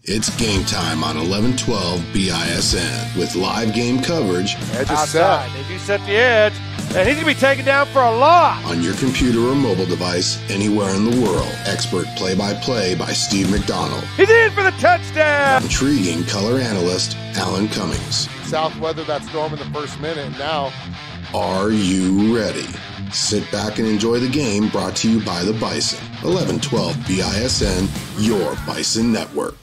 It's game time on 1112 BISN with live game coverage. Edge is set. They do set the edge, and he's going to be taken down for a loss. On your computer or mobile device, anywhere in the world. Expert play-by-play by Steve McDonald. He's in for the touchdown. Intriguing color analyst Alan Cummings. South weathered that storm in the first minute, and now. Are you ready? Sit back and enjoy the game, brought to you by the Bison. 1112 BISN, your Bison network.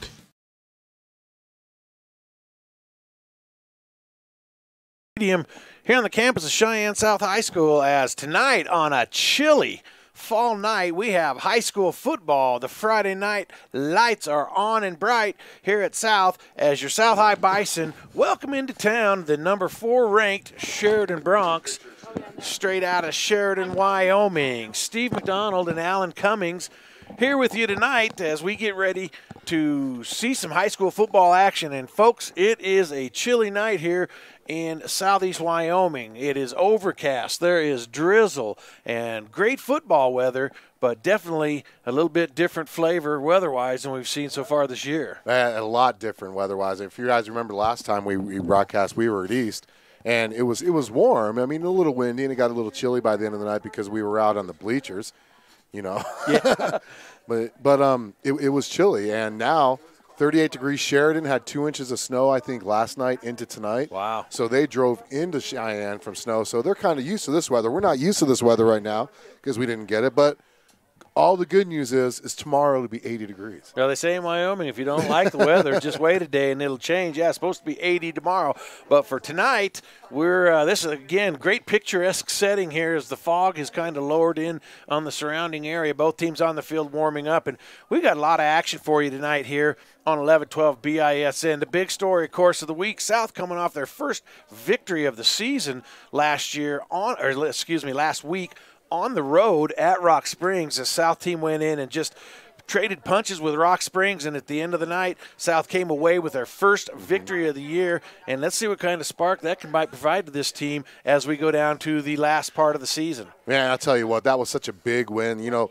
Here on the campus of Cheyenne South High School, as tonight on a chilly fall night, we have high school football. The Friday night lights are on and bright here at South as your South High Bison welcome into town the number 4 ranked Sheridan Broncs, straight out of Sheridan, Wyoming. Steve McDonald and Alan Cummings here with you tonight as we get ready to see some high school football action. And folks, it is a chilly night here in southeast Wyoming. It is overcast, there is drizzle, and great football weather, but definitely a little bit different flavor weather-wise than we've seen so far this year. A lot different weather-wise. If you guys remember last time we broadcast, we were at East, and it was warm. I mean, a little windy, and it got a little chilly by the end of the night because we were out on the bleachers, you know. Yeah. but it was chilly, and now 38 degrees. Sheridan had 2 inches of snow, I think, last night into tonight. Wow. So they drove into Cheyenne from snow. So they're kind of used to this weather. We're not used to this weather right now because we didn't get it. But all the good news is tomorrow it'll be 80 degrees. Well, they say in Wyoming, if you don't like the weather, just wait a day and it'll change. Yeah, it's supposed to be 80 tomorrow. But for tonight, we're this is, again, great picturesque setting here as the fog has kind of lowered in on the surrounding area. Both teams on the field warming up. And we've got a lot of action for you tonight here on 1112 BISN. The big story, of course, of the week, South coming off their first victory of the season last week on the road at Rock Springs. The South team went in and just traded punches with Rock Springs, and at the end of the night, South came away with their first victory of the year. And let's see what kind of spark that might provide to this team as we go down to the last part of the season. Man, I'll tell you what, that was such a big win. You know,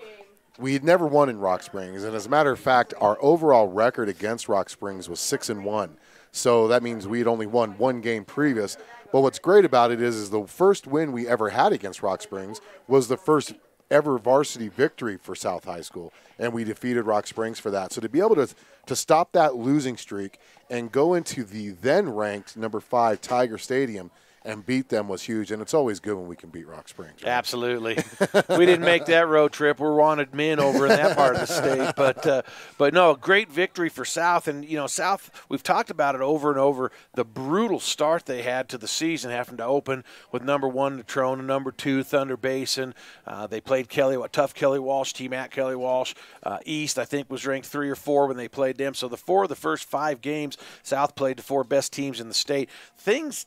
we had never won in Rock Springs, and as a matter of fact, our overall record against Rock Springs was 6-1. So that means we had only won one game previous. But what's great about it is the first win we ever had against Rock Springs was the first ever varsity victory for South High School, and we defeated Rock Springs for that. So to be able to stop that losing streak and go into the then-ranked number 5 Tiger Stadium and beat them was huge, and it's always good when we can beat Rock Springs. Right? Absolutely. We didn't make that road trip. We're wanted men over in that part of the state. But no, a great victory for South. And, you know, South, we've talked about it over and over, the brutal start they had to the season, having to open with number 1 Natrona, number 2 Thunder Basin. They played a tough Kelly Walsh team at Kelly Walsh. East, I think, was ranked 3 or 4 when they played them. So the 4 of the first 5 games, South played the 4 best teams in the state. Things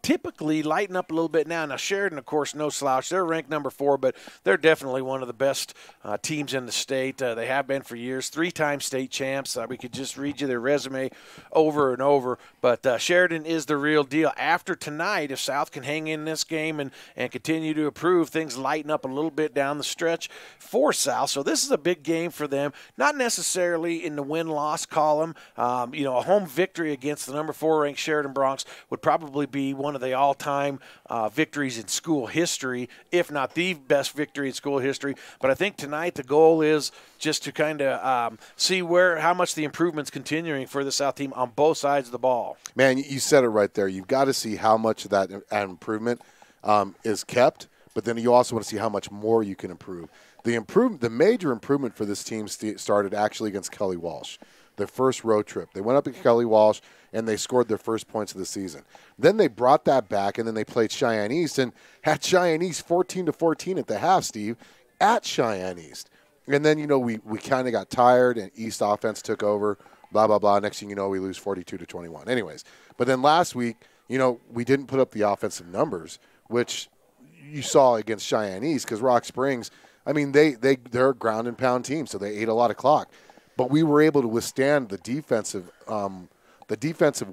typically lighten up a little bit now. Now, Sheridan, of course, no slouch. They're ranked number 4, but they're definitely one of the best teams in the state. They have been for years, 3-time state champs. We could just read you their resume over and over, but Sheridan is the real deal. After tonight, if South can hang in this game and continue to improve, things lighten up a little bit down the stretch for South. So this is a big game for them, not necessarily in the win-loss column. You know, a home victory against the number 4 ranked Sheridan Broncs would probably be one of the all-time victories in school history, if not the best victory in school history. But I think tonight the goal is just to kind of see how much the improvement's continuing for the South team on both sides of the ball. Man, you said it right there. You've got to see how much of that improvement is kept, but then you also want to see how much more you can improve. The major improvement for this team started actually against Kelly Walsh, their first road trip. They went up to Kelly Walsh, and they scored their first points of the season. Then they brought that back, and then they played Cheyenne East, and had Cheyenne East 14-14 at the half, Steve, at Cheyenne East. And then, you know, we kind of got tired, and East offense took over, blah, blah, blah. Next thing you know, we lose 42-21. Anyways, but then last week, you know, we didn't put up the offensive numbers, which you saw against Cheyenne East, because Rock Springs, I mean, they're a ground and pound team, so they ate a lot of clock. But we were able to withstand the defensive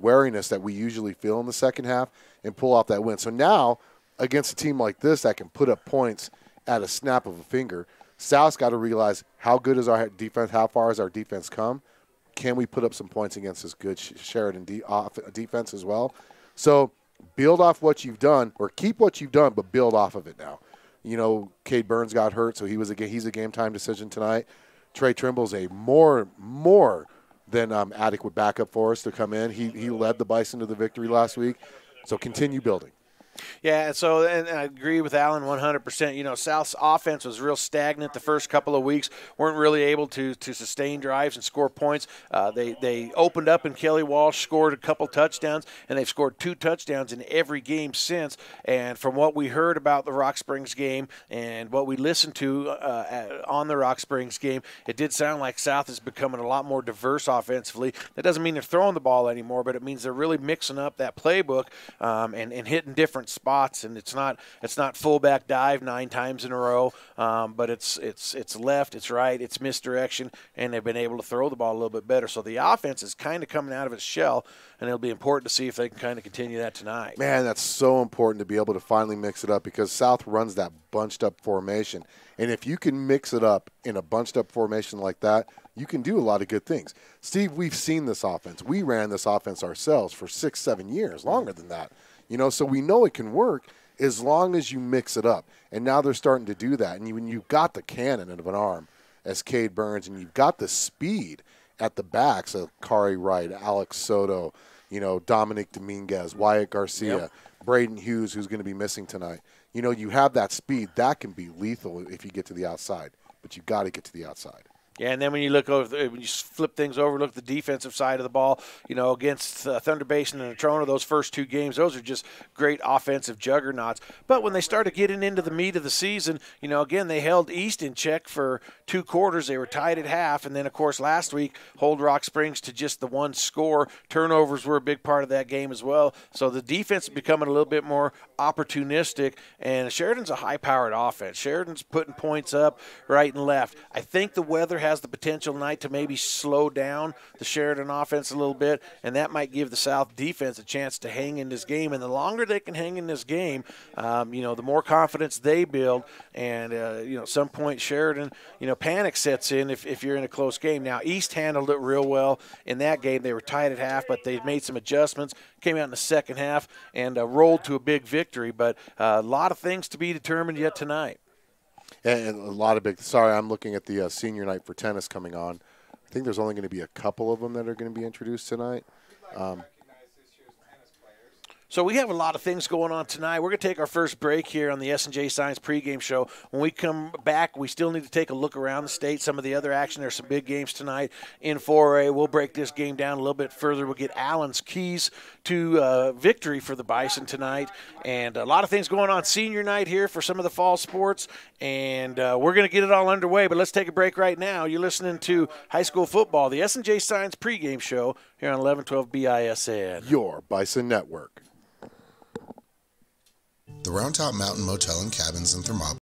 wariness that we usually feel in the second half and pull off that win. So now, against a team like this that can put up points at a snap of a finger, South's got to realize how good is our defense, how far has our defense come. can we put up some points against this good Sheridan defense as well? So build off what you've done, or keep what you've done, but build off of it now. You know, Cade Burns got hurt, so he's a game-time decision tonight. Trey Trimble's a more than adequate backup for us to come in. He led the Bison to the victory last week, so continue building. Yeah, so and I agree with Alan 100%. You know, South's offense was real stagnant the first couple of weeks, weren't really able to sustain drives and score points. They opened up, and Kelly Walsh scored a couple touchdowns, and they've scored 2 touchdowns in every game since. And from what we heard about the Rock Springs game and what we listened to on the Rock Springs game, it did sound like South is becoming a lot more diverse offensively. That doesn't mean they're throwing the ball anymore, but it means they're really mixing up that playbook and hitting different spots. And it's not fullback dive 9 times in a row, but it's left, it's right, it's misdirection, and they've been able to throw the ball a little bit better. So the offense is kind of coming out of its shell, and it'll be important to see if they can kind of continue that tonight. Man, that's so important to be able to finally mix it up, because South runs that bunched up formation. And if you can mix it up in a bunched up formation like that, you can do a lot of good things. Steve, we've seen this offense. We ran this offense ourselves for 6-7 years, longer than that. You know, so we know it can work as long as you mix it up. And now they're starting to do that. And when you've got the cannon of an arm as Cade Burns, and you've got the speed at the backs of Kari Wright, Alex Soto, you know, Dominic Dominguez, Wyatt Garcia, Braden Hughes, who's going to be missing tonight. You know, you have that speed. That can be lethal if you get to the outside. But you've got to get to the outside. Yeah, and then when you look over, when you flip things over, look at the defensive side of the ball. You know, against Thunder Basin and Natrona, those first 2 games, those are just great offensive juggernauts. But when they started getting into the meat of the season, you know, again, they held East in check for 2 quarters. They were tied at half, and then of course last week hold Rock Springs to just the 1 score. Turnovers were a big part of that game as well. So the defense is becoming a little bit more opportunistic, and Sheridan's a high-powered offense. Sheridan's putting points up right and left. I think the weather has the potential tonight to maybe slow down the Sheridan offense a little bit, and that might give the South defense a chance to hang in this game. And the longer they can hang in this game, you know, the more confidence they build. And, you know, at some point Sheridan, you know, panic sets in if you're in a close game. Now, East handled it real well in that game. They were tied at half, but they made some adjustments, came out in the second half, and rolled to a big victory. But a lot of things to be determined yet tonight. And a lot of big – sorry, I'm looking at the senior night for tennis coming on. I think there's only going to be a couple of them that are going to be introduced tonight. So we have a lot of things going on tonight. We're going to take our first break here on the S&J Science pregame show. When we come back, we still need to take a look around the state, some of the other action. There's some big games tonight in 4A. We'll break this game down a little bit further. We'll get Allen's keys to victory for the Bison tonight. And a lot of things going on senior night here for some of the fall sports. And we're going to get it all underway. But let's take a break right now. You're listening to high school football, the S&J Science pregame show here on 1112 BISN. Your Bison Network. The Round Top Mountain Motel and Cabins in Thermopylae,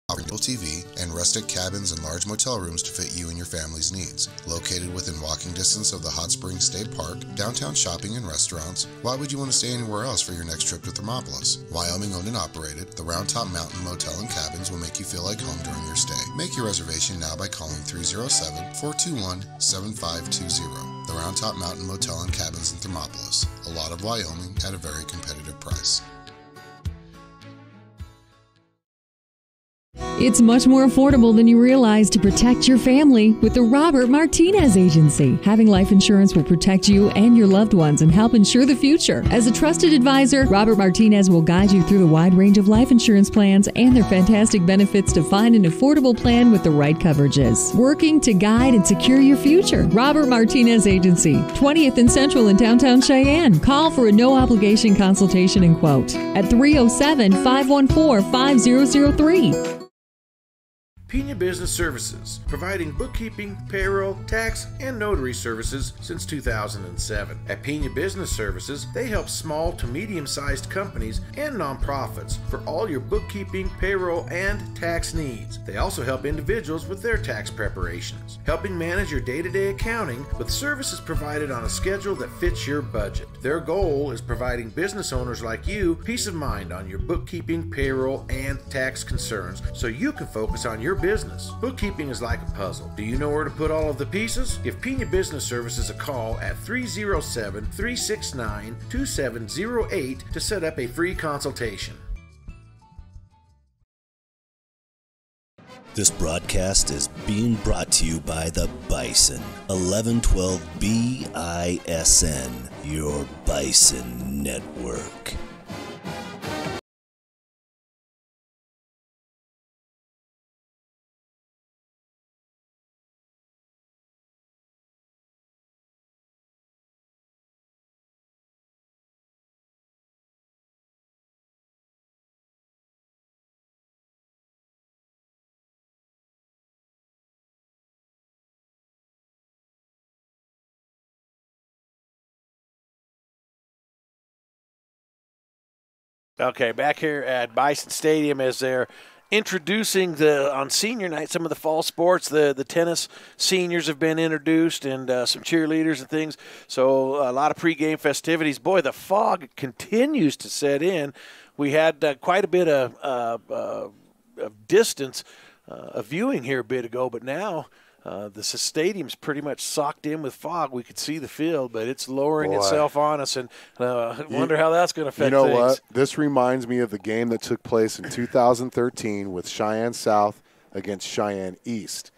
TV, and rustic cabins and large motel rooms to fit you and your family's needs. Located within walking distance of the Hot Springs State Park, downtown shopping and restaurants, why would you want to stay anywhere else for your next trip to Thermopolis? Wyoming owned and operated, the Round Top Mountain Motel and Cabins will make you feel like home during your stay. Make your reservation now by calling 307-421-7520. The Round Top Mountain Motel and Cabins in Thermopolis. A lot of Wyoming at a very competitive price. It's much more affordable than you realize to protect your family with the Robert Martinez Agency. Having life insurance will protect you and your loved ones and help ensure the future. As a trusted advisor, Robert Martinez will guide you through the wide range of life insurance plans and their fantastic benefits to find an affordable plan with the right coverages. Working to guide and secure your future. Robert Martinez Agency, 20th and Central in downtown Cheyenne. Call for a no-obligation consultation and quote at 307-514-5003. Pena Business Services, providing bookkeeping, payroll, tax, and notary services since 2007. At Pena Business Services, they help small to medium-sized companies and nonprofits for all your bookkeeping, payroll, and tax needs. They also help individuals with their tax preparations, helping manage your day-to-day accounting with services provided on a schedule that fits your budget. Their goal is providing business owners like you peace of mind on your bookkeeping, payroll, and tax concerns so you can focus on your business. Bookkeeping is like a puzzle. Do you know where to put all of the pieces? Give Pina Business Services a call at 307-369-2708 to set up a free consultation. This broadcast is being brought to you by the Bison, 1112 BISN, your Bison network. Okay, back here at Bison Stadium as they're introducing on senior night some of the fall sports. The tennis seniors have been introduced and some cheerleaders and things. So a lot of pregame festivities. Boy, the fog continues to set in. We had quite a bit of distance of viewing here a bit ago, but now the stadium's pretty much socked in with fog. We could see the field, but it's lowering itself on us, and I wonder how that's going to affect things. What? This reminds me of the game that took place in 2013 with Cheyenne South against Cheyenne East.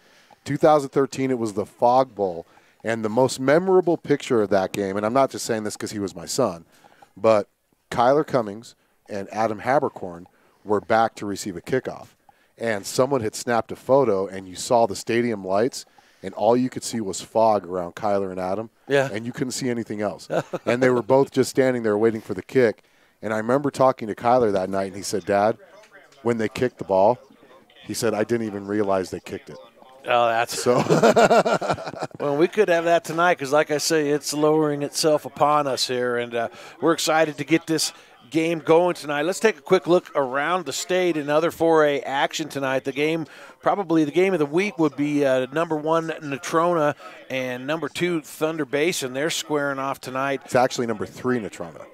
2013, it was the Fog Bowl, and the most memorable picture of that game, and I'm not just saying this because he was my son, but Kyler Cummings and Adam Habercorn were back to receive a kickoff. And someone had snapped a photo, and you saw the stadium lights, and all you could see was fog around Kyler and Adam. Yeah. And you couldn't see anything else. And they were both just standing there waiting for the kick. And I remember talking to Kyler that night, and he said, Dad, when they kicked the ball, he said, I didn't even realize they kicked it. Oh, that's so. Well, we could have that tonight because, like I say, it's lowering itself upon us here, and we're excited to get this game going tonight. Let's take a quick look around the state. Another 4A action tonight. Probably the game of the week would be number 1 Natrona and number 2 Thunder Basin. They're squaring off tonight. It's actually number 3 Natrona.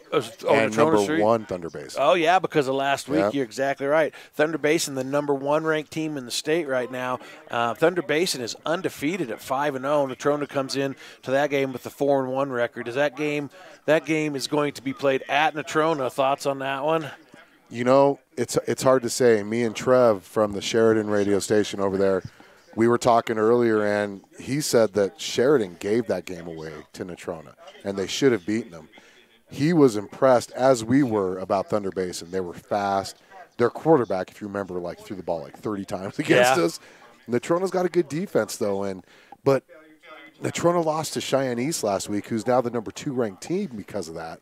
And number 1 Thunder Basin. Oh, yeah, because of last week. Yep. You're exactly right. Thunder Basin, the number 1 ranked team in the state right now. Thunder Basin is undefeated at 5-0. Natrona comes in to that game with a 4-1 record. That game is going to be played at Natrona. Thoughts on that one? You know, it's hard to say. Me and Trev from the Sheridan radio station over there, we were talking earlier, and he said that Sheridan gave that game away to Natrona, and they should have beaten them. He was impressed, as we were, about Thunder Basin. They were fast. Their quarterback, if you remember, threw the ball 30 times against us. Natrona's got a good defense, though, but Natrona lost to Cheyenne East last week, who's now the number 2 ranked team because of that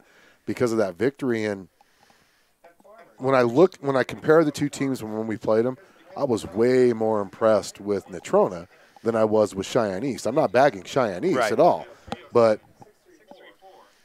victory. And when I compare the two teams when we played them, I was way more impressed with Natrona than I was with Cheyenne East. I'm not bagging Cheyenne East at all, but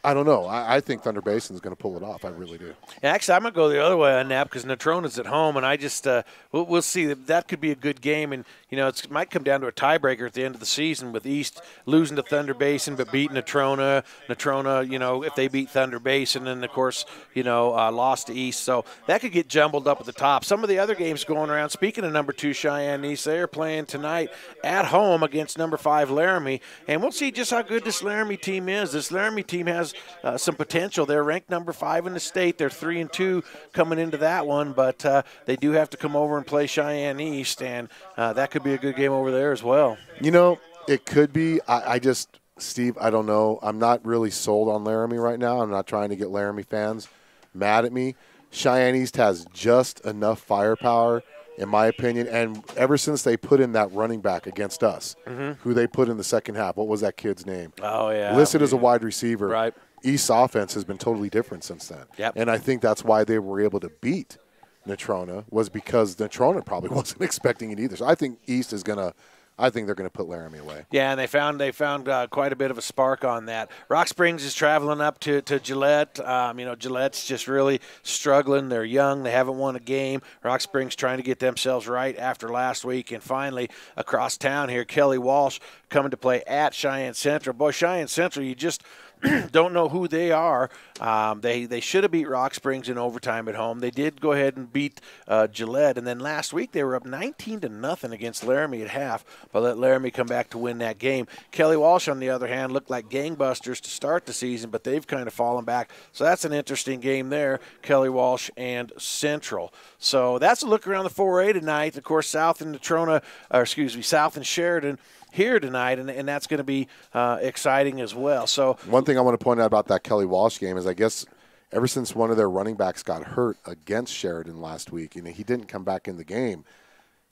I don't know. I think Thunder Basin is going to pull it off. I really do. Actually, I'm going to go the other way on that because Natrona's at home, and I just we'll see. That could be a good game, and it might come down to a tiebreaker at the end of the season with East losing to Thunder Basin but beating Natrona. Natrona, if they beat Thunder Basin, and of course, lost to East, so that could get jumbled up at the top. Some of the other games going around. Speaking of number 2 Cheyenne East, they are playing tonight at home against number 5 Laramie, and we'll see just how good this Laramie team is. This Laramie team has some potential. They're ranked number 5 in the state. They're 3-2 coming into that one, but they do have to come over and play Cheyenne East, and that could be a good game over there as well. It could be. Steve, I don't know. I'm not really sold on Laramie right now. I'm not trying to get Laramie fans mad at me. Cheyenne East has just enough firepower, in my opinion, and ever since they put in that running back against us, who they put in the second half, what was that kid's name? Oh, yeah. Listed as a wide receiver. Right. East's offense has been totally different since then. Yep. And I think that's why they were able to beat Natrona, was because Natrona probably wasn't expecting it either. So I think East is going to – I think they're going to put Laramie away. Yeah, and they found quite a bit of a spark on that. Rock Springs is traveling up to Gillette. Gillette's just really struggling. They're young. They haven't won a game. Rock Springs trying to get themselves right after last week. And finally, across town here, Kelly Walsh coming to play at Cheyenne Central. Boy, Cheyenne Central, don't know who they are. They should have beat Rock Springs in overtime at home. They did go ahead and beat Gillette, and then last week they were up 19-0 against Laramie at half, but let Laramie come back to win that game. Kelly Walsh, on the other hand, looked like gangbusters to start the season, but they've kind of fallen back. So that's an interesting game there, Kelly Walsh and Central. So that's a look around the 4A tonight. Of course, South and Sheridan here tonight, and that's going to be exciting as well. So one thing I want to point out about that Kelly Walsh game is I guess ever since one of their running backs got hurt against Sheridan last week, he didn't come back in the game,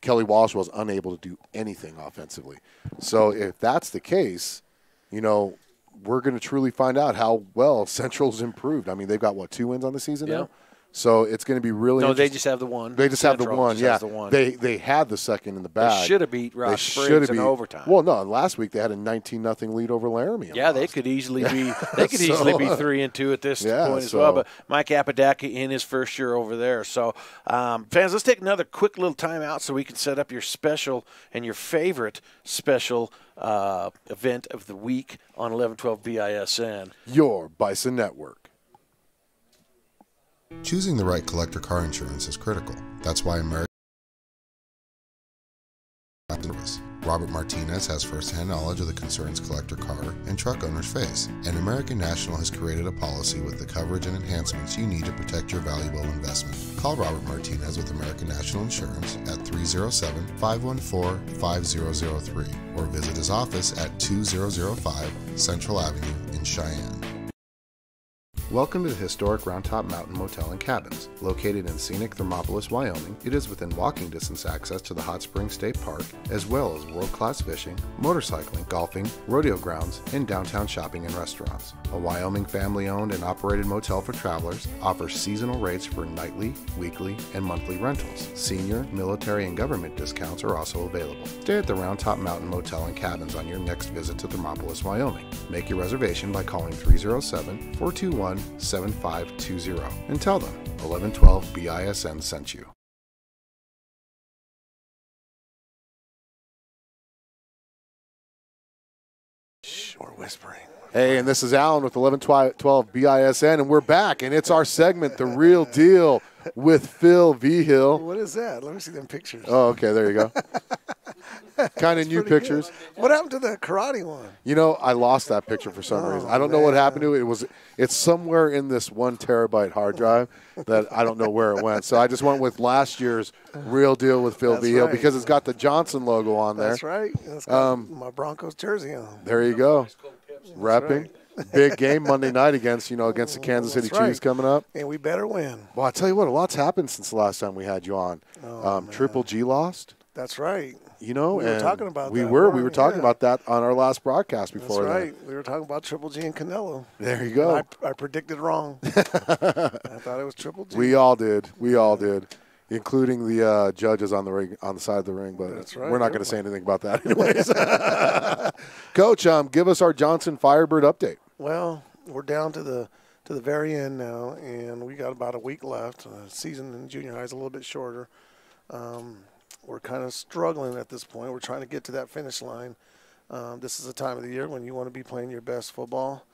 Kelly Walsh was unable to do anything offensively. So if that's the case, we're going to truly find out how well Central's improved. I mean, they've got, 2 wins on the season now? So it's going to be really No, they just have the one. They just have the one, yeah. The one. They had the second in the bag. They should have beat Rock Springs in overtime. Well, no, last week they had a 19-0 lead over Laramie. Yeah, they could easily be 3-2 at this point as well. But Mike Apodaca in his first year over there. So, fans, let's take another quick little time out so we can set up your special and your favorite special event of the week on 1112 BISN. Your Bison Network. Choosing the right collector car insurance is critical. That's why American Service. Robert Martinez has first-hand knowledge of the concerns collector car and truck owners face, and American National has created a policy with the coverage and enhancements you need to protect your valuable investment. Call Robert Martinez with American National Insurance at 307-514-5003 or visit his office at 2005 Central Avenue in Cheyenne. Welcome to the historic Round Top Mountain Motel and Cabins. Located in scenic Thermopolis, Wyoming, it is within walking distance access to the Hot Springs State Park, as well as world-class fishing, motorcycling, golfing, rodeo grounds, and downtown shopping and restaurants. A Wyoming family-owned and operated motel for travelers, offers seasonal rates for nightly, weekly, and monthly rentals. Senior, military, and government discounts are also available. Stay at the Round Top Mountain Motel and Cabins on your next visit to Thermopolis, Wyoming. Make your reservation by calling 307-421-7520 and tell them 1112 BISN sent you. Shh, we're whispering. Hey, and this is Alan with 1112 BISN, and we're back, and it's our segment, The Real Deal, with Phil Vigil. What is that? Let me see them pictures. Oh, okay, there you go. Kind of new pictures. Good. What happened to the karate one? I lost that picture for some reason. I don't know what happened to it. It's somewhere in this 1 terabyte hard drive that I don't know where it went. So I just went with last year's Real Deal with Phil Vigil because it's got the Johnson logo on there. That's right. It's got my Broncos jersey on. There you go. Repping. Right. Big game Monday night against the Kansas City Chiefs coming up. And we better win. Well, I tell you what, a lot's happened since the last time we had you on. Triple G lost. That's right. We were talking about that. We were talking about that on our last broadcast before that. That's right. We were talking about Triple G and Canelo. There you go. I predicted wrong. I thought it was Triple G. We all did, including the judges on the side of the ring. But that's right. We're not going to say anything about that anyways. Coach, give us our Johnson Firebird update. Well, we're down to the very end now, and we got about a week left. The season in junior high is a little bit shorter. We're kind of struggling at this point. We're trying to get to that finish line. This is the time of the year when you want to be playing your best football.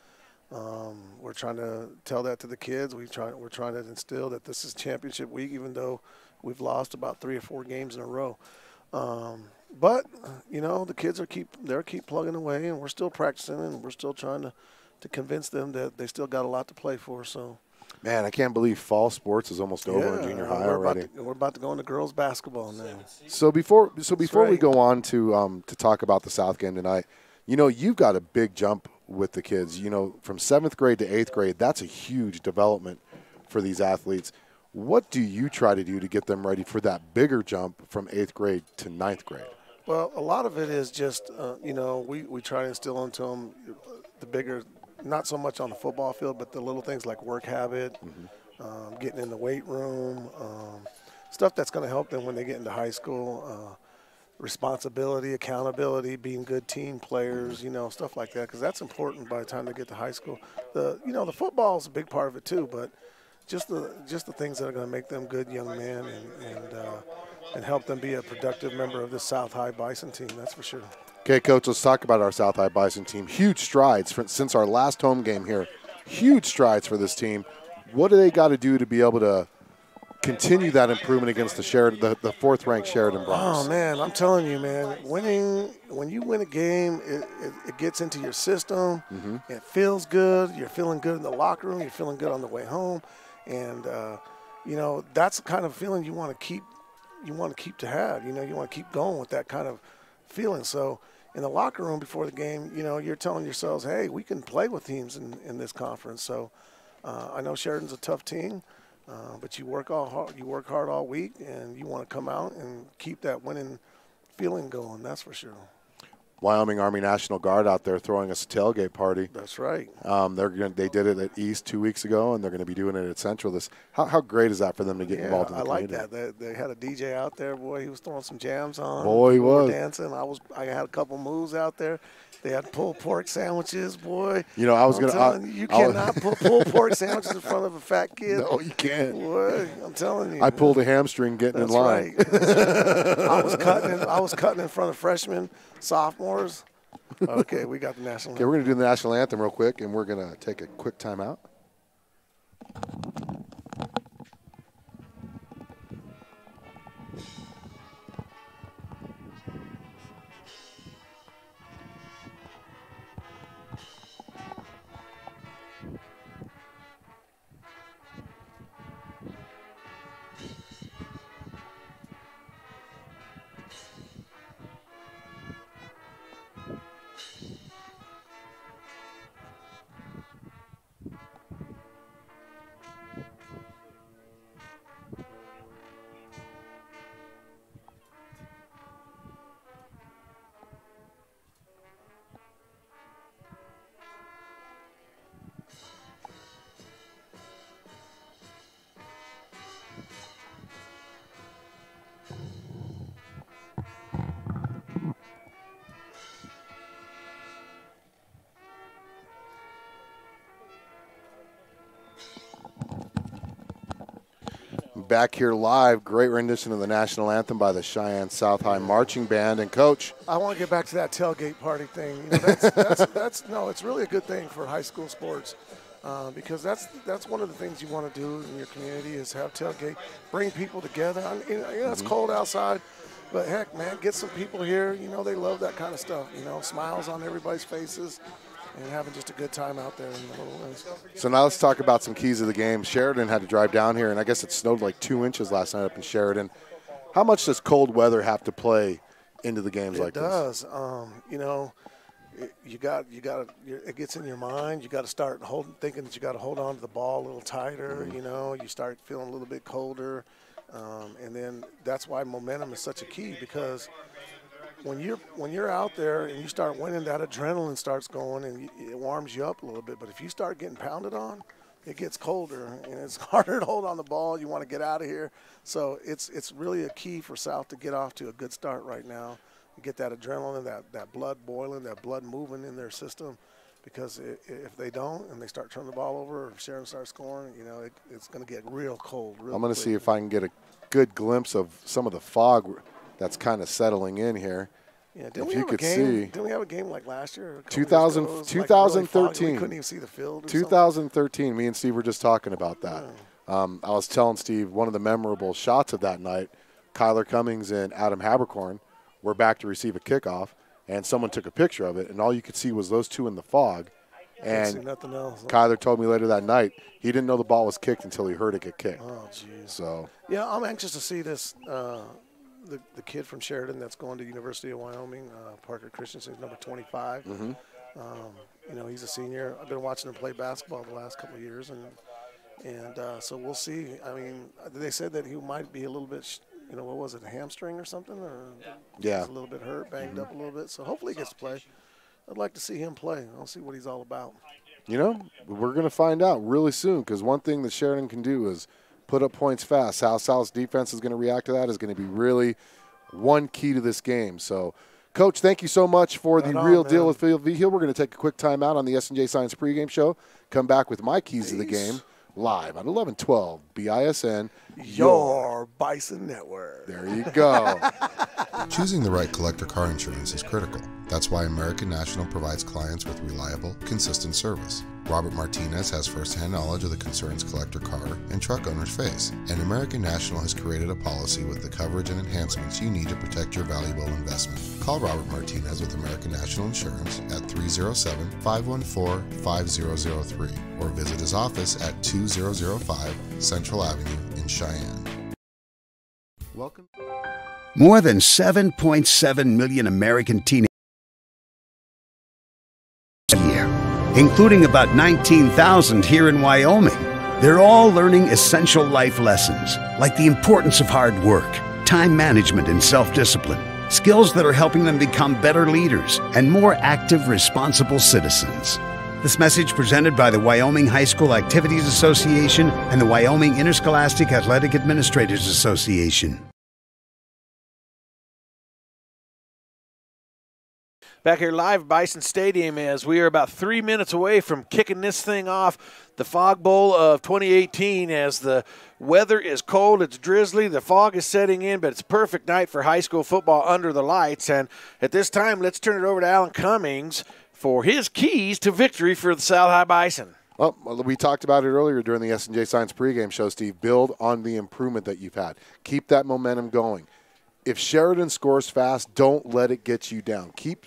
We're trying to tell that to the kids. We're trying to instill that this is championship week, even though we've lost about 3 or 4 games in a row. But the kids keep plugging away, and we're still practicing, and we're still trying to convince them that they still got a lot to play for. So. Man, I can't believe fall sports is almost over in junior high already. We're about to go into girls basketball now. So before we go on to talk about the South game tonight, you've got a big jump with the kids. From 7th grade to 8th grade, that's a huge development for these athletes. What do you try to do to get them ready for that bigger jump from 8th grade to 9th grade? Well, a lot of it is just we try to instill into them the bigger. Not so much on the football field, but the little things like work habit, getting in the weight room, stuff that's going to help them when they get into high school, responsibility, accountability, being good team players, stuff like that, because that's important by the time they get to high school. The football is a big part of it too, but just the things that are going to make them good young men and help them be a productive member of the South High Bison team, that's for sure. Okay, Coach, let's talk about our South High Bison team. Huge strides since our last home game here. Huge strides for this team. What do they got to do to be able to continue that improvement against the Sheridan, the fourth-ranked Sheridan Bronx? Oh, man, I'm telling you, man, when you win a game, it gets into your system. It feels good. You're feeling good in the locker room. You're feeling good on the way home. And, that's the kind of feeling you want to keep. You want to keep to have. You want to keep going with that kind of feeling. So in the locker room before the game, you're telling yourselves, hey, we can play with teams in this conference. So I know Sheridan's a tough team. But you work hard all week, and you want to come out and keep that winning feeling going. That's for sure. Wyoming Army National Guard out there throwing us a tailgate party. That's right. They did it at East 2 weeks ago, and they're going to be doing it at Central. How great is that for them to get involved in the community? I like that. They had a DJ out there. Boy, he was throwing some jams on. Boy, he was dancing. I had a couple moves out there. They had pulled pork sandwiches, boy. I was going to. You cannot put pulled pork sandwiches in front of a fat kid. No, you can't. Boy, I'm telling you. I pulled a hamstring getting in line. That's right. I was cutting in front of freshmen, sophomores. Okay, we got the national anthem. Okay, we're going to do the national anthem real quick, and we're going to take a quick timeout. Back here live, great rendition of the national anthem by the Cheyenne South High Marching Band. And Coach, I want to get back to that tailgate party thing. It's really a good thing for high school sports because that's one of the things you want to do in your community is have tailgate, bring people together. It's cold outside, but heck, man, get some people here. They love that kind of stuff. Smiles on everybody's faces. And having just a good time out there in the little rooms. So now let's talk about some keys of the game. Sheridan had to drive down here, and I guess it snowed like 2 inches last night up in Sheridan. How much does cold weather have to play into the games like this? It does. It gets in your mind. You got to start thinking that you got to hold on to the ball a little tighter. You start feeling a little bit colder, and then that's why momentum is such a key because when you're out there and you start winning, that adrenaline starts going and it warms you up a little bit. But if you start getting pounded on, it gets colder and it's harder to hold on the ball. You want to get out of here. So it's really a key for South to get off to a good start right now. Get that adrenaline, that blood boiling, that blood moving in their system. Because if they don't and they start turning the ball over or Sheridan starts scoring, it's going to get real cold. I'm going to see if I can get a good glimpse of some of the fog that's kind of settling in here. Yeah, Didn't we have a game like last year? 2013. We couldn't even see the field. 2013. Me and Steve were just talking about that. Yeah. I was telling Steve one of the memorable shots of that night. Kyler Cummings and Adam Habercorn were back to receive a kickoff, and someone took a picture of it, and all you could see was those two in the fog. And see nothing else. Kyler told me later that night he didn't know the ball was kicked until he heard it get kicked. Oh, jeez. So yeah, I'm anxious to see this. The kid from Sheridan that's going to University of Wyoming, Parker Christensen, number 25. Mm-hmm. He's a senior. I've been watching him play basketball the last couple of years, and so we'll see. I mean, they said that he might be a little bit, what was it, a hamstring or something? Or yeah. He's a little bit hurt, banged up a little bit. So hopefully he gets to play. I'd like to see him play. I'll see what he's all about. We're going to find out really soon because one thing that Sheridan can do is put up points fast. How South's defense is going to react to that is going to be really one key to this game. So, Coach, thank you so much for the real deal with Phil V. Hill. We're going to take a quick timeout on the S&J Science pregame show. Come back with my keys to the game live on 1112 BISN. Your Bison Network. There you go. Choosing the right collector car insurance is critical. That's why American National provides clients with reliable, consistent service. Robert Martinez has first-hand knowledge of the concerns collector car and truck owners face, and American National has created a policy with the coverage and enhancements you need to protect your valuable investment. Call Robert Martinez with American National Insurance at 307-514-5003 or visit his office at 2005 Central Avenue in Cheyenne. Welcome. More than 7.7 million American teenagers a year, including about 19,000 here in Wyoming. They're all learning essential life lessons, like the importance of hard work, time management, and self-discipline. Skills that are helping them become better leaders and more active, responsible citizens. This message presented by the Wyoming High School Activities Association and the Wyoming Interscholastic Athletic Administrators Association. Back here live at Bison Stadium as we are about 3 minutes away from kicking this thing off, the Fog Bowl of 2018, as the weather is cold, it's drizzly, the fog is setting in, but it's a perfect night for high school football under the lights. And at this time, let's turn it over to Alan Cummings for his keys to victory for the South High Bison. Well, we talked about it earlier during the S&J Science pregame show, Steve. Build on the improvement that you've had. Keep that momentum going. If Sheridan scores fast, don't let it get you down. Keep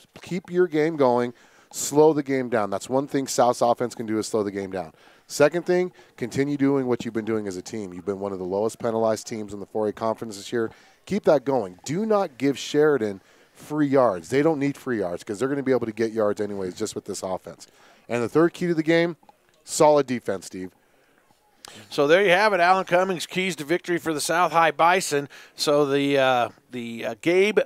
your game going. Slow the game down. That's one thing South's offense can do, is slow the game down. Second thing, continue doing what you've been doing as a team. You've been one of the lowest penalized teams in the 4A conference this year. Keep that going. Do not give Sheridan free yards. They don't need free yards because they're going to be able to get yards anyways just with this offense. And the third key to the game, solid defense, Steve. So there you have it, Alan Cummings' keys to victory for the South High Bison. So the Gabe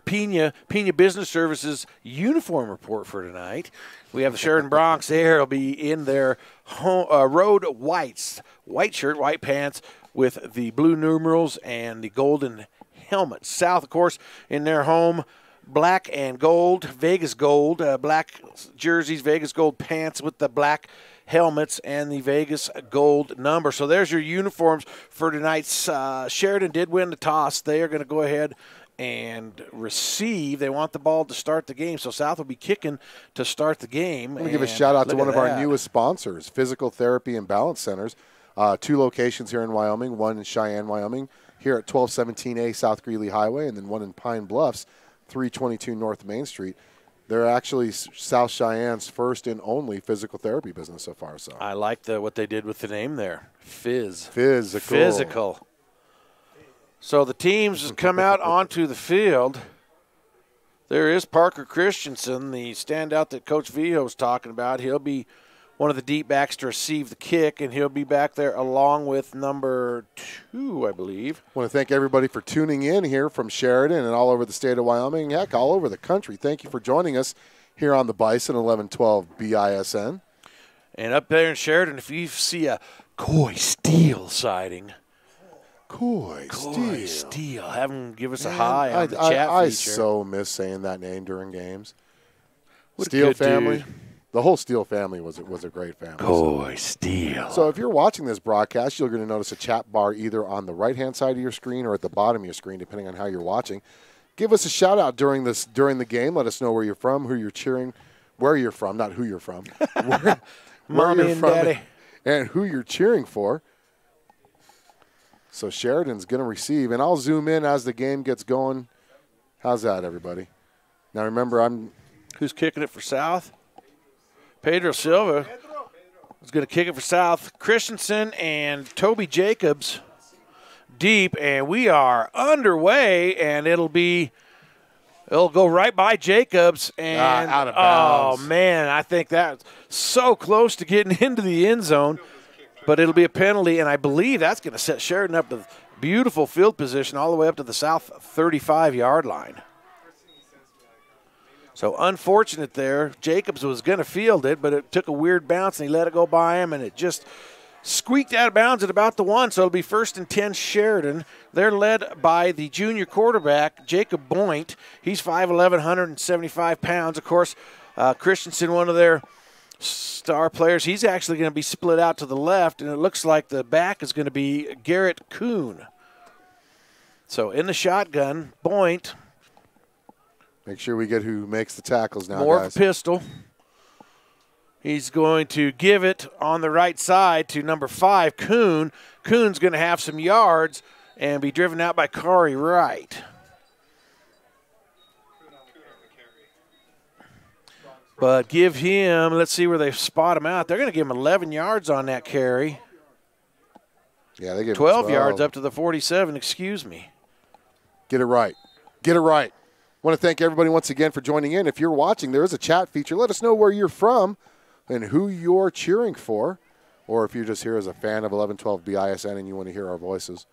Pena Business Services uniform report for tonight. We have the Sheridan Broncs there. It'll be in their road whites, white shirt, white pants with the blue numerals and the golden helmet. South, of course, in their home, black and gold, Vegas gold, black jerseys, Vegas gold pants with the black helmets and the Vegas gold number. So there's your uniforms for tonight's. Sheridan did win the toss. They are going to go ahead and receive. They want the ball to start the game, so South will be kicking to start the game. I'm going to give a shout-out to one of our newest sponsors, Physical Therapy and Balance Centers. 2 locations here in Wyoming, one in Cheyenne, Wyoming, here at 1217A South Greeley Highway, and then one in Pine Bluffs, 322 North Main Street. They're actually South Cheyenne's first and only physical therapy business so far. So I like what they did with the name there, Physical. So the teams come out onto the field. There is Parker Christensen, the standout that Coach Vio was talking about. He'll be one of the deep backs to receive the kick, and he'll be back there along with number 2, I believe. I want to thank everybody for tuning in here from Sheridan and all over the state of Wyoming, heck, all over the country. Thank you for joining us here on the Bison 1112 BISN. And up there in Sheridan, if you see a Coy Steel sighting, Coy Steel, have them give us a hi on the chat feature. I so miss saying that name during games. What Steel a good family. Dude. The whole Steel family was a great family. Coy Steel. So if you're watching this broadcast, you're going to notice a chat bar either on the right-hand side of your screen or at the bottom of your screen, depending on how you're watching. Give us a shout-out during the game. Let us know where you're from, who you're cheering, where you're from, not who you're from. where Mommy you're and from Daddy. and who you're cheering for. So Sheridan's going to receive, and I'll zoom in as the game gets going. How's that, everybody? Now remember, Who's kicking it for South? Pedro Silva is going to kick it for South. Christensen and Toby Jacobs deep, and we are underway, and it'll go right by Jacobs and out of bounds. Oh man, I think that's so close to getting into the end zone, but it'll be a penalty, and I believe that's going to set Sheridan up with beautiful field position all the way up to the South 35-yard line. So unfortunate there. Jacobs was going to field it, but it took a weird bounce, and he let it go by him, and it just squeaked out of bounds at about the 1, so it'll be 1st and 10 Sheridan. They're led by the junior quarterback, Jacob Boynt. He's 5'11", 175 pounds. Of course, Christensen, one of their star players, he's actually going to be split out to the left, and it looks like the back is going to be Garrett Kuhn. So in the shotgun, Boynt Make sure we get who makes the tackles now, More guys. of a pistol. He's going to give it on the right side to number 5, Kuhn. Kuhn's going to have some yards and be driven out by Corey Wright. But give him, let's see where they spot him out. They're going to give him 11 yards on that carry. Yeah, they give 12 yards up to the 47, excuse me. Get it right. Get it right. Want to thank everybody once again for joining in. If you're watching, there is a chat feature. Let us know where you're from and who you're cheering for. Or if you're just here as a fan of 1112 BISN and you want to hear our voices.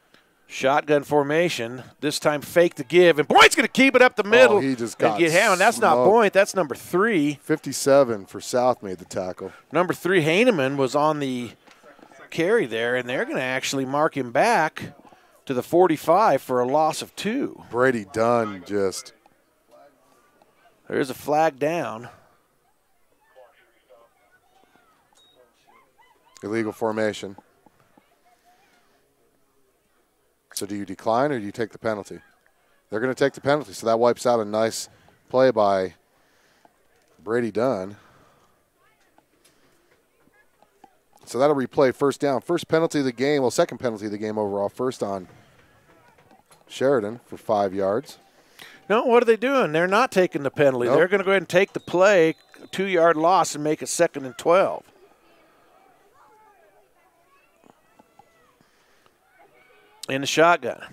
Shotgun formation. This time fake the give. And Boyd's going to keep it up the middle. Oh, he just got and get hammered. That's not Boyd. That's number 3. 57 for South made the tackle. Number 3, Heineman, was on the carry there, and they're going to actually mark him back to the 45 for a loss of 2. Brady Dunn just. There's a flag down. Illegal formation. So do you decline or do you take the penalty? They're going to take the penalty, so that wipes out a nice play by Brady Dunn. So that'll replay first down. First penalty of the game, well, second penalty of the game overall. First on Sheridan for 5 yards. No, what are they doing? They're not taking the penalty. Nope. They're going to go ahead and take the play, 2-yard loss, and make it 2nd and 12. In the shotgun.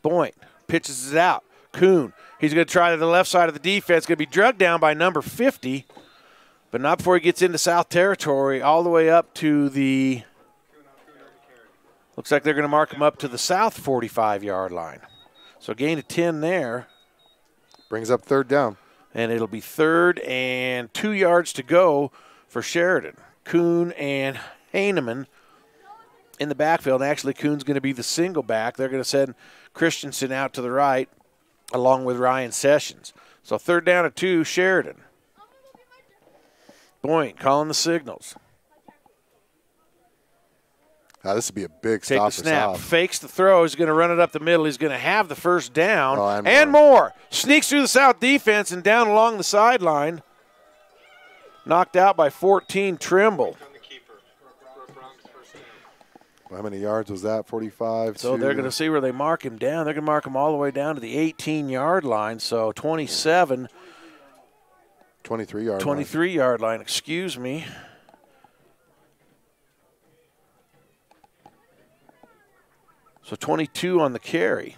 Boyd pitches it out. Kuhn, he's going to try to the left side of the defense. Going to be drugged down by number 50, but not before he gets into South territory, all the way up to the, looks like they're going to mark him up to the South 45-yard line. So gain of 10 there. Brings up third down. And it'll be 3rd and 2 yards to go for Sheridan. Kuhn and Heineman in the backfield. Actually, Kuhn's going to be the single back. They're going to send Christensen out to the right along with Ryan Sessions. So 3rd down and 2, Sheridan. Boyd calling the signals. This would be a big Take stop the for snap. South. Fakes the throw. He's going to run it up the middle. He's going to have the first down. Oh, and more. Sneaks through the South defense and down along the sideline. Knocked out by 14, Trimble. How many yards was that? 45? So they're going to see where they mark him down. They're going to mark him all the way down to the 18-yard line. So 27. 23-yard 23-yard line, excuse me. So 22 on the carry.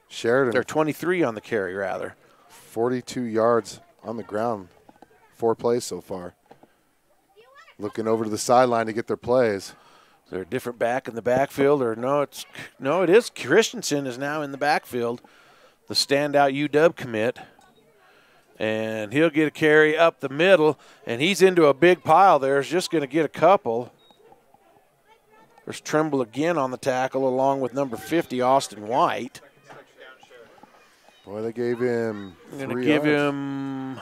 Sheridan. They're 23 on the carry, rather. 42 yards on the ground. 4 plays so far. Looking over to the sideline to get their plays. Is there a different back in the backfield? Or no, it is. Christensen is now in the backfield, the standout UW commit. And he'll get a carry up the middle, and he's into a big pile there. He's just going to get a couple. There's Trimble again on the tackle along with number 50, Austin White. Boy, they gave him I'm going to give him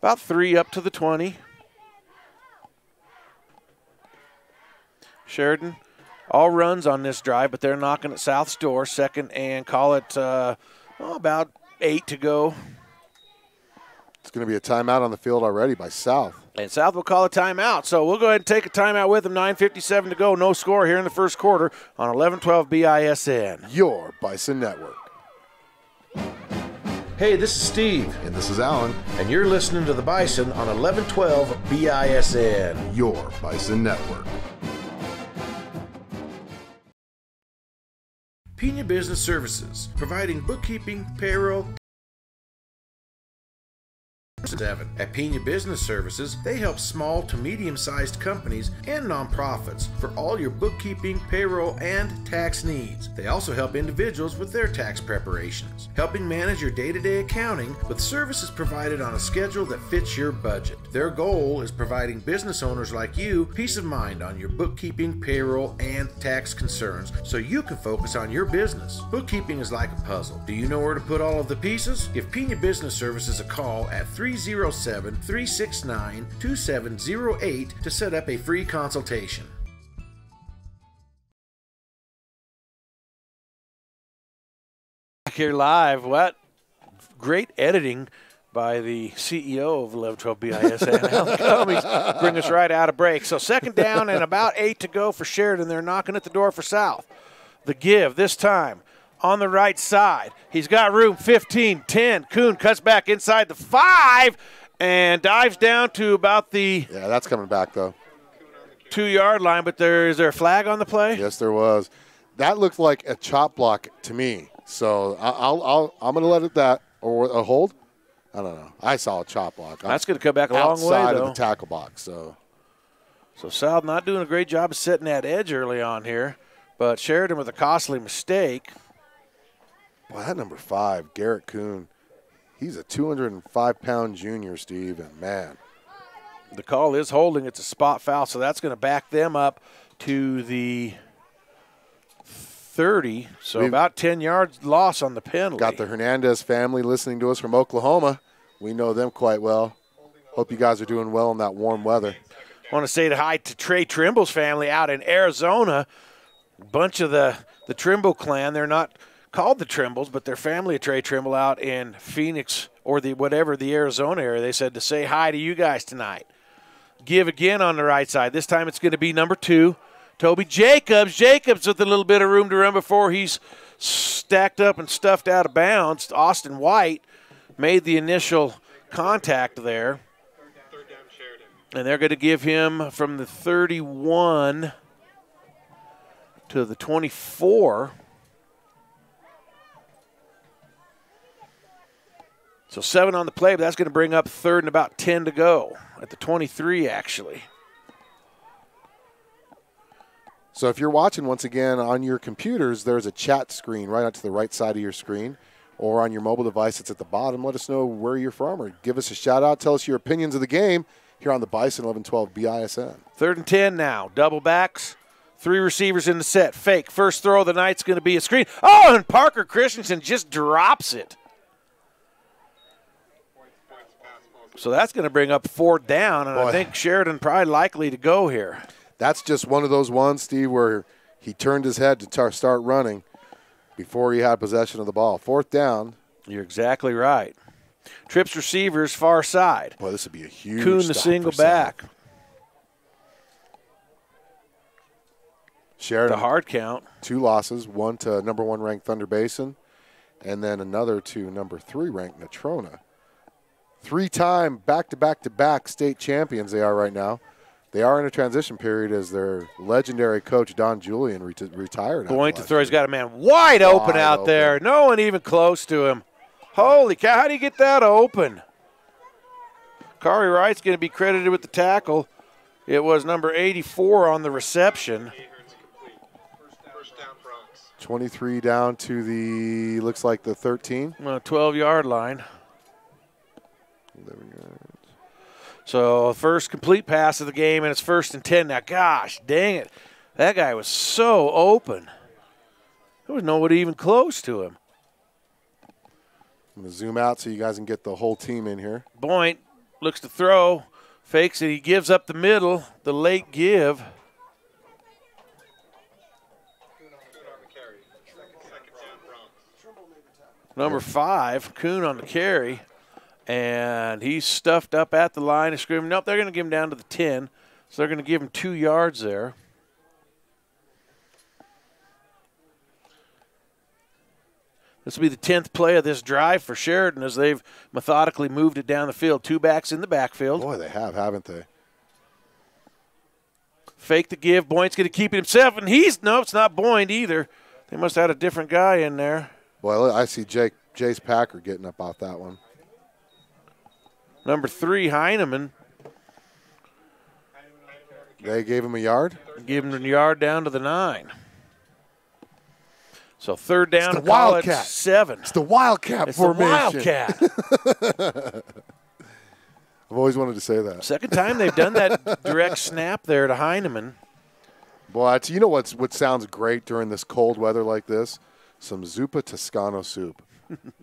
about 3 up to the 20. Sheridan, all runs on this drive, but they're knocking at South's door. 2nd and call it about 8 to go. It's going to be a timeout on the field already by South. And South will call a timeout. So we'll go ahead and take a timeout with them. 9:57 to go. No score here in the first quarter on 11-12 BISN. Your Bison Network. Hey, this is Steve. And this is Alan, And you're listening to the Bison on 11-12 BISN. your Bison Network. Pena Business Services, providing bookkeeping, payroll. At Pena Business Services, they help small to medium-sized companies and nonprofits for all your bookkeeping, payroll, and tax needs. They also help individuals with their tax preparations, helping manage your day-to-day accounting with services provided on a schedule that fits your budget. Their goal is providing business owners like you peace of mind on your bookkeeping, payroll, and tax concerns so you can focus on your business. Bookkeeping is like a puzzle. Do you know where to put all of the pieces? Give Pena Business Services a call at 307-369-2708 to set up a free consultation. here live. What great editing by the CEO of 1112 BISN, Alan Cummings, bring us right out of break. So second down and about 8 to go for Sheridan. They're knocking at the door for South. The give this time on the right side. He's got room, 15, 10. Kuhn cuts back inside the 5 and dives down to about the Yeah, that's coming back, though. 2-yard line, but is there a flag on the play? Yes, there was. That looked like a chop block to me. So I'm going to let it that, or a hold. I don't know. I saw a chop block. That's going to come back a long way, outside though. of the tackle box. So South not doing a great job of setting that edge early on here, but Sheridan with a costly mistake. Well, that number 5, Garrett Kuhn, he's a 205-pound junior, Steve, and man. The call is holding. It's a spot foul, so that's going to back them up to the 30, so about 10 yards loss on the penalty. Got the Hernandez family listening to us from Oklahoma. We know them quite well. Hope you guys are doing well in that warm weather. I want to say hi to Trey Trimble's family out in Arizona. A bunch of the Trimble clan. They're not called the Trimbles, but their family of Trey Trimble out in Phoenix or the Arizona area. They said to say hi to you guys tonight. Give again on the right side. This time it's going to be number 2. Toby Jacobs. Jacobs with a little bit of room to run before he's stacked up and stuffed out of bounds. Austin White made the initial contact there. And they're going to give him from the 31 to the 24. So 7 on the play, but that's going to bring up 3rd and about 10 to go at the 23, actually. So if you're watching, once again, on your computers, there's a chat screen right out to the right side of your screen, or on your mobile device, it's at the bottom. Let us know where you're from, or give us a shout-out. Tell us your opinions of the game here on the Bison 1112 BISN. 3rd and 10 now. Double backs. 3 receivers in the set. Fake. First throw of the night's going to be a screen. Oh, and Parker Christensen just drops it. So that's going to bring up 4th down, and I think Sheridan probably likely to go here. That's just one of those ones, Steve, where he turned his head to start running before he had possession of the ball. 4th down. You're exactly right. Trips receivers, far side. Boy, this would be a huge Kuhn the stop single for back. South. Sheridan. The hard count. 2 losses, one to number 1 ranked Thunder Basin, and then another to number 3 ranked Natrona. 3-time back-to-back-to-back state champions they are right now. They are in a transition period as their legendary coach, Don Julian, retired. Point to throw. He's got a man wide open out there. No one even close to him. Holy cow, how do you get that open? Kari Wright's going to be credited with the tackle. It was number 84 on the reception. 23 down to the, looks like the 13. 12-yard line. So first complete pass of the game, and it's 1st and 10 now. Gosh, dang it. That guy was so open. There was nobody even close to him. I'm going to zoom out so you guys can get the whole team in here. Boynt looks to throw, fakes it. He gives up the middle, the late give. Number 5, Kuhn on the carry. And he's stuffed up at the line of scrimmage. Nope, they're going to give him down to the 10. So they're going to give him 2 yards there. This will be the 10th play of this drive for Sheridan as they've methodically moved it down the field. 2 backs in the backfield. Boy, they have, haven't they? Fake the give. Boynt's going to keep it himself. And it's not Boynt either. They must have had a different guy in there. Boy, I see Jace Packer getting up off that one. Number 3, Heineman. They gave him a yard? Give him a yard down to the 9. So 3rd down to Wildcat. 7. It's the Wildcat formation. The Wildcat. I've always wanted to say that. Second time they've done that direct snap there to Heineman. Boy, you know what sounds great during this cold weather like this? Some Zuppa Toscano soup.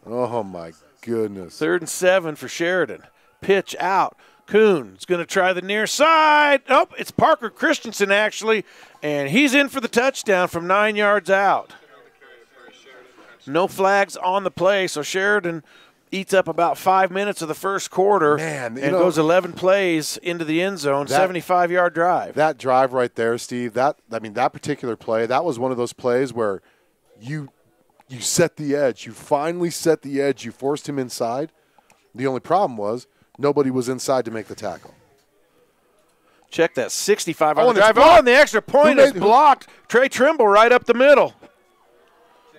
Oh, my goodness. 3rd and 7 for Sheridan. Pitch out. Kuhn's going to try the near side. Nope, it's Parker Christensen, actually, and he's in for the touchdown from 9 yards out. No flags on the play, so Sheridan eats up about 5 minutes of the first quarter and goes 11 plays into the end zone, 75-yard drive. That drive right there, Steve, that particular play, that was one of those plays where you set the edge. You finally set the edge. You forced him inside. The only problem was nobody was inside to make the tackle. Check that, 65 on the drive. Oh, and the extra point is blocked. Trey Trimble right up the middle.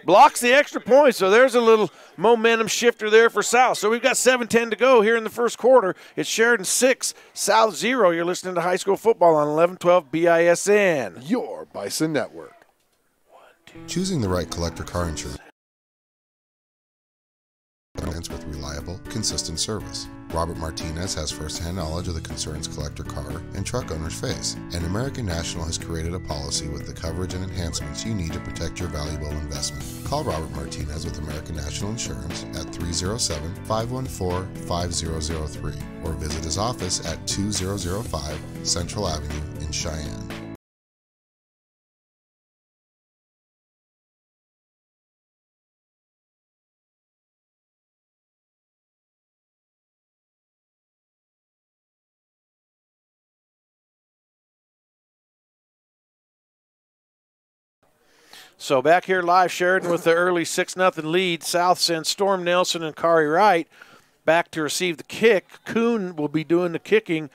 Blocks the extra point, so there's a little momentum shifter there for South. So we've got 7:10 to go here in the first quarter. It's Sheridan 6, South 0. You're listening to high school football on 1112 BISN. Your Bison Network. Choosing the right collector car insurance with reliable, consistent service. Robert Martinez has first-hand knowledge of the concerns collector car and truck owners face, and American National has created a policy with the coverage and enhancements you need to protect your valuable investment. Call Robert Martinez with American National Insurance at 307-514-5003 or visit his office at 2005 Central Avenue in Cheyenne. So back here live, Sheridan with the early 6-0 lead. South sends Storm Nelson and Kari Wright back to receive the kick. Kuhn will be doing the kicking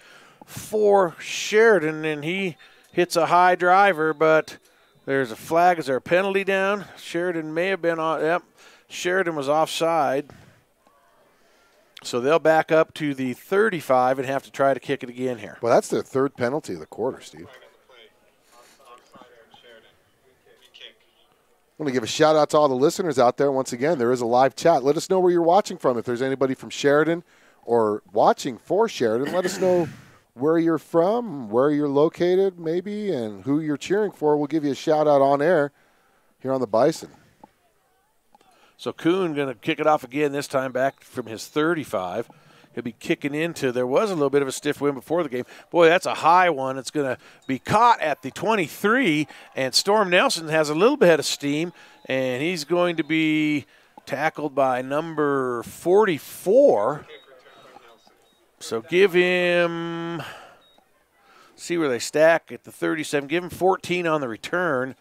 for Sheridan, and he hits a high driver, but there's a flag. Is there a penalty down? Sheridan may have been on. Yep, Sheridan was offside. So they'll back up to the 35 and have to try to kick it again here. Well, that's their third penalty of the quarter, Steve. I want to give a shout-out to all the listeners out there. Once again, there is a live chat. Let us know where you're watching from. If there's anybody from Sheridan or watching for Sheridan, let us know where you're from, where you're located maybe, and who you're cheering for. We'll give you a shout-out on air here on the Bison. So Kuhn going to kick it off again, this time back from his 35. He'll be kicking into, there was a little bit of a stiff wind before the game. Boy, that's a high one. It's going to be caught at the 23, and Storm Nelson has a little bit of steam, and he's going to be tackled by number 44. So give him, see where they stack at the 37. Give him 14 on the return,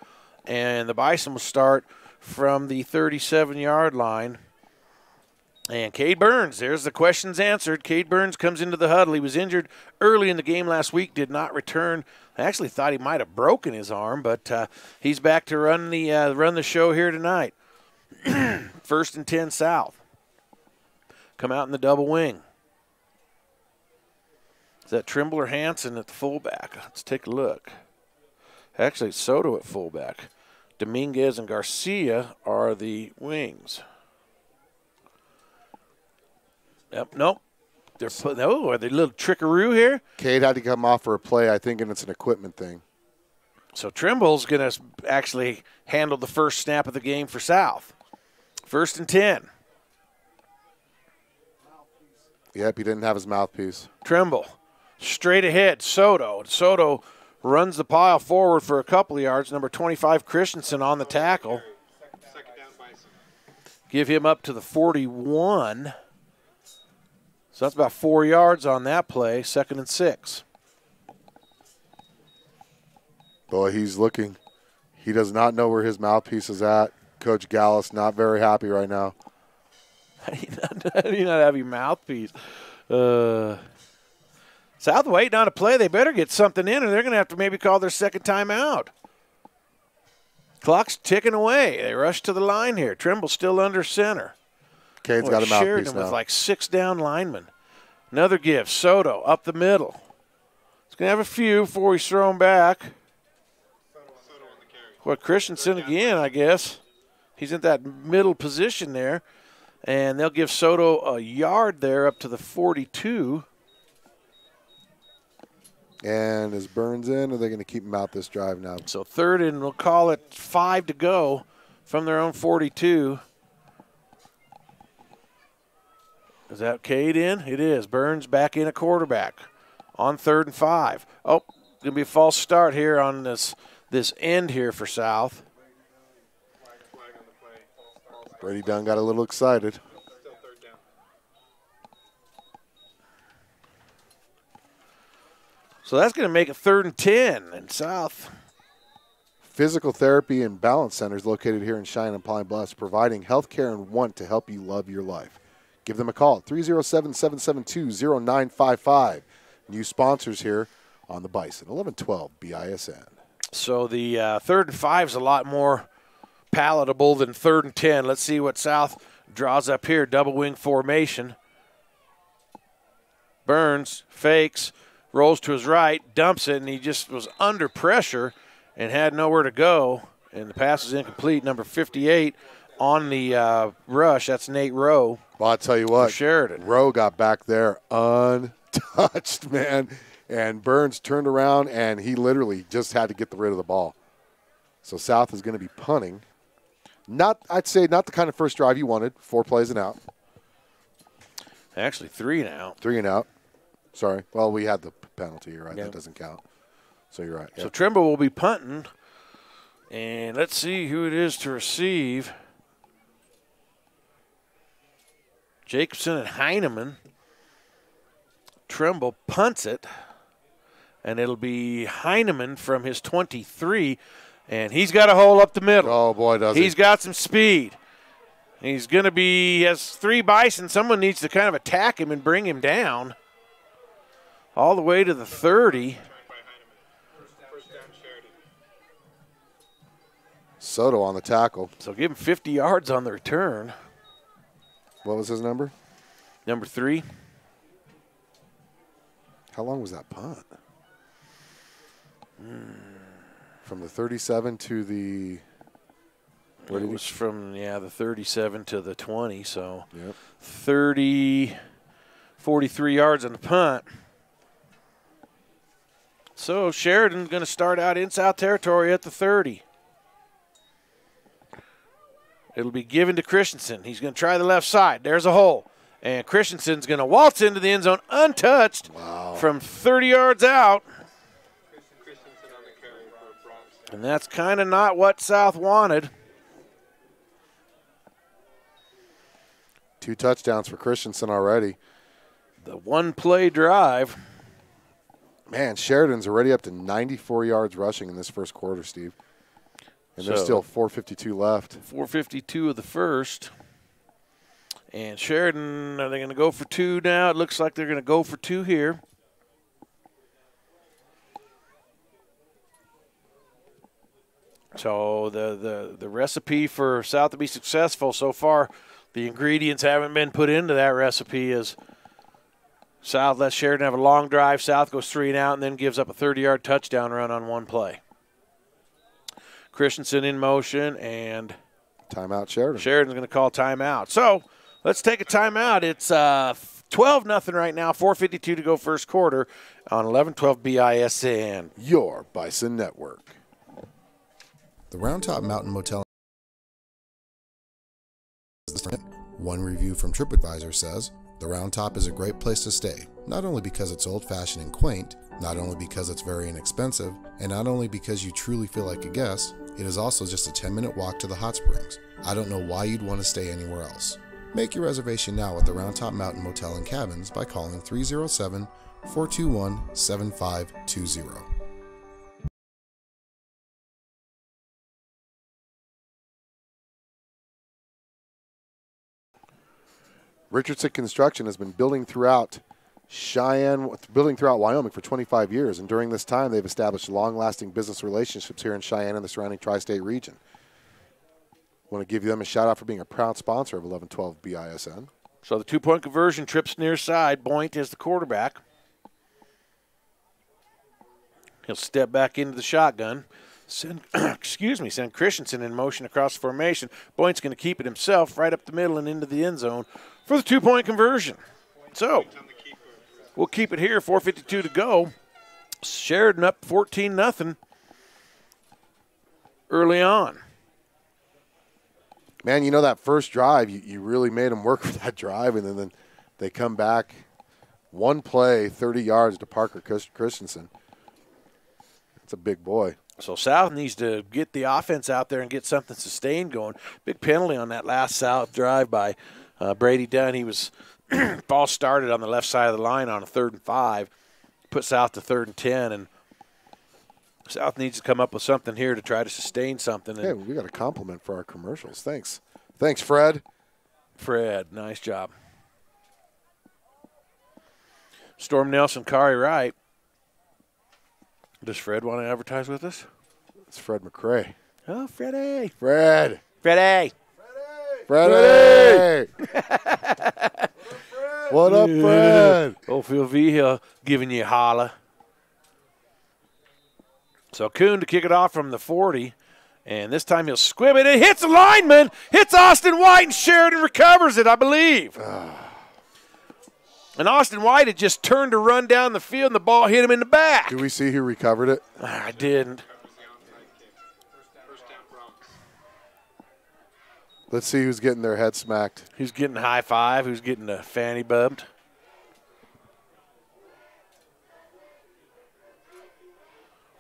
and the Bison will start from the 37-yard line. And Cade Burns, there's the questions answered. Cade Burns comes into the huddle. He was injured early in the game last week, did not return. I actually thought he might have broken his arm, but he's back to run the show here tonight. 1st and 10 South. Come out in the double wing. Is that Trimble or Hansen at the fullback? Let's take a look. Actually, it's Soto at fullback. Dominguez and Garcia are the wings. Yep, nope. Are they a little trickaroo here? Cade had to come off for a play, I think, and it's an equipment thing. So Trimble's going to actually handle the first snap of the game for South. 1st and 10. Yep, he didn't have his mouthpiece. Trimble, straight ahead, Soto. Soto runs the pile forward for a couple of yards. Number 25, Christensen on the tackle. Give him up to the 41. So that's about 4 yards on that play, 2nd and 6. Boy, he's looking. He does not know where his mouthpiece is at. Coach Gallus not very happy right now. How do you not have your mouthpiece? South waiting on a play. They better get something in, or they're going to have to maybe call their second timeout. Clock's ticking away. They rush to the line here. Trimble still under center. Cade's got a mouthpiece Sheridan now. with like 6 down linemen. Another give. Soto up the middle. He's going to have a few before he's thrown back. Well, Christensen again, I guess. He's in that middle position there. And they'll give Soto a yard there up to the 42. And is Burns in, or are they going to keep him out this drive now? So 3rd and we'll call it 5 to go from their own 42. Is that Cade in? It is. Burns back in a quarterback on 3rd and 5. Oh, going to be a false start here on this end here for South. Brady Dunn got a little excited. So that's going to make it 3rd and 10 in South. Physical Therapy and Balance Centers located here in Cheyenne and Pine Bluffs, providing health care and want to help you love your life. Give them a call at 307-772-0955. New sponsors here on the Bison, 1112 BISN. So the 3rd and 5 is a lot more palatable than 3rd and 10. Let's see what South draws up here. Double wing formation. Burns fakes, rolls to his right, dumps it, and he just was under pressure and had nowhere to go. And the pass is incomplete. Number 58 on the rush. That's Nate Rowe. Well, I'll tell you what, Sheridan. Rowe got back there untouched, man. And Burns turned around, and he literally just had to get rid of the ball. So South is going to be punting. I'd say not the kind of first drive you wanted. 4 plays and out. Actually, 3 and out. 3 and out. Sorry. Well, we had the penalty. You're right. Yep. That doesn't count. So you're right. So Yep. Trimble will be punting. And let's see who it is to receive. Jacobson and Heineman. Trimble punts it. And it'll be Heineman from his 23. And he's got a hole up the middle. Oh, boy, does he. He's got some speed. He's going to be, he has 3 Bison. Someone needs to kind of attack him and bring him down. All the way to the 30. Soto on the tackle. So give him 50 yards on the return. What was his number? Number 3. How long was that punt? From the 37 to the – It was from, the 37 to the 20. So Yep. 43 yards on the punt. So Sheridan's going to start out in South Territory at the 30. It'll be given to Christensen. He's going to try the left side. There's a hole. And Christensen's going to waltz into the end zone untouched from 30 yards out. And that's kind of not what South wanted. 2 touchdowns for Christensen already. The 1-play drive. Man, Sheridan's already up to 94 yards rushing in this first quarter, Steve. And there's still 4:52 left. 4:52 of the first. And Sheridan, are they going to go for 2 now? It looks like they're going to go for 2 here. So the recipe for South to be successful so far, the ingredients haven't been put into that recipe. Is South lets Sheridan have a long drive. South goes 3 and out and then gives up a 30-yard touchdown run on 1 play. Christensen in motion, and timeout Sheridan. Sheridan's going to call timeout. So let's take a timeout. It's 12-0 right now, 4:52 to go first quarter on 11-12 BISN. Your Bison Network. The Round Top Mountain Motel. One review from TripAdvisor says, "The Round Top is a great place to stay, not only because it's old-fashioned and quaint, not only because it's very inexpensive, and not only because you truly feel like a guest, it is also just a 10-minute walk to the hot springs. I don't know why you'd want to stay anywhere else. Make your reservation now at the Round Top Mountain Motel and Cabins by calling 307-421-7520. Richardson Construction has been building throughout Wyoming for 25 years, and during this time they've established long-lasting business relationships here in Cheyenne and the surrounding tri-state region. Want to give them a shout-out for being a proud sponsor of 1112 BISN. So the 2-point conversion, trips near side. Boynt is the quarterback. He'll step back into the shotgun. Send Christensen in motion across the formation. Boynt's going to keep it himself right up the middle and into the end zone for the 2-point conversion. So we'll keep it here, 4:52 to go. Sheridan up 14-0 early on. Man, you know that first drive, you really made them work for that drive, and then they come back. 1 play, 30 yards to Parker Christensen. It's a big boy. So South needs to get the offense out there and get something sustained going. Big penalty on that last South drive by Brady Dunn. He was ball started on the left side of the line on a 3rd and 5, put South to 3rd and 10, and South needs to come up with something here to try to sustain something. Hey, we got a compliment for our commercials. Thanks, Fred. Fred, nice job. Storm Nelson, Kari Wright. Does Fred want to advertise with us? It's Fred McRae. Oh, Freddie. Fred. Freddie. Freddie. What up, Fred? Old Phil Vigil giving you a holla. So Kuhn to kick it off from the 40, and this time he'll squib it. It hits a lineman, hits Austin White, and Sheridan recovers it, I believe. And Austin White had just turned to run down the field, and the ball hit him in the back. Do we see who recovered it? I didn't. Let's see who's getting their head smacked. Who's getting high five? Who's getting a fanny bumped?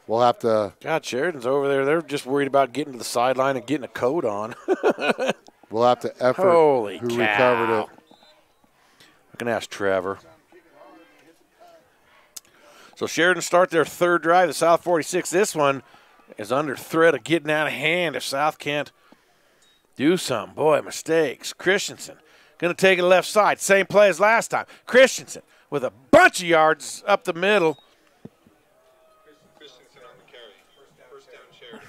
We'll have to. God, Sheridan's over there. They're just worried about getting to the sideline and getting a coat on. We'll have to effort Holy who cow. recovered it. I can ask Trevor. So Sheridan start their 3rd drive to South 46. This one is under threat of getting out of hand if South can't do something. Boy, mistakes. Christensen going to take it left side. Same play as last time. Christensen with a bunch of yards up the middle. Christensen on the carry. First down, Sheridan.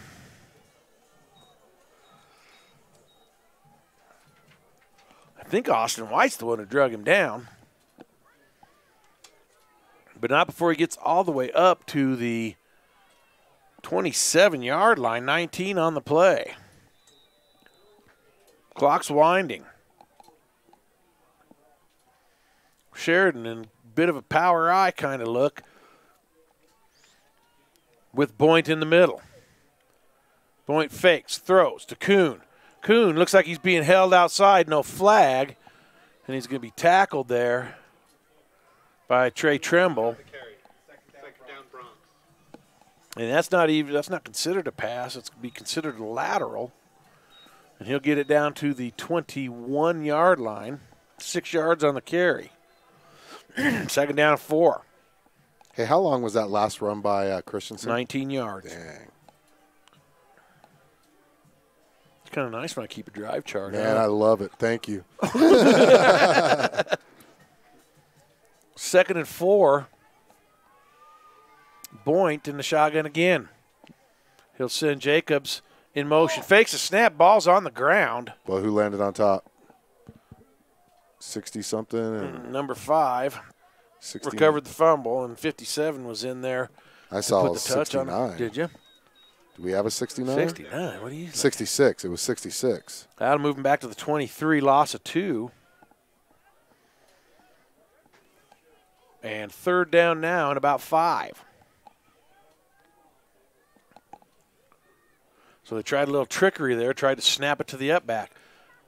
I think Austin White's the one who drug him down. But not before he gets all the way up to the 27-yard line, 19 on the play. Clock's winding. Sheridan in a bit of a power eye kind of look with Boynt in the middle. Boynt fakes, throws to Kuhn. Kuhn looks like he's being held outside, no flag, and he's going to be tackled there by Trey Trimble. And that's not considered a pass. It's going to be considered a lateral. And he'll get it down to the 21-yard line, 6 yards on the carry. 2nd down and 4. Hey, how long was that last run by Christensen? 19 yards. Dang. It's kind of nice when I keep a drive chart. Man, I love it. Thank you. 2nd and 4. Boynt in the shotgun again. He'll send Jacobs in motion. Fakes a snap. Ball's on the ground. Well, who landed on top? 60-something? And Number 5 recovered the fumble, and 57 was in there. I saw put the touch 69. on. Did you? Do we have a 69? 69. What do you think? 66. It was 66. That'll move him back to the 23, loss of 2. And 3rd down now and about 5. So they tried a little trickery there, tried to snap it to the up back.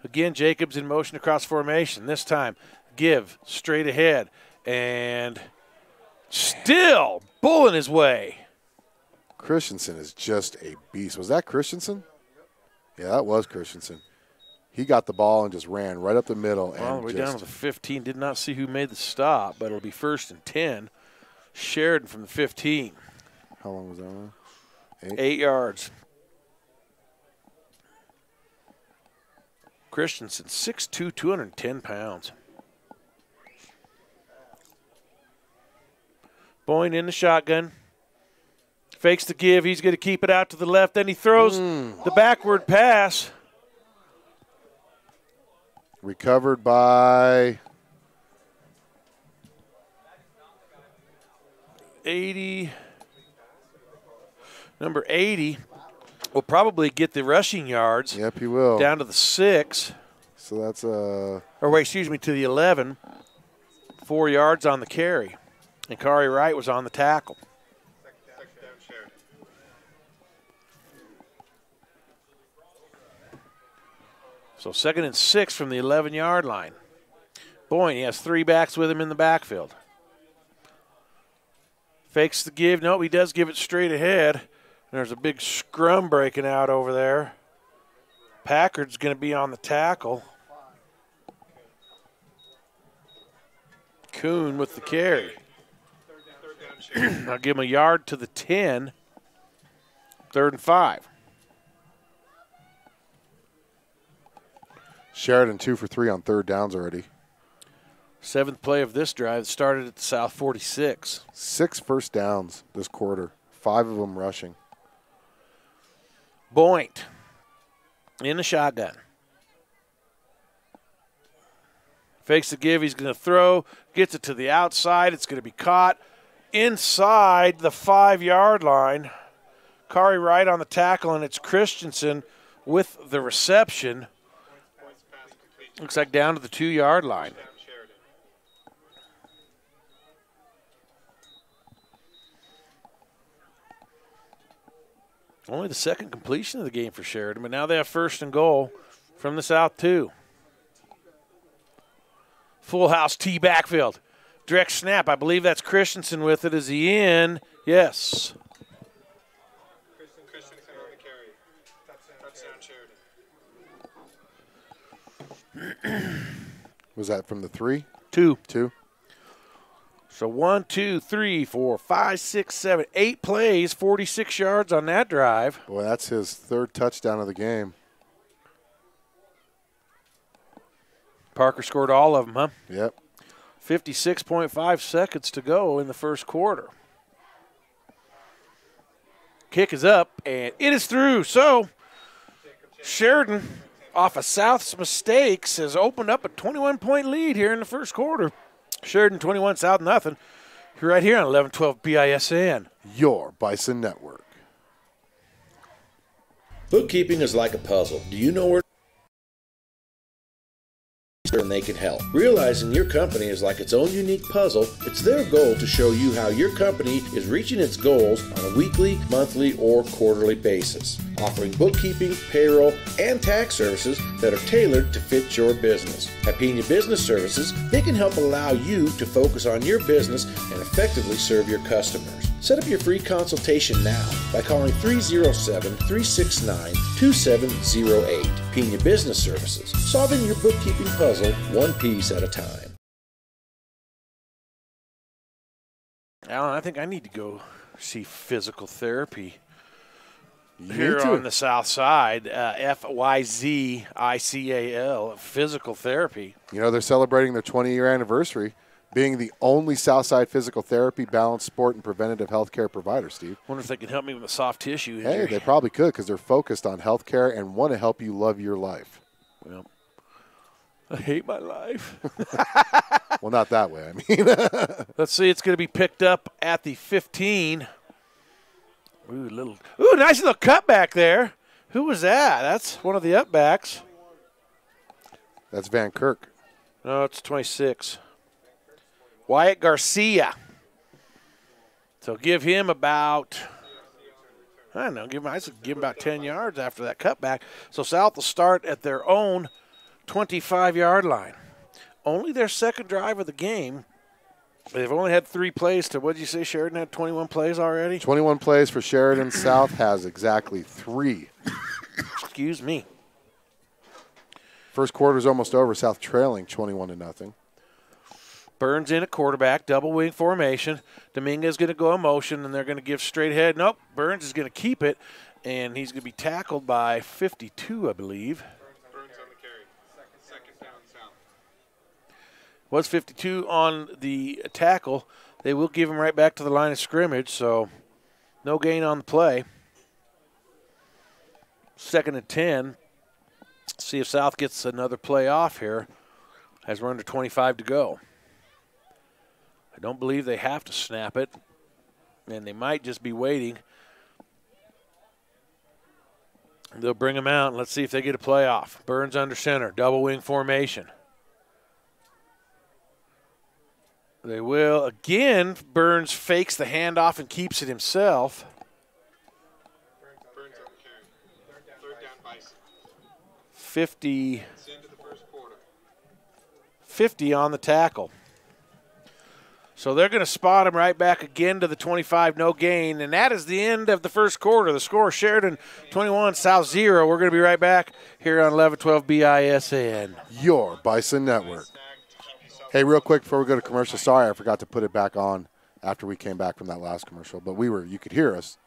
Again, Jacobs in motion across formation. This time, give straight ahead. And still bulling his way. Christensen is just a beast. Was that Christensen? Yeah, that was Christensen. He got the ball and just ran right up the middle. All the way down to the 15. Did not see who made the stop, but it'll be 1st and 10. Sheridan from the 15. How long was that one? 8 yards. Christensen, 6'2", 210 pounds. Boynt in the shotgun. Fakes the give. He's going to keep it out to the left. Then he throws the backward pass. Recovered by 80. Number 80 will probably get the rushing yards. Yep, he will. Down to the 6. So that's Or wait, excuse me, to the 11. 4 yards on the carry. And Kari Wright was on the tackle. So 2nd and 6 from the 11-yard line. Boynt, he has 3 backs with him in the backfield. Fakes the give. No, he does give it straight ahead. There's a big scrum breaking out over there. Packard's going to be on the tackle. Kuhn with the carry. I'll give him a yard to the 10. 3rd and 5. Sheridan 2 for 3 on 3rd downs already. 7th play of this drive started at the South 46. 6 first downs this quarter. 5 of them rushing. Boynt in the shotgun. Fakes the give. He's going to throw. Gets it to the outside. It's going to be caught inside the 5-yard line. Kari Wright on the tackle, and it's Christensen with the reception. Looks like down to the 2-yard line. Only the 2nd completion of the game for Sheridan, but now they have 1st and goal from the South 2. Full house T backfield. Direct snap. I believe that's Christensen with it. Is he in? Yes. Christensen on the carry. Touchdown Sheridan. Was that from the 3? 2. 2. So 1, 2, 3, 4, 5, 6, 7, 8 plays, 46 yards on that drive. Boy, that's his 3rd touchdown of the game. Parker scored all of them, huh? Yep. 56.5 seconds to go in the 1st quarter. Kick is up, and it is through. So Sheridan, off of South's mistakes, has opened up a 21-point lead here in the 1st quarter. Sheridan 21, South nothing. You're right here on 1112 BISN. Your Bison Network. Bookkeeping is like a puzzle. Do you know where and they can help? Realizing your company is like its own unique puzzle, it's their goal to show you how your company is reaching its goals on a weekly, monthly, or quarterly basis, offering bookkeeping, payroll, and tax services that are tailored to fit your business. At Pena Business Services, they can help allow you to focus on your business and effectively serve your customers. Set up your free consultation now by calling 307-369-2708. Pena Business Services, solving your bookkeeping puzzle one piece at a time. Alan, I think I need to go see physical therapy You here need to. on the South Side. FYZICAL, physical therapy. You know, they're celebrating their 20-year anniversary, being the only Southside physical therapy, balanced sport, and preventative health care provider, Steve. Wonder if they can help me with a soft tissue Hey, injury. they probably could because they're focused on health care and want to help you love your life. Well, I hate my life. Well, not that way, I mean. Let's see. It's going to be picked up at the 15. Ooh, nice little cutback there. Who was that? That's one of the upbacks. That's Van Kirk. No, it's 26. Wyatt Garcia. So give him about, I don't know, give him about 10 yards after that cutback. So South will start at their own 25-yard line. Only their 2nd drive of the game. They've only had 3 plays to, what did you say, Sheridan had 21 plays already? 21 plays for Sheridan. South has exactly 3. Excuse me. First quarter's almost over. South trailing 21-0. Burns in at quarterback, double wing formation. Dominguez going to go in motion, and they're going to give straight ahead. Nope, Burns is going to keep it, and he's going to be tackled by 52, I believe. Burns on the carry. Second down South. Was 52 on the tackle. They will give him right back to the line of scrimmage, so no gain on the play. 2nd and 10. See if South gets another play off here as we're under 25 to go. I don't believe they have to snap it, and they might just be waiting. They'll bring him out, and let's see if they get a play off. Burns under center, double wing formation. They will. Again, Burns fakes the handoff and keeps it himself. Burns on the carry. Third down Bison. 50, It's the end of the 1st quarter. 50 on the tackle. So they're going to spot him right back again to the 25, no gain. And that is the end of the first quarter. The score, Sheridan 21, South 0. We're going to be right back here on 1112 BISN. Your Bison Network. Hey, real quick before we go to commercial, sorry I forgot to put it back on after we came back from that last commercial, but you could hear us.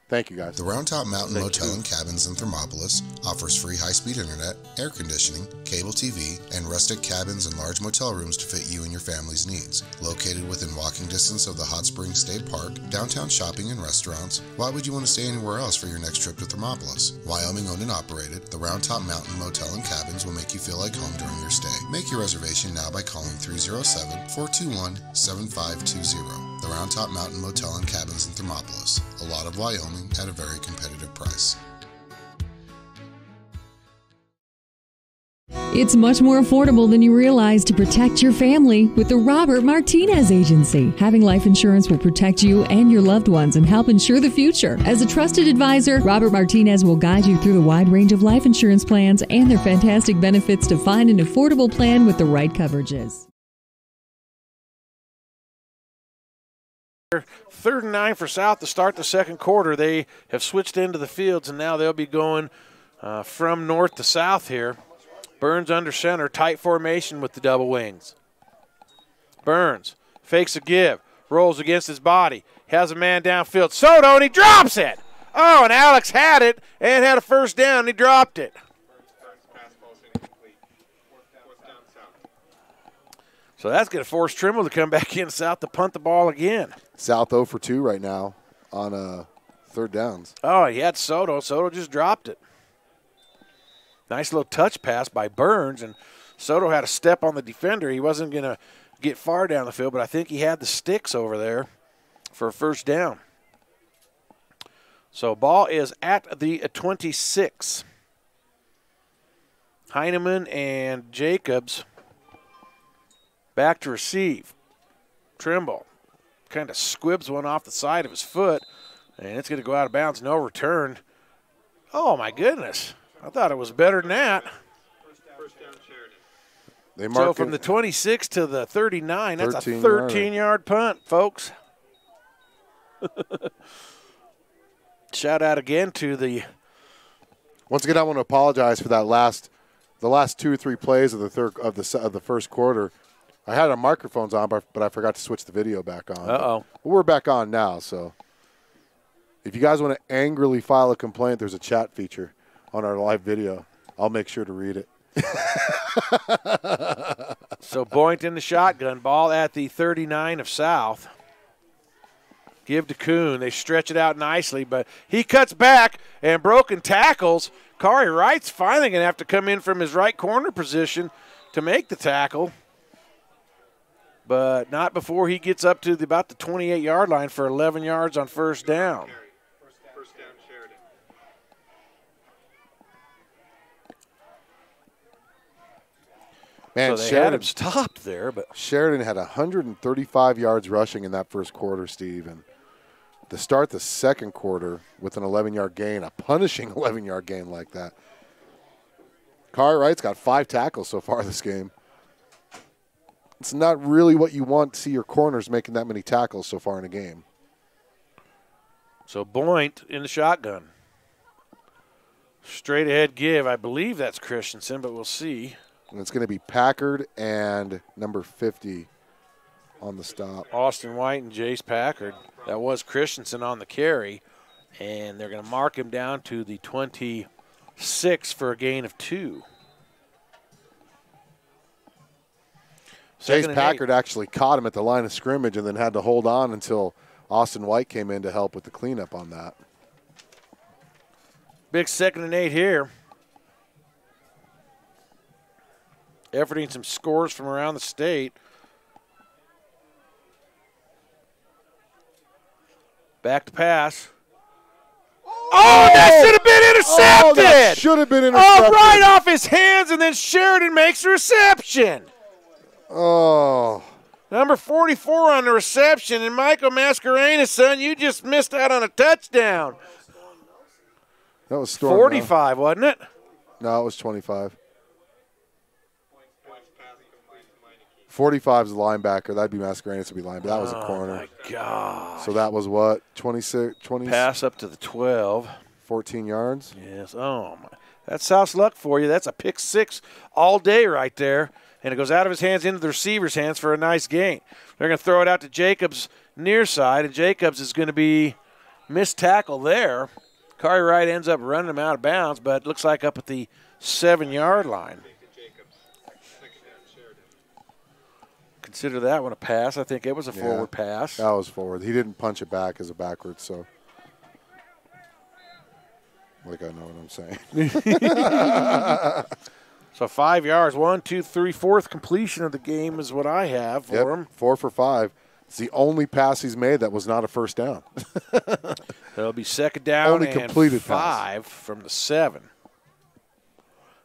Thank you, guys. The Round Top Mountain Motel and Cabins in Thermopolis offers free high-speed internet, air conditioning, cable TV, and rustic cabins and large motel rooms to fit you and your family's needs. Located within walking distance of the Hot Springs State Park, downtown shopping and restaurants, why would you want to stay anywhere else for your next trip to Thermopolis? Wyoming owned and operated, the Round Top Mountain Motel and Cabins will make you feel like home during your stay. Make your reservation now by calling 307-421-7520. The Round Top Mountain Motel and Cabins in Thermopolis. A lot of Wyoming at a very competitive price. It's much more affordable than you realize to protect your family with the Robert Martinez Agency. Having life insurance will protect you and your loved ones and help ensure the future. As a trusted advisor, Robert Martinez will guide you through the wide range of life insurance plans and their fantastic benefits to find an affordable plan with the right coverages. 3rd and 9 for South to start the second quarter. They have switched into the fields, and now they'll be going from north to south here. Burns under center, tight formation with the double wings. Burns fakes a give, rolls against his body, has a man downfield. Soto, and he drops it. Oh, and Alex had it and had a first down, and he dropped it. So that's going to force Trimble to come back in South to punt the ball again. South 0 for 2 right now on 3rd downs. Oh, he had Soto. Soto just dropped it. Nice little touch pass by Burns, and Soto had a step on the defender. He wasn't going to get far down the field, but I think he had the sticks over there for a first down. So ball is at the 26. Heineman and Jacobs back to receive. Trimble kind of squibs one off the side of his foot, and it's going to go out of bounds. No return. Oh, my goodness. I thought it was better than that. First down, Sheridan. So from the 26 to the 39, that's a 13-yard punt, folks. Shout out again to the. Once again, I want to apologize for that the last 2 or 3 plays of the first quarter. I had our microphones on, but I forgot to switch the video back on. Uh-oh. But we're back on now, so if you guys want to angrily file a complaint, there's a chat feature on our live video. I'll make sure to read it. So Boynton the shotgun, ball at the 39 of South. Give to Kuhn. They stretch it out nicely, but he cuts back and broken tackles. Kari Wright's finally going to have to come in from his right corner position to make the tackle, but not before he gets up to about the 28-yard line for 11 yards on first down. First down, Sheridan. Man, so they had him stopped there, but Sheridan had 135 yards rushing in that first quarter, Steve, and to start the second quarter with an 11-yard gain, a punishing 11-yard gain like that. Kari Wright's got 5 tackles so far this game. It's not really what you want to see your corners making that many tackles so far in a game. So Boynt in the shotgun. Straight ahead give. I believe that's Christensen, but we'll see. And it's going to be Packard and number 50 on the stop. Austin White and Jace Packard. That was Christensen on the carry. And they're going to mark him down to the 26 for a gain of 2. Jace Packard actually caught him at the line of scrimmage and then had to hold on until Austin White came in to help with the cleanup on that. Big 2nd and 8 here. Efforting some scores from around the state. Back to pass. Oh, that should have been intercepted! Oh, that should have been intercepted. Oh, right off his hands, and then Sheridan makes the reception. Oh. Number 44 on the reception, and Michael Mascarena's son, you just missed out on a touchdown. That was Storm. 45, wasn't it? No, it was 25. 45 is the linebacker. That'd be Mascarenas to be linebacker. That was a corner. Oh, my God. So that was what? 26, 20? Pass up to the 12. 14 yards? Yes. Oh, my. That's South's luck for you. That's a pick 6 all day right there. And it goes out of his hands into the receiver's hands for a nice gain. They're going to throw it out to Jacobs near side, and Jacobs is going to be missed tackle there. Kari Wright ends up running him out of bounds, but it looks like up at the 7-yard line. Consider that one a pass. I think it was a forward pass. That was forward. He didn't punch it back as a backwards, so. Like I know what I'm saying. So 5 yards, 1, 2, 3, fourth completion of the game is what I have for him. 4 for 5. It's the only pass he's made that was not a first down. That'll be second down only and completed 5 from the 7.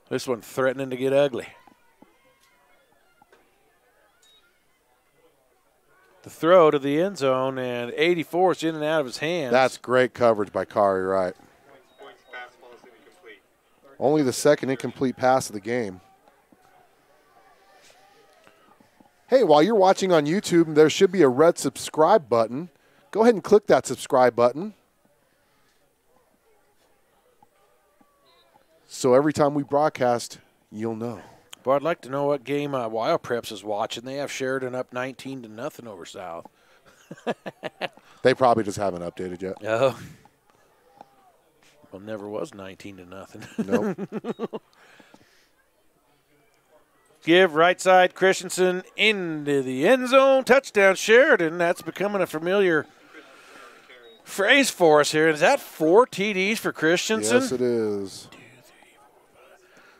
This one threatening to get ugly. The throw to the end zone, and 84 is in and out of his hands. That's great coverage by Kari Wright. Only the second incomplete pass of the game. Hey, while you're watching on YouTube, there should be a red subscribe button. Go ahead and click that subscribe button. So every time we broadcast, you'll know. But I'd like to know what game Wild Preps is watching. They have Sheridan up 19-0 over South. They probably just haven't updated yet. Oh. Well, never was 19-0. Nope. Give right side Christensen into the end zone. Touchdown Sheridan. That's becoming a familiar phrase for us here. Is that 4 TDs for Christensen? Yes, it is.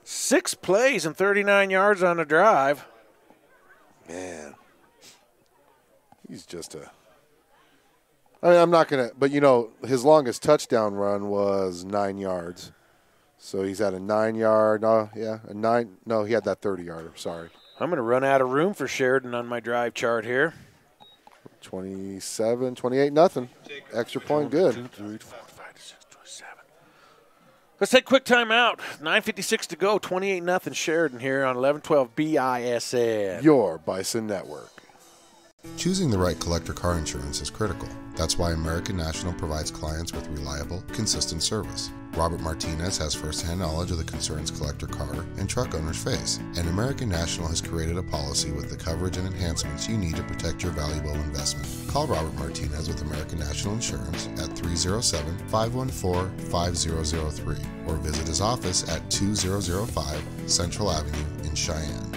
6 plays and 39 yards on the drive. Man. He's just a... I mean, I'm not going to, but you know, his longest touchdown run was 9 yards. So he's at a 9-yard, he had that 30-yarder, sorry. I'm going to run out of room for Sheridan on my drive chart here. 27, 28, nothing. Extra point, good. 2, 3, 4, 5, 6, 7. Let's take a quick timeout. 9:56 to go, 28-0 Sheridan here on 11-12 BISN. Your Bison Network. Choosing the right collector car insurance is critical. That's why American National provides clients with reliable, consistent service. Robert Martinez has first-hand knowledge of the concerns collector car and truck owners face, and American National has created a policy with the coverage and enhancements you need to protect your valuable investment. Call Robert Martinez with American National Insurance at 307-514-5003 or visit his office at 2005 Central Avenue in Cheyenne.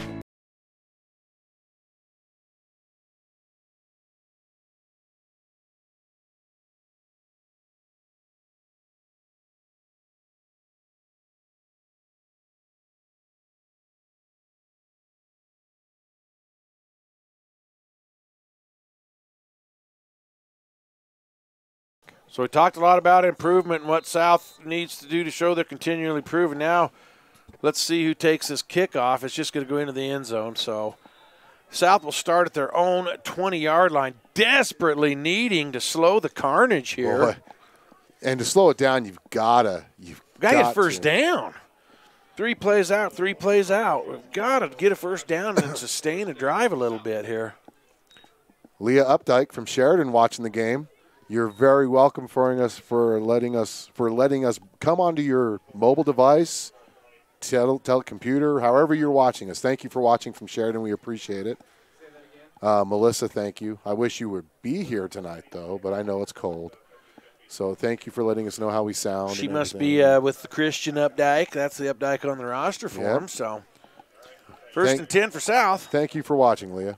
So we talked a lot about improvement and what South needs to do to show they're continually improving. Now let's see who takes this kickoff. It's just going to go into the end zone. So South will start at their own 20-yard line, desperately needing to slow the carnage here. Boy. And to slow it down, you've got to get first down. 3 plays out, 3 plays out. We've got to get a first down and sustain a drive a little bit here. Leah Updike from Sheridan watching the game. You're very welcome for letting us come onto your mobile device, telecomputer, however you're watching us. Thank you for watching from Sheridan. We appreciate it. Melissa, thank you. I wish you would be here tonight, though, but I know it's cold. So thank you for letting us know how we sound. She must be with the Christian Updike. That's the Updike on the roster for him. So first and 10 for South. Thank you for watching, Leah.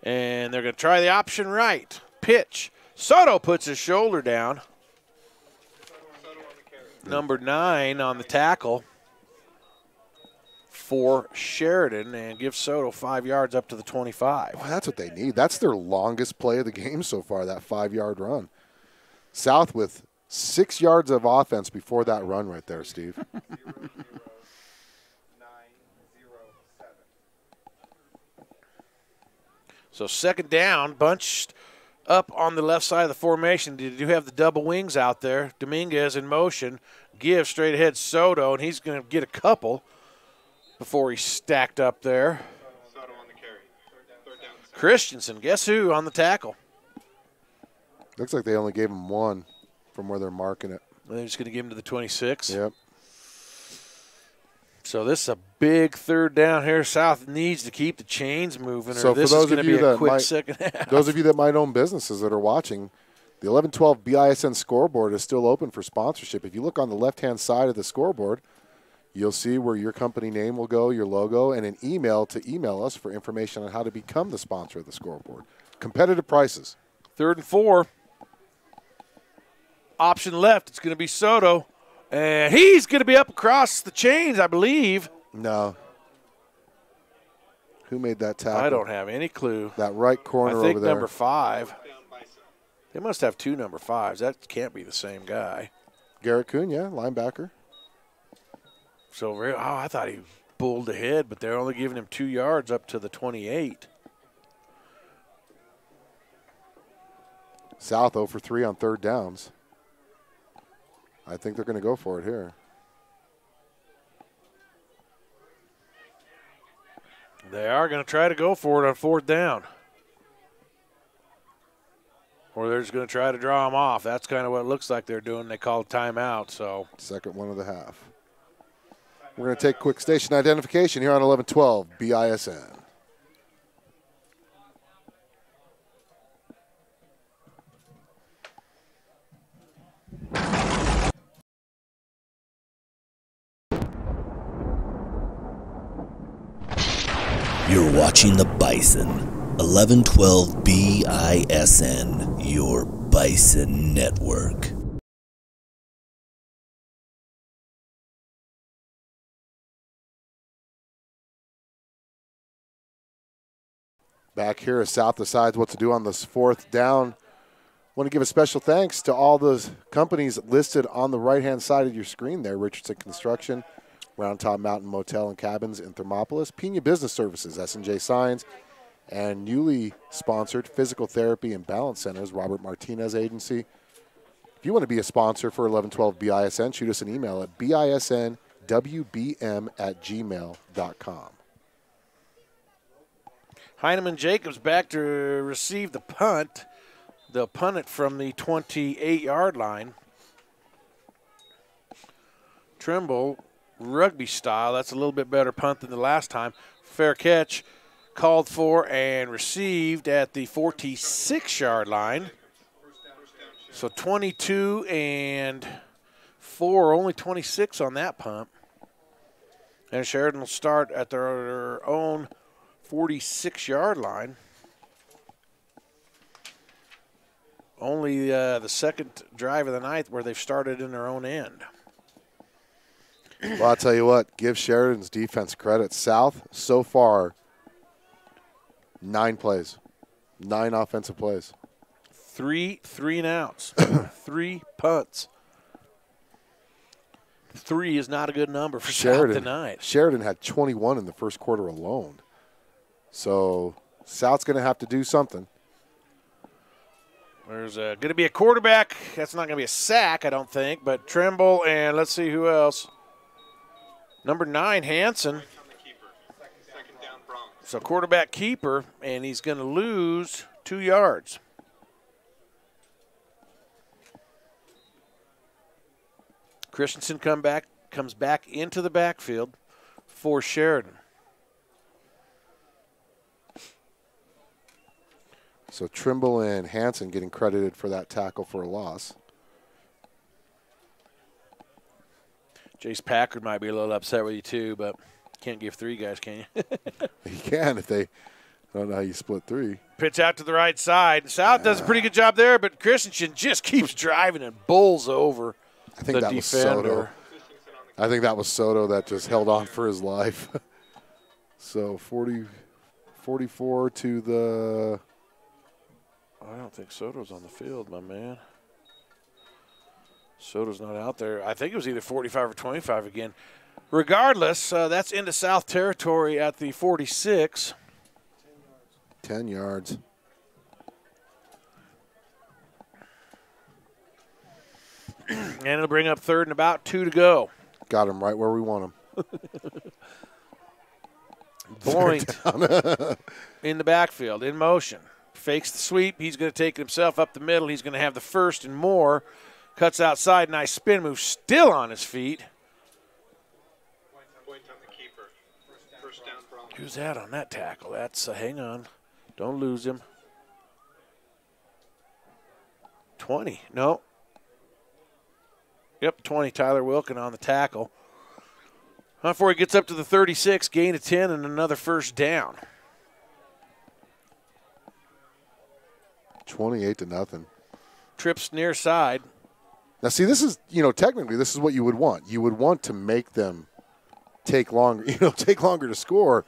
And they're going to try the option right. Pitch. Soto puts his shoulder down. Number 9 on the tackle for Sheridan and gives Soto 5 yards up to the 25. Well, that's what they need. That's their longest play of the game so far, that 5-yard run. South with 6 yards of offense before that run right there, Steve. So second down, bunched up on the left side of the formation. Did you have the double wings out there? Dominguez in motion, gives straight ahead Soto, and he's going to get a couple before he's stacked up there. Soto on the carry. Christensen, guess who on the tackle? Looks like they only gave him one from where they're marking it. They're just going to give him to the 26. Yep. So this is a big third down here. South needs to keep the chains moving, So or this for those is going of to you be a that quick might, second half. those of you that might own businesses that are watching, the 11-12 BISN scoreboard is still open for sponsorship. If you look on the left-hand side of the scoreboard, you'll see where your company name will go, your logo, and an email to email us for information on how to become the sponsor of the scoreboard. Competitive prices. 3rd and 4. Option left. It's going to be Soto. And he's going to be up across the chains, I believe. No. Who made that tackle? I don't have any clue. That right corner over there. I think number 5. They must have 2 number 5s. That can't be the same guy. Garrett Kuhn, yeah, linebacker. So, I thought he bulled ahead, but they're only giving him 2 yards up to the 28. South 0 for 3 on 3rd downs. I think they're going to go for it here. They are going to try to go for it on 4th down. Or they're just going to try to draw them off. That's kind of what it looks like they're doing. They call a timeout. So second one of the half. We're going to take quick station identification here on 11-12 BISN. You're watching the Bison. 1112 BISN, your Bison network. Back here as South decides what to do on this 4th down. Want to give a special thanks to all those companies listed on the right-hand side of your screen there. Richardson Construction, Round Top Mountain Motel and Cabins in Thermopolis, Pena Business Services, S&J Signs, and newly sponsored Physical Therapy and Balance Centers, Robert Martinez Agency. If you want to be a sponsor for 1112 BISN, shoot us an email at bisnwbm@gmail.com. Heineman Jacobs back to receive the punt. They'll punt it from the 28-yard line. Trimble, rugby style. That's a little bit better punt than the last time. Fair catch called for and received at the 46-yard line. So 22 and 4, only 26 on that punt. And Sheridan will start at their own 46-yard line. Only the second drive of the ninth where they've started in their own end. Well, I'll tell you what, give Sheridan's defense credit. South, so far, 9 plays, 9 offensive plays. 3 3-and-outs, 3 punts. 3 is not a good number for South tonight. Sheridan had 21 in the first quarter alone. So South's going to have to do something. There's going to be a quarterback. That's not going to be a sack, I don't think, but Trimble and let's see who else. Number 9, Hanson. So quarterback keeper, and he's going to lose 2 yards. Christensen comes back into the backfield for Sheridan. So Trimble and Hanson getting credited for that tackle for a loss. Jace Packard might be a little upset with you too, but can't give 3 guys, can you? You can if they – I don't know how you split 3. Pitch out to the right side. South does a pretty good job there, but Christensen just keeps driving and bowls over I think the that defender. was Soto. I think that was Soto that just held on for his life. So 44 to the – I don't think Soto's on the field, my man. Soto's not out there. I think it was either 45 or 25 again. Regardless, that's into South territory at the 46. 10 yards. And it'll bring up 3rd and about 2 to go. Got him right where we want him. Point in the backfield, in motion. Fakes the sweep. He's going to take it himself up the middle. He's going to have the first and more. Cuts outside. Nice spin move. Still on his feet. Point on the keeper. First down, Broncos. Who's that on that tackle? That's, hang on. Don't lose him. 20. No. Yep, 20. Tyler Wilkin on the tackle. Before he gets up to the 36, gain of 10 and another first down. 28-0. Trips near side. Now, see, this is, technically this is what you would want. You would want to make them take longer, to score.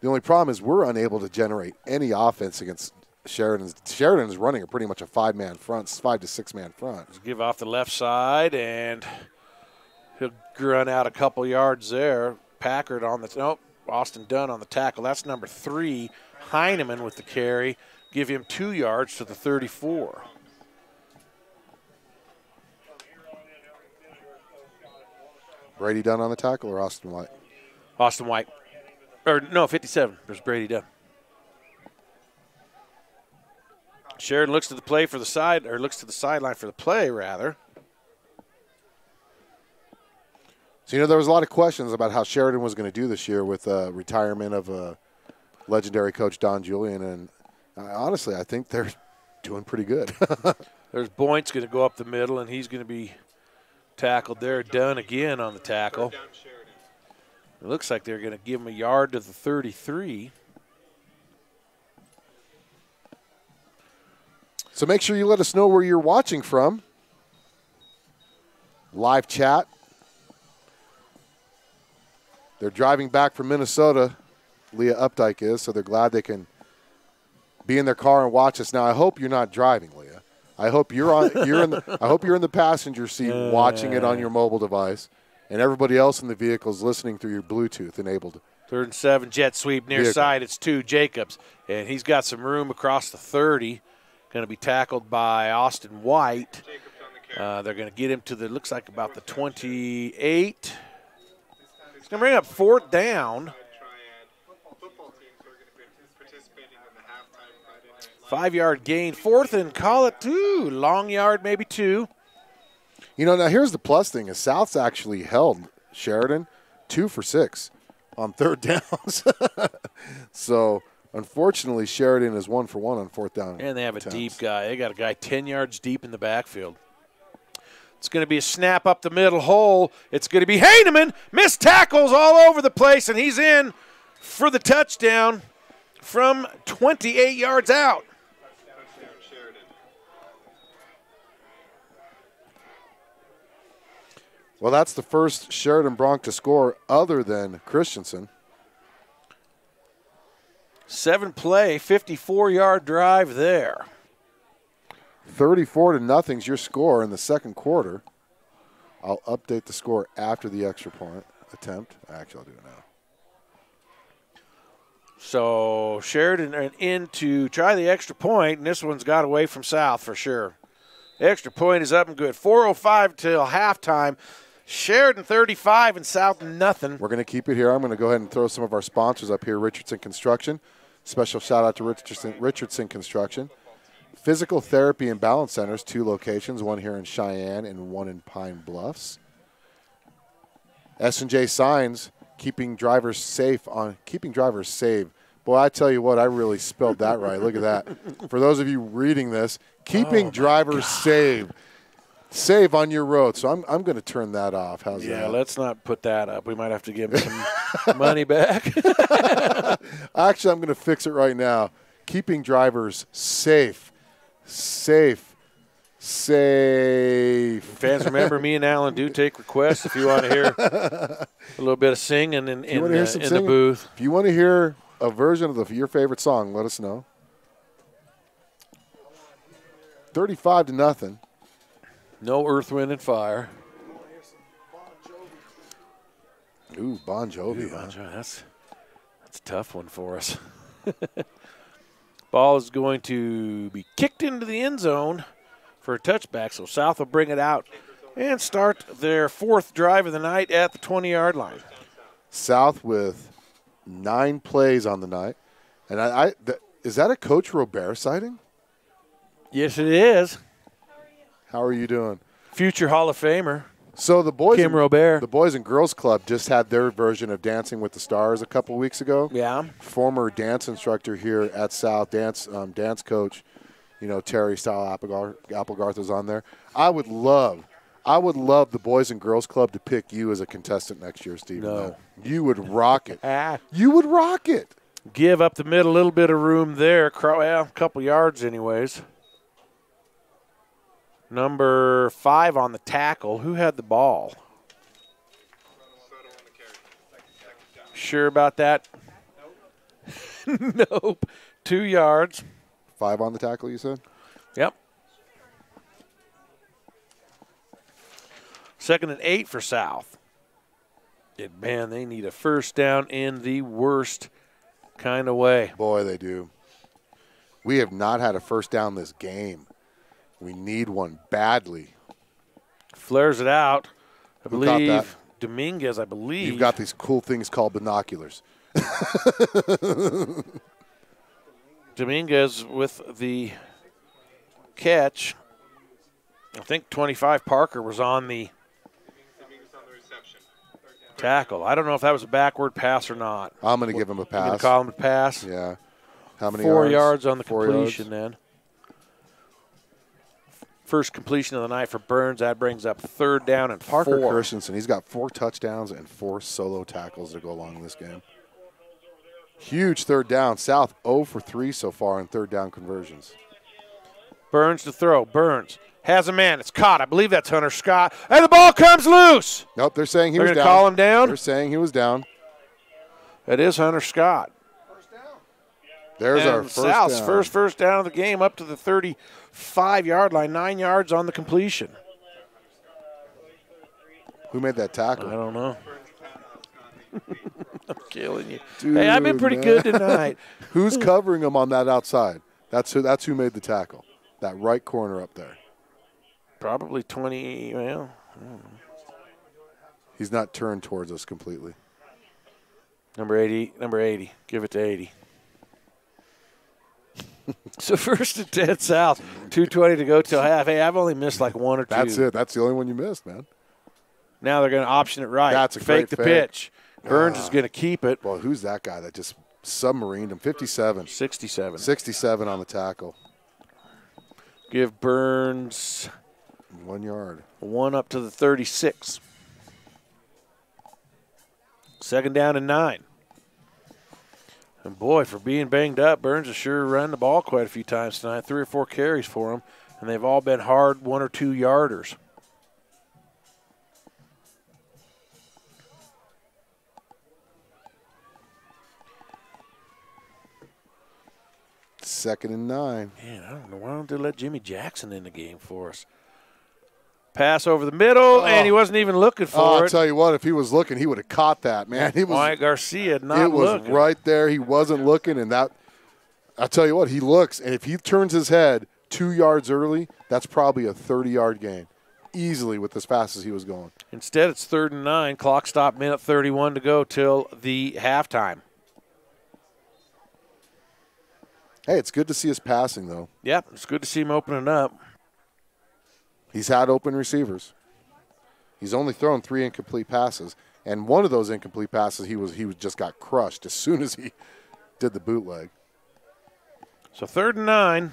The only problem is we're unable to generate any offense against Sheridan. Sheridan is running pretty much a 5-man front, 5 to 6-man front. Let's give off the left side, and he'll run out a couple yards there. Packard on the Austin Dunn on the tackle. That's number 3. Heineman with the carry. Give him 2 yards to the 34. Brady Dunn on the tackle or Austin White? Austin White. Or no, 57. There's Brady Dunn. Sheridan looks to the play for the side, or looks to the sideline for the play, rather. So, there was a lot of questions about how Sheridan was going to do this year with retirement of legendary coach Don Julian, and honestly, I think they're doing pretty good. There's Boynt's going to go up the middle, and he's going to be tackled there. Dunn again on the tackle. It looks like they're going to give him a yard to the 33. So make sure you let us know where you're watching from. Live chat. They're driving back from Minnesota. Leah Updike is, so they're glad they can be in their car and watch us. Now, I hope you're not driving, Leah. I hope you're in the passenger seat watching it on your mobile device, and everybody else in the vehicle is listening through your Bluetooth enabled. 3rd and 7, jet sweep near side. It's 2, Jacobs, and he's got some room across the 30. Going to be tackled by Austin White. They're going to get him to looks like about the 28. He's going to bring up 4th down. 5-yard gain, 4th and call it 2. Long yard, maybe 2. Now here's the plus thing is South's actually held Sheridan 2 for 6 on 3rd downs. So unfortunately, Sheridan is 1 for 1 on 4th down. And they have a deep guy. They got a guy 10 yards deep in the backfield. It's going to be a snap up the middle hole. It's going to be Heineman. Missed tackles all over the place, and he's in for the touchdown from 28 yards out. Well, that's the first Sheridan Bronc to score other than Christensen. 7-play, 54-yard drive there. 34-0 is your score in the second quarter. I'll update the score after the extra point attempt. Actually, I'll do it now. So Sheridan in to try the extra point, and this one's got away from South for sure. The extra point is up and good. 4:05 till halftime. Sheridan 35 and South nothing. We're going to keep it here. I'm going to go ahead and throw some of our sponsors up here. Richardson Construction. Special shout out to Richardson Construction. Physical Therapy and Balance Centers, 2 locations, one here in Cheyenne and one in Pine Bluffs. S&J Signs, keeping drivers safe. Boy, I tell you what, I really spelled that right. Look at that. For those of you reading this, keeping drivers safe. Save on your road. So I'm going to turn that off. How's that? Yeah, let's not put that up. We might have to give him some money back. Actually, I'm going to fix it right now. Keeping drivers safe. Fans, remember me and Alan do take requests if you want to hear a little bit of singing in the booth. If you want to hear a version of your favorite song, let us know. 35-0. No Earth, Wind, and Fire. Ooh, Bon Jovi. Ooh, Bon Jovi. That's a tough one for us. Ball is going to be kicked into the end zone for a touchback, so South will bring it out and start their 4th drive of the night at the 20-yard line. South with 9 plays on the night. And is that a Coach Robert sighting? Yes, it is. How are you doing? Future Hall of Famer. So the boys, Kim Robert. The Boys and Girls Club just had their version of Dancing with the Stars a couple weeks ago. Yeah. Former dance instructor here at South, dance coach, Terry Applegarth was on there. I would love the Boys and Girls Club to pick you as a contestant next year, Steve. No. You would rock it. You would rock it. Give up the middle, a little bit of room there. Well, a couple yards anyways. Number 5 on the tackle. Who had the ball? Sure about that? Nope. 2 yards. 5 on the tackle, you said? Yep. 2nd and 8 for South. Man, they need a first down in the worst kind of way. Boy, they do. We have not had a first down this game. We need one badly. Flares it out. I Who caught that? believe Dominguez, You've got these cool things called binoculars. Dominguez with the catch. I think 25 Parker was on the tackle. I don't know if that was a backward pass or not. I'm going to give him a pass. You're going to call him a pass? Yeah. How many 4 yards? yards on the 4 completion yards. then. First completion of the night for Burns. That brings up 3rd down and Parker 4. Christensen, he's got 4 touchdowns and 4 solo tackles to go along in this game. Huge 3rd down. South 0 for 3 so far in 3rd down conversions. Burns to throw. Burns has a man. It's caught. I believe that's Hunter Scott. And the ball comes loose. Nope, they're saying he was down. They're going to call him down? They're saying he was down. It is Hunter Scott. There's and our first South's down. first down of the game up to the 35-yard line, 9 yards on the completion. Who made that tackle? I don't know. I'm killing you. Dude, hey, I've been pretty good tonight. Who's covering him on that outside? That's who made the tackle. That right corner up there. Probably 20, well, I don't know. He's not turned towards us completely. Number 80. Give it to 80. So 1st and 10 South, 2:20 to go till half. Hey, I've only missed like 1 or 2. That's it. That's the only one you missed, man. Now they're going to option it right. That's a fake great the fake. Pitch. Burns is going to keep it. Well, who's that guy that just submarined him? 57. 67. 67 on the tackle. Give Burns 1 yard. 1 up to the 36. 2nd down and 9. And, boy, for being banged up, Burns has sure run the ball quite a few times tonight. 3 or 4 carries for him, and they've all been hard 1 or 2 yarders. Second and 9. Man, I don't know. Why don't they let Jimmy Jackson in the game for us? Pass over the middle, and he wasn't even looking for it. I'll tell you what, if he was looking, he would have caught that, man. He was, Wyatt Garcia not it was looking. right there. He wasn't looking, and that – I'll tell you what, he looks, and if he turns his head 2 yards early, that's probably a 30-yard gain, easily with as fast as he was going. Instead, it's 3rd and 9. Clock stop, minute 31 to go till the halftime. Hey, it's good to see us passing, though. Yep, it's good to see him opening up. He's had open receivers. He's only thrown 3 incomplete passes, and one of those incomplete passes he was just got crushed as soon as he did the bootleg. So 3rd and 9.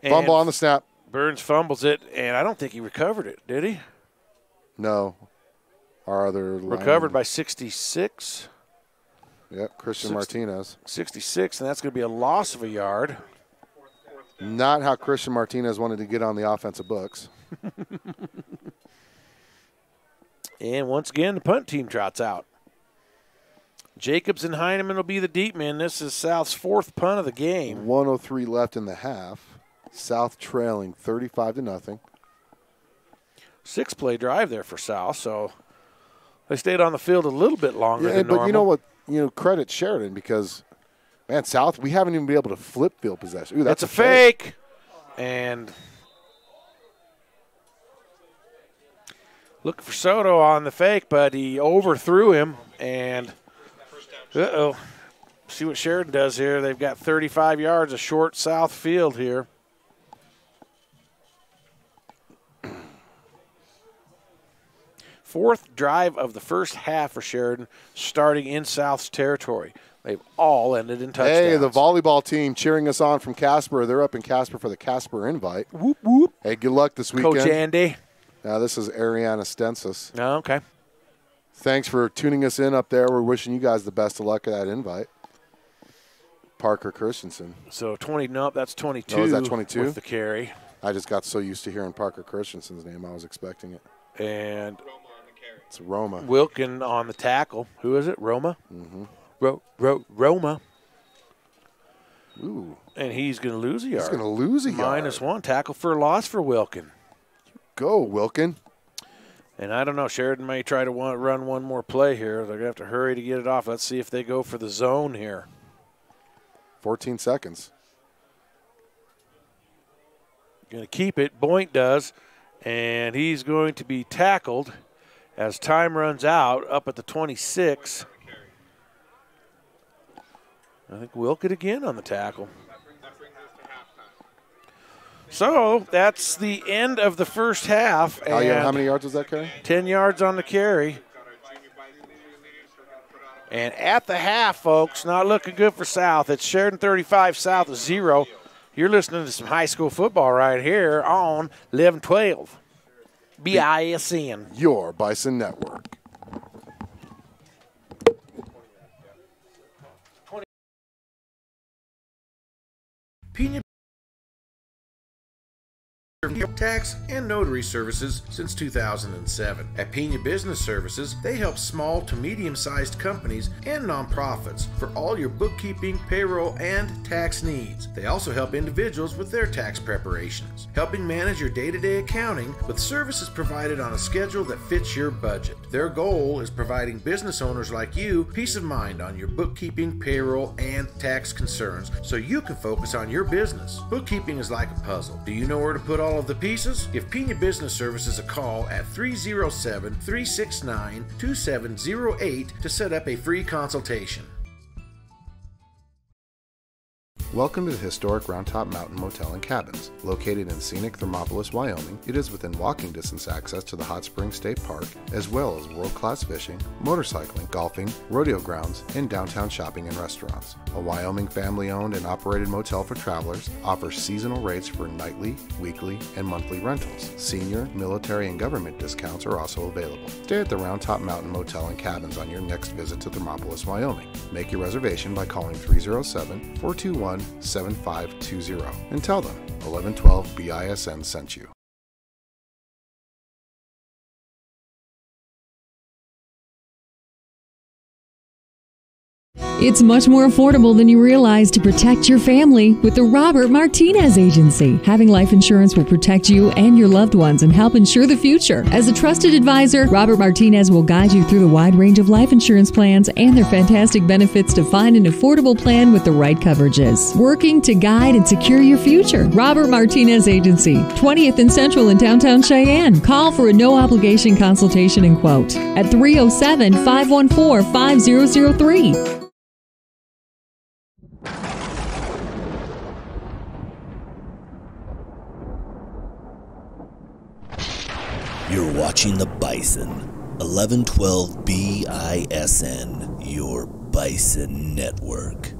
Fumble on the snap. Burns fumbles it, and I don't think he recovered it, did he? No. Our other recovered by 66. Yep, Christian Martinez. 66, and that's going to be a loss of a yard. Not how Christian Martinez wanted to get on the offensive books. And once again, the punt team trots out. Jacobs and Heineman will be the deep men. This is South's 4th punt of the game. 1:03 left in the half. South trailing 35-0. 6-play drive there for South, so they stayed on the field a little bit longer than normal. But you know what? Credit Sheridan because, man, South, we haven't even been able to flip field possession. Ooh, that's a fake. And looking for Soto on the fake, but he overthrew him, and Uh-oh. See what Sheridan does here. They've got 35 yards, a short south field here. Fourth drive of the first half for Sheridan, starting in South's territory. They've all ended in touchdowns. Hey, the volleyball team cheering us on from Casper. They're up in Casper for the Casper Invite. Whoop, whoop. Hey, good luck this weekend. Coach Andy. This is Ariana Stensis. Oh, okay. Thanks for tuning us in up there. We're wishing you guys the best of luck at that invite. Parker Christensen. So 20, nope, that's 22. Oh, is that 22? With the carry. I just got so used to hearing Parker Christensen's name, I was expecting it. And it's Roma. Wilkin on the tackle. Who is it? Roma? Mm-hmm. Roma. Ooh. And he's going to lose a yard. He's going to lose a yard. -1. Tackle for a loss for Wilkin. Go, Wilkin. And I don't know. Sheridan may try to run one more play here. They're going to have to hurry to get it off. Let's see if they go for the zone here. 14 seconds. Going to keep it. Boynt does. And he's going to be tackled as time runs out up at the 26. I think Wilkin again on the tackle. So that's the end of the first half. How many yards was that carry? 10 yards on the carry. And at the half, folks, not looking good for South. It's Sheridan 35, South 0. You're listening to some high school football right here on 1112 BISN. Your Bison Network. Pena tax and notary services since 2007. At Pena Business Services, they help small to medium-sized companies and nonprofits for all your bookkeeping, payroll, and tax needs. They also help individuals with their tax preparations, helping manage your day-to-day accounting with services provided on a schedule that fits your budget. Their goal is providing business owners like you peace of mind on your bookkeeping, payroll, and tax concerns so you can focus on your business. Bookkeeping is like a puzzle. Do you know where to put all of the pieces? Give Pena Business Services a call at 307-369-2708 to set up a free consultation. Welcome to the historic Round Top Mountain Motel and Cabins. Located in scenic Thermopolis, Wyoming, it is within walking distance access to the Hot Springs State Park, as well as world-class fishing, motorcycling, golfing, rodeo grounds, and downtown shopping and restaurants. A Wyoming family-owned and operated motel for travelers, offers seasonal rates for nightly, weekly, and monthly rentals. Senior, military, and government discounts are also available. Stay at the Round Top Mountain Motel and Cabins on your next visit to Thermopolis, Wyoming. Make your reservation by calling 307-421-7520 and tell them 1112 BISN sent you. It's much more affordable than you realize to protect your family with the Robert Martinez Agency. Having life insurance will protect you and your loved ones and help ensure the future. As a trusted advisor, Robert Martinez will guide you through the wide range of life insurance plans and their fantastic benefits to find an affordable plan with the right coverages. Working to guide and secure your future. Robert Martinez Agency, 20th and Central in downtown Cheyenne. Call for a no-obligation consultation and quote at 307-514-5003. You're watching the Bison. 1112 BISN, your Bison Network.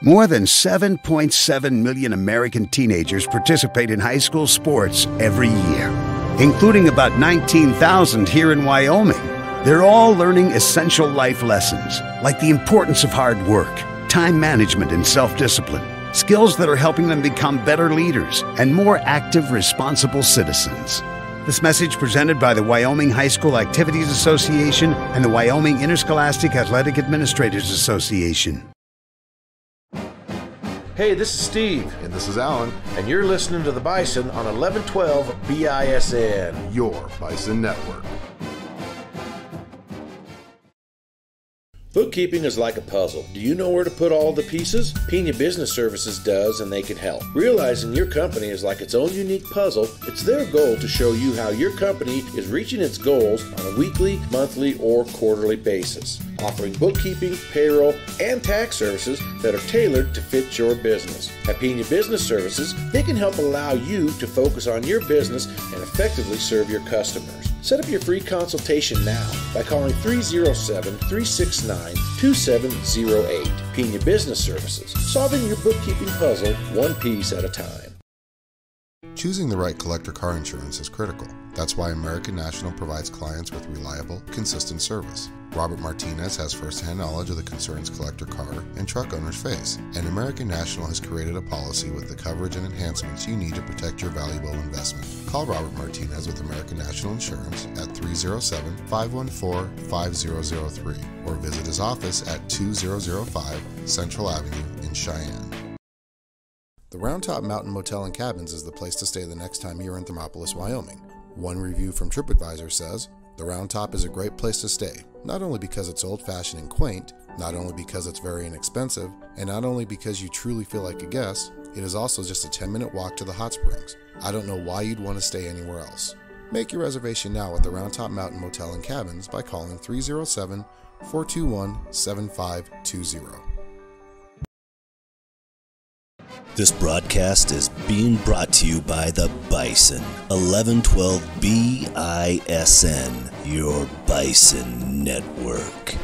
More than 7.7 million American teenagers participate in high school sports every year, including about 19,000 here in Wyoming. They're all learning essential life lessons, like the importance of hard work, time management, and self-discipline, skills that are helping them become better leaders and more active, responsible citizens. This message presented by the Wyoming High School Activities Association and the Wyoming Interscholastic Athletic Administrators Association. Hey, this is Steve. And this is Alan, And you're listening to the Bison on 1112 BISN. your Bison Network. Bookkeeping is like a puzzle. Do you know where to put all the pieces? Pena Business Services does, and they can help. Realizing your company is like its own unique puzzle, it's their goal to show you how your company is reaching its goals on a weekly, monthly, or quarterly basis. Offering bookkeeping, payroll, and tax services that are tailored to fit your business. At Pena Business Services, they can help allow you to focus on your business and effectively serve your customers. Set up your free consultation now by calling 307-369-2708. Pena Business Services, solving your bookkeeping puzzle one piece at a time. Choosing the right collector car insurance is critical. That's why American National provides clients with reliable, consistent service. Robert Martinez has first-hand knowledge of the concerns collector car and truck owners face, and American National has created a policy with the coverage and enhancements you need to protect your valuable investment. Call Robert Martinez with American National Insurance at 307-514-5003 or visit his office at 2005 Central Avenue in Cheyenne. The Round Top Mountain Motel and Cabins is the place to stay the next time you're in Thermopolis, Wyoming. One review from TripAdvisor says, "The Round Top is a great place to stay, not only because it's old-fashioned and quaint, not only because it's very inexpensive, and not only because you truly feel like a guest, it is also just a 10-minute walk to the hot springs. I don't know why you'd want to stay anywhere else." Make your reservation now at the Round Top Mountain Motel and Cabins by calling 307-421-7520. This broadcast is being brought to you by the Bison. 1112 BISN, your Bison Network.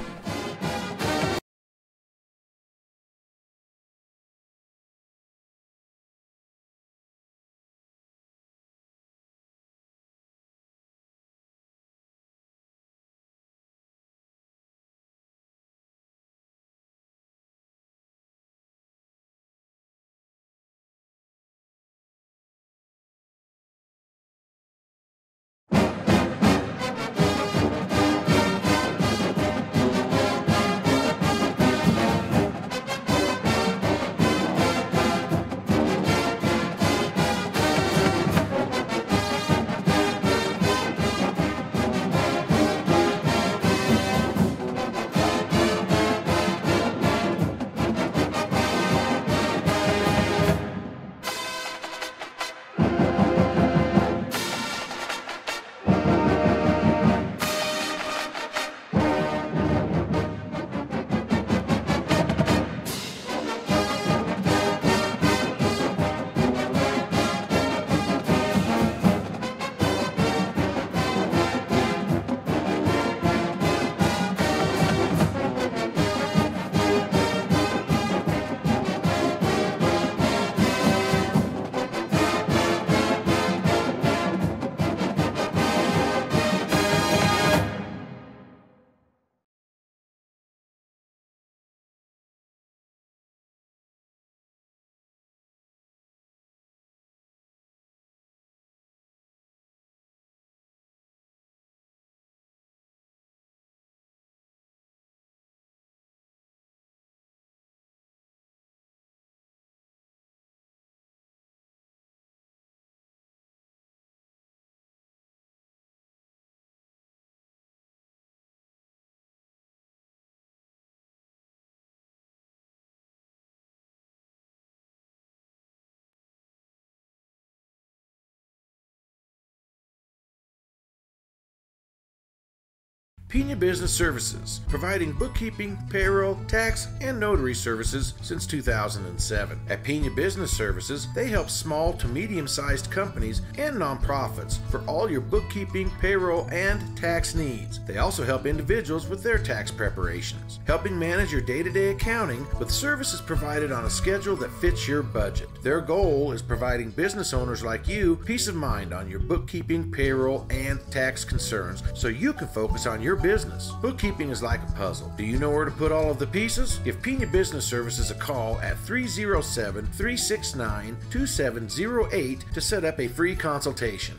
Pina Business Services, providing bookkeeping, payroll, tax, and notary services since 2007. At Pina Business Services, they help small to medium-sized companies and nonprofits for all your bookkeeping, payroll, and tax needs. They also help individuals with their tax preparations, helping manage your day-to-day accounting with services provided on a schedule that fits your budget. Their goal is providing business owners like you peace of mind on your bookkeeping, payroll, and tax concerns so you can focus on your business. Bookkeeping is like a puzzle. Do you know where to put all of the pieces? Give Pina Business Services a call at 307-369-2708 to set up a free consultation.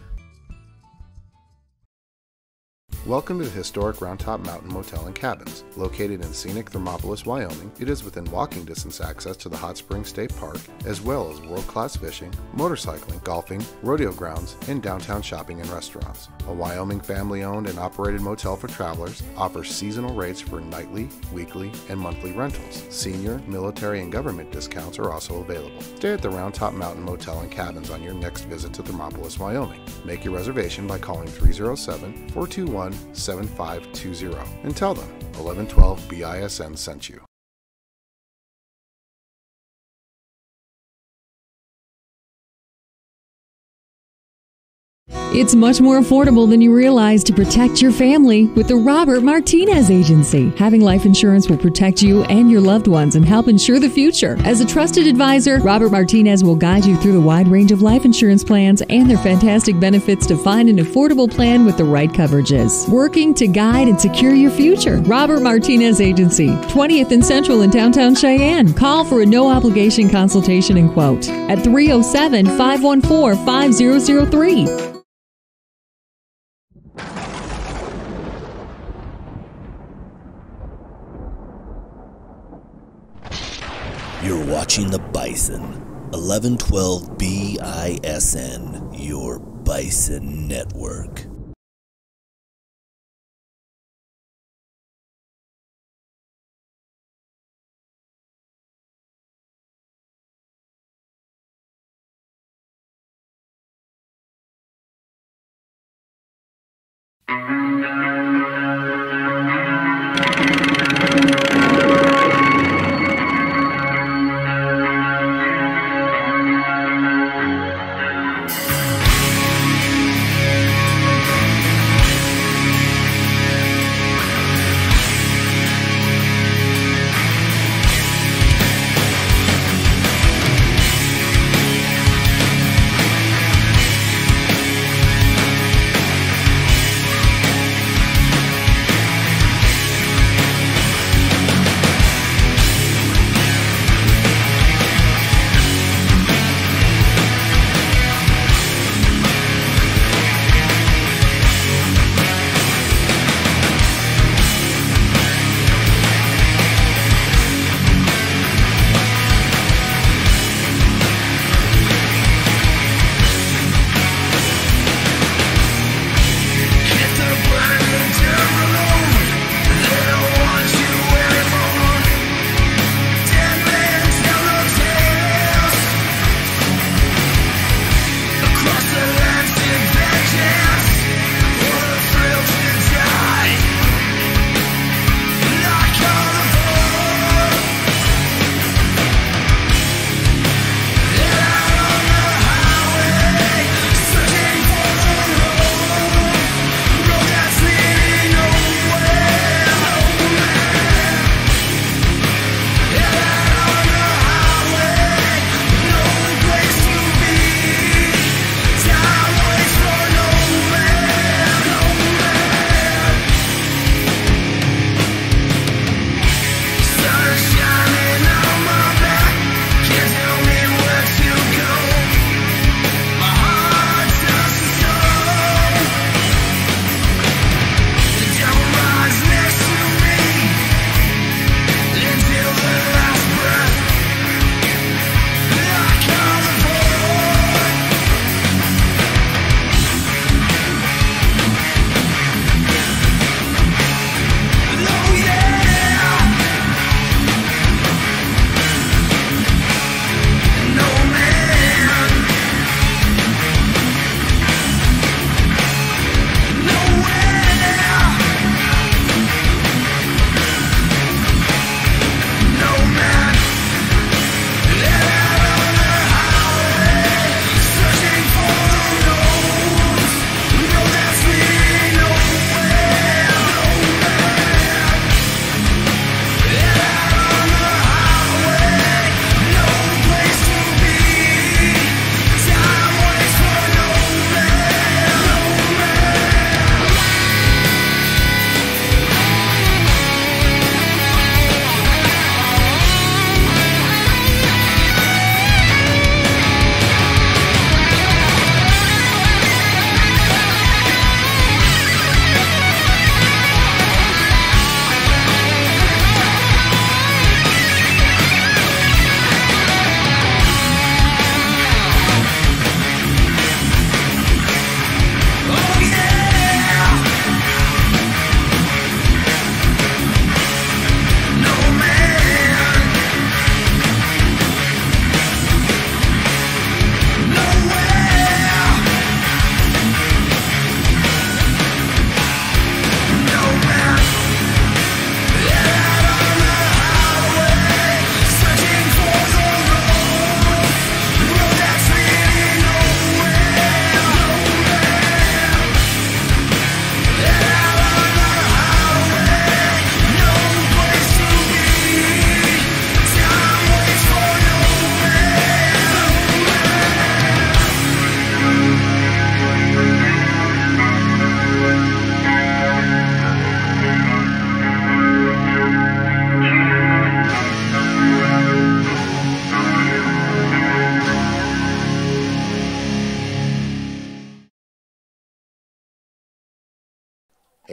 Welcome to the historic Round Top Mountain Motel and Cabins. Located in scenic Thermopolis, Wyoming, it is within walking distance access to the Hot Springs State Park, as well as world-class fishing, motorcycling, golfing, rodeo grounds, and downtown shopping and restaurants. A Wyoming family-owned and operated motel for travelers, offers seasonal rates for nightly, weekly, and monthly rentals. Senior, military, and government discounts are also available. Stay at the Round Top Mountain Motel and Cabins on your next visit to Thermopolis, Wyoming. Make your reservation by calling 307-421-7520 and tell them 1112 BISN sent you. It's much more affordable than you realize to protect your family with the Robert Martinez Agency. Having life insurance will protect you and your loved ones and help ensure the future. As a trusted advisor, Robert Martinez will guide you through the wide range of life insurance plans and their fantastic benefits to find an affordable plan with the right coverages. Working to guide and secure your future. Robert Martinez Agency, 20th and Central in downtown Cheyenne. Call for a no-obligation consultation and quote at 307-514-5003. You're watching the Bison, 1112 BISN, your Bison network.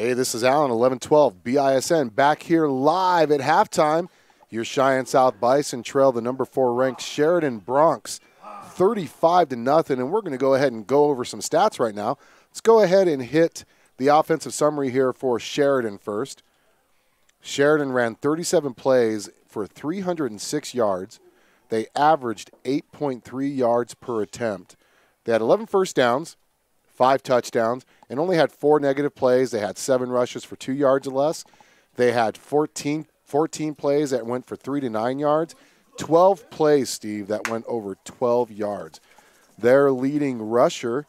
Hey, this is Alan, 11-12 BISN, back here live at halftime. Your Cheyenne South Bison trail the number 4 ranked Sheridan Bronx 35-0, and we're going to go ahead and go over some stats right now. Let's go ahead and hit the offensive summary here for Sheridan first. Sheridan ran 37 plays for 306 yards. They averaged 8.3 yards per attempt. They had 11 first downs, 5 touchdowns, and only had 4 negative plays. They had 7 rushes for 2 yards or less. They had 14 plays that went for 3 to 9 yards. 12 plays, Steve, that went over 12 yards. Their leading rusher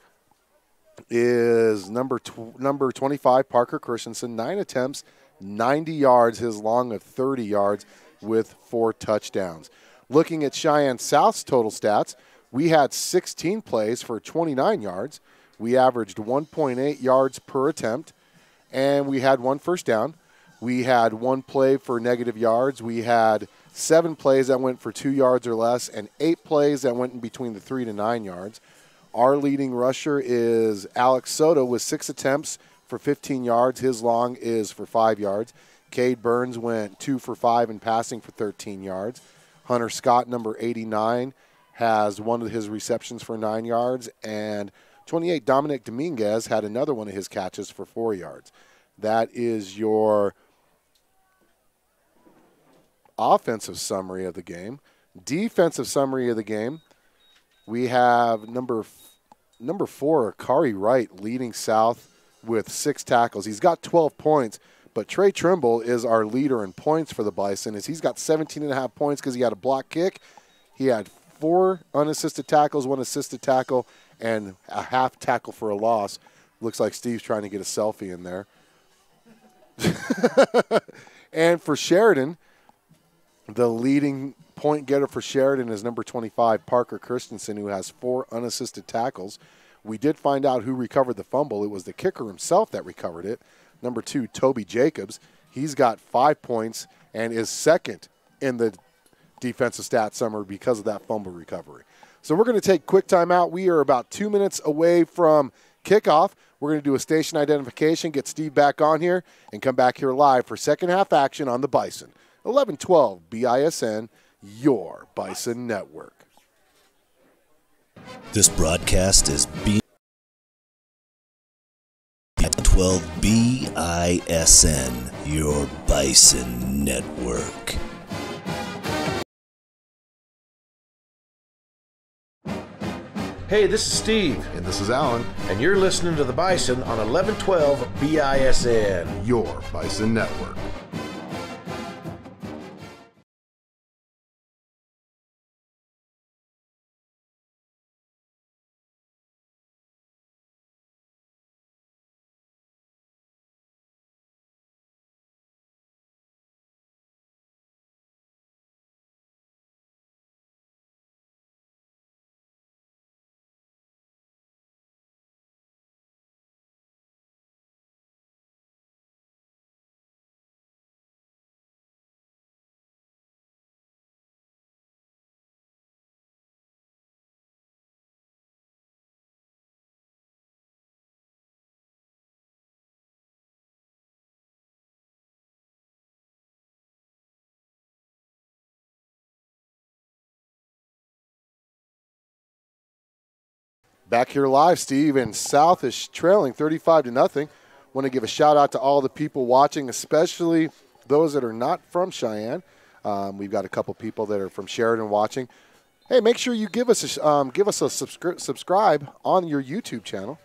is number 25, Parker Christensen. 9 attempts, 90 yards, his long of 30 yards with 4 touchdowns. Looking at Cheyenne South's total stats, we had 16 plays for 29 yards. We averaged 1.8 yards per attempt, and we had 1 first down. We had 1 play for negative yards. We had 7 plays that went for 2 yards or less, and 8 plays that went in between the 3 to 9 yards. Our leading rusher is Alex Soto with 6 attempts for 15 yards. His long is for 5 yards. Cade Burns went 2 for 5 in passing for 13 yards. Hunter Scott, number 89, has one of his receptions for 9 yards, and 28, Dominic Dominguez, had another one of his catches for 4 yards. That is your offensive summary of the game. Defensive summary of the game, we have number 4, Akari Wright, leading South with 6 tackles. He's got 12 points, but Trey Trimble is our leader in points for the Bison, as he's got 17.5 points because he had a block kick. He had 4 unassisted tackles, 1 assisted tackle, and a half tackle for a loss. Looks like Steve's trying to get a selfie in there. And for Sheridan, the leading point getter for Sheridan is number 25, Parker Christensen, who has 4 unassisted tackles. We did find out who recovered the fumble. It was the kicker himself that recovered it. Number 2, Toby Jacobs. He's got 5 points and is second in the defensive stat summary because of that fumble recovery. So we're going to take a quick timeout. We are about 2 minutes away from kickoff. We're going to do a station identification, get Steve back on here, and come back here live for second half action on the Bison. 11-12 BISN, your Bison Network. This broadcast is being 12 BISN, your Bison Network. Hey, this is Steve. And this is Alan, And you're listening to the Bison on 1112 BISN. your Bison Network. Back here live, Steve, and South is trailing 35-0. Want to give a shout out to all the people watching, especially those that are not from Cheyenne. We've got a couple people that are from Sheridan watching. Hey, make sure you give us a subscribe on your YouTube channel.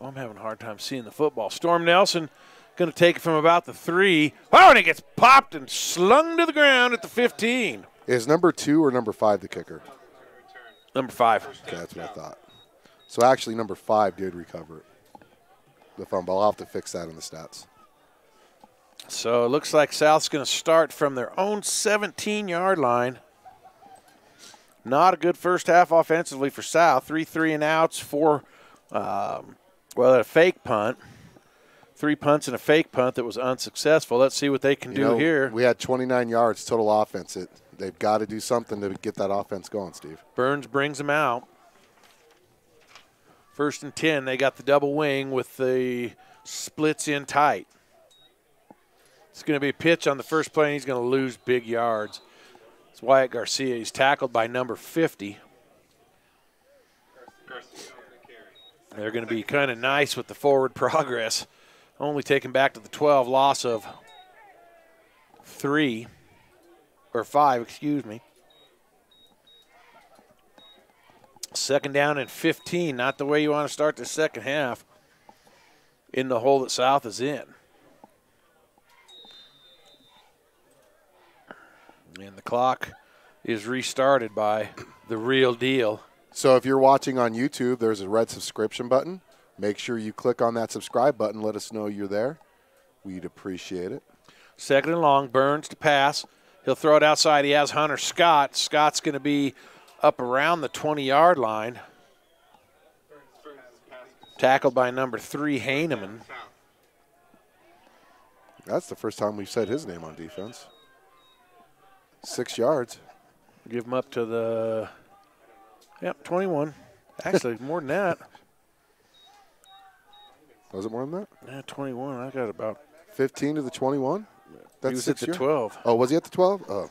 Oh, I'm having a hard time seeing the football. Storm Nelson going to take it from about the 3. Oh, and it gets popped and slung to the ground at the 15. Is number 2 or number 5 the kicker? Number 5. Okay, that's what I thought. So actually, number 5 did recover it, the fumble. I'll have to fix that in the stats. So it looks like South's going to start from their own 17-yard line. Not a good first half offensively for South. 3 and outs, 4, a fake punt. 3 punts and a fake punt that was unsuccessful. Let's see what they can do here. We had 29 yards total offense. They've got to do something to get that offense going, Steve. Burns brings them out. 1st and 10. They got the double wing with the splits in tight. It's going to be a pitch on the first play, and he's going to lose big yards. It's Wyatt Garcia. He's tackled by number 50. They're going to be kind of nice with the forward progress. Only taken back to the 12, loss of 5, excuse me. Second down and 15, not the way you want to start the second half in the hole that South is in. And the clock is restarted by the real deal. So if you're watching on YouTube, there's a red subscription button. Make sure you click on that subscribe button. Let us know you're there. We'd appreciate it. Second and long, Burns to pass. He'll throw it outside. He has Hunter Scott. Scott's going to be up around the 20-yard line. Tackled by number 3, Heineman. That's the first time we've said his name on defense. 6 yards. Give him up to the 21. Actually, more than that. Was it more than that? Yeah, 21. I got about 15 to the 21? That's he was at the 12. Oh, was he at the 12? Oh.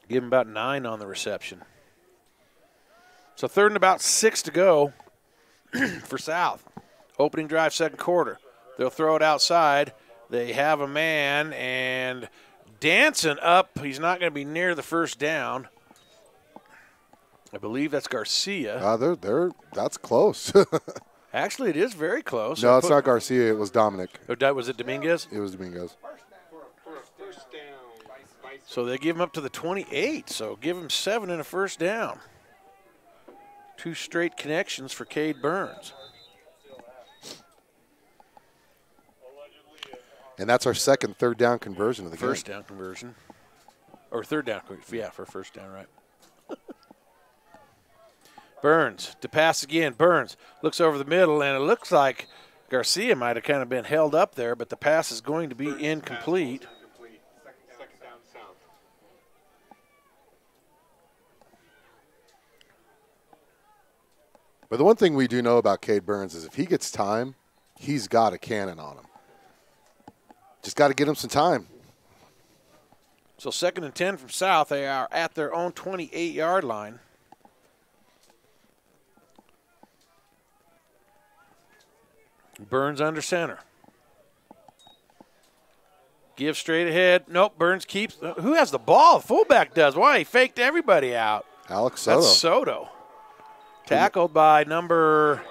Give him about 9 on the reception. So third and about 6 to go for South. Opening drive, second quarter. They'll throw it outside. They have a man and dancing up. He's not going to be near the first down. I believe that's Garcia. That's close. Actually, it is very close. No, it's not Garcia. It was Dominic. Oh, was it Dominguez? It was Dominguez. So they give him up to the 28. So give him 7 and a first down. 2 straight connections for Cade Burns. And that's our second third down conversion of the game. First down conversion. Or third down, yeah, for first down, right. Burns to pass again. Burns looks over the middle, and it looks like Garcia might have kind of been held up there, but the pass is going to be incomplete. Second down, South. But the one thing we do know about Cade Burns is if he gets time, he's got a cannon on him. Just got to get him some time. So 2nd and 10 from South. They are at their own 28-yard line. Burns under center. Give straight ahead. Nope, Burns keeps. Who has the ball? The fullback does. Why? He faked everybody out. Alex Soto. That's Soto. Tackled by number,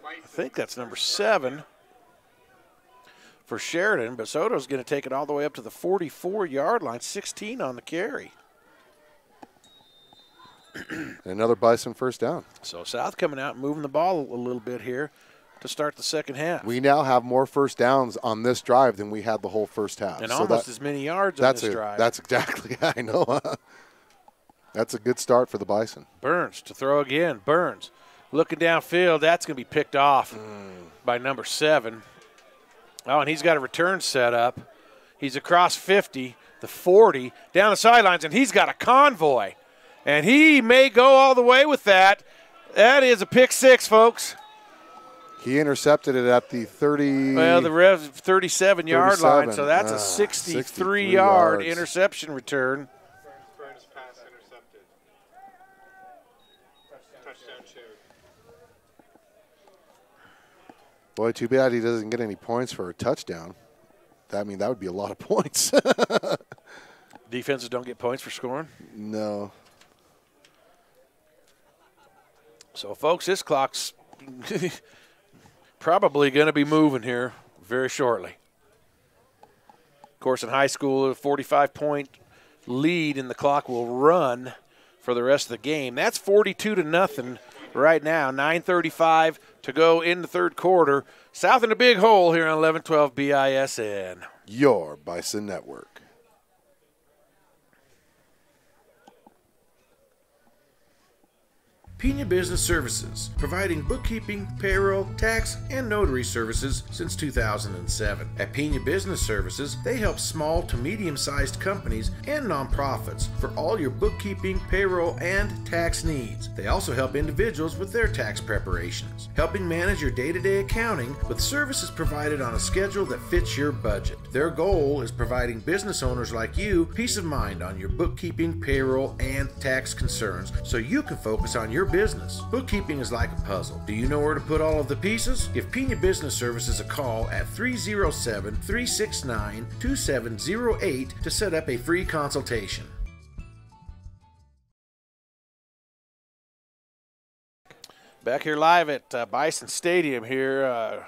I think that's number 7 for Sheridan, but Soto's going to take it all the way up to the 44-yard line, 16 on the carry. Another Bison first down. So South coming out and moving the ball a little bit here to start the second half. We now have more first downs on this drive than we had the whole first half. And so almost as many yards on this drive. That's exactly, I know. That's a good start for the Bison. Burns to throw again. Burns looking downfield. That's going to be picked off by number 7. Oh, and he's got a return set up. He's across 50, the 40, down the sidelines, and he's got a convoy. And he may go all the way with that. That is a pick 6, folks. He intercepted it at the 30. Well, the 37-yard line, so that's a 63-yard interception return. Burns pass intercepted. Touchdown Sheridan. Boy, too bad he doesn't get any points for a touchdown. That would be a lot of points. Defenses don't get points for scoring? No. So, folks, this clock's probably going to be moving here very shortly. Of course, in high school, a 45-point lead, and the clock will run for the rest of the game. That's 42-0 right now. 9:35 to go in the third quarter. South in a big hole here on 1112 BISN. Your Bison Network. Pena Business Services, providing bookkeeping, payroll, tax, and notary services since 2007. At Pena Business Services, they help small to medium-sized companies and nonprofits for all your bookkeeping, payroll, and tax needs. They also help individuals with their tax preparations, helping manage your day-to-day accounting with services provided on a schedule that fits your budget. Their goal is providing business owners like you peace of mind on your bookkeeping, payroll, and tax concerns so you can focus on your business. Bookkeeping is like a puzzle. Do you know where to put all of the pieces? Give Pena Business Services a call at 307-369-2708 to set up a free consultation. Back here live at Bison Stadium here.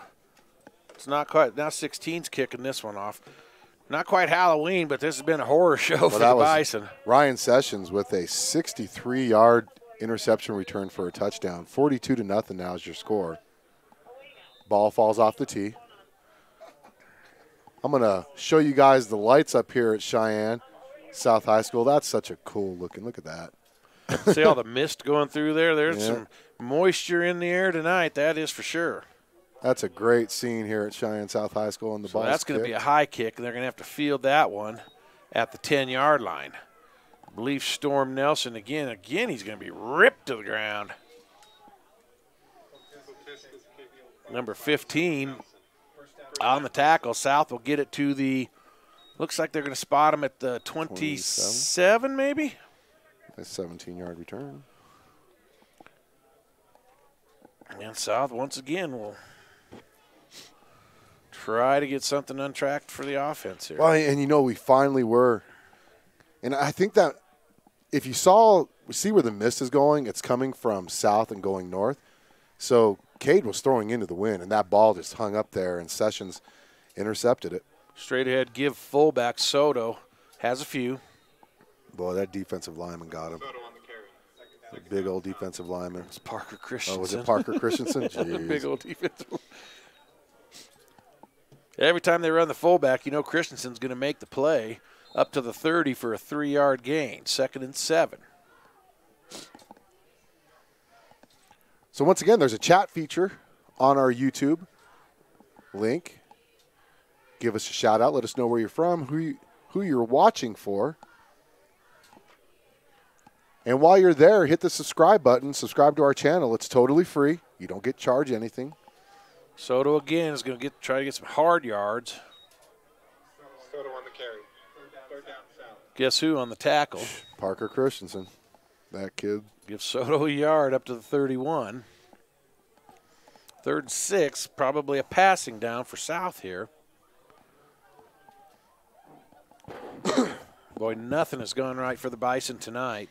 It's not quite, now 16's kicking this one off. Not quite Halloween, but this has been a horror show for the Bison. Ryan Sessions with a 63-yard interception return for a touchdown. 42-0 now is your score. Ball falls off the tee. I'm going to show you guys the lights up here at Cheyenne South High School. That's such a cool looking. Look at that. See all the mist going through there? There's some moisture in the air tonight, that is for sure. That's a great scene here at Cheyenne South High School. And the ball. That's going to be a high kick, and they're going to have to field that one at the 10-yard line. I believe Storm Nelson again, he's going to be ripped to the ground. Number 15 on the tackle. South will get it to the, looks like they're going to spot him at the 27 maybe? A 17-yard return. And South once again will try to get something untracked for the offense here. Well, and you know, we finally were. And I think that if you see where the mist is going, it's coming from south and going north. So Cade was throwing into the wind, and that ball just hung up there, and Sessions intercepted it. Straight ahead give fullback Soto has a few. Boy, that defensive lineman got him. The big old defensive lineman. It's Parker Christensen. Oh, was it Parker Christensen? Jeez. Big old defensive. Every time they run the fullback, you know Christensen's going to make the play up to the 30 for a 3-yard gain. 2nd and 7. So once again, there's a chat feature on our YouTube link. Give us a shout out. Let us know where you're from, who you're watching for. And while you're there, hit the subscribe button. Subscribe to our channel. It's totally free. You don't get charged anything. Soto again is going to try to get some hard yards. Soto on the carry. Third down south. Guess who on the tackle? Parker Christensen. That kid. Gives Soto a yard up to the 31. 3rd and 6, probably a passing down for South here. Boy, nothing has gone right for the Bison tonight.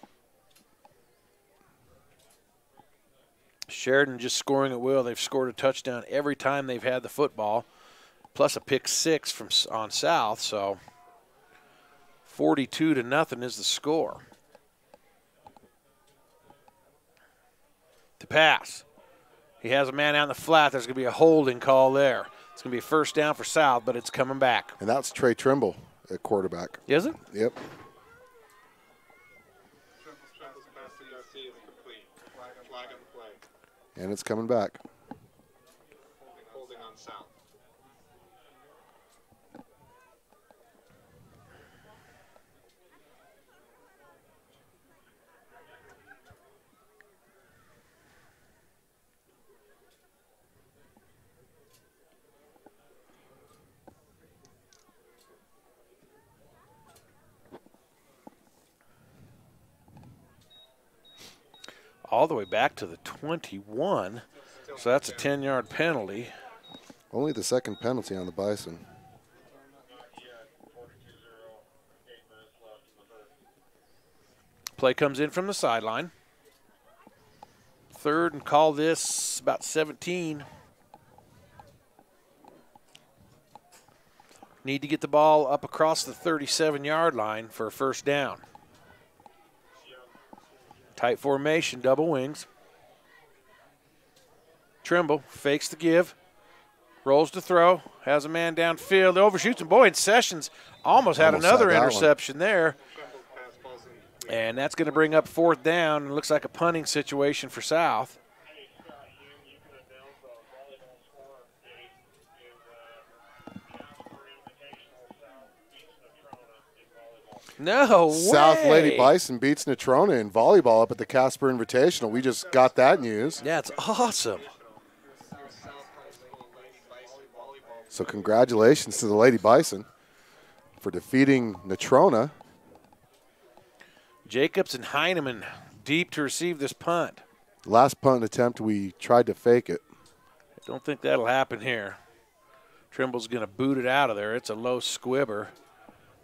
Sheridan just scoring at will. They've scored a touchdown every time they've had the football, plus a pick 6 from on South. So 42-0 is the score. To pass. He has a man out in the flat. There's going to be a holding call there. It's going to be a 1st down for South, but it's coming back. And that's Trey Trimble at quarterback. Is it? Yep. And it's coming back. Holding on South. All the way back to the 21. So that's a 10-yard penalty. Only the 2nd penalty on the Bison. Play comes in from the sideline. 3rd and call this about 17. Need to get the ball up across the 37-yard line for a 1st down. Tight formation, double wings. Trimble fakes the give, rolls to throw, has a man downfield, overshoots him. Boy, and Sessions almost had another interception there. And that's going to bring up 4th down. It looks like a punting situation for South. No way. South Lady Bison beats Natrona in volleyball up at the Casper Invitational. We just got that news. Yeah, it's awesome. So congratulations to the Lady Bison for defeating Natrona. Jacobs and Heineman deep to receive this punt. Last punt attempt, we tried to fake it. I don't think that'll happen here. Trimble's going to boot it out of there. It's a low squibber.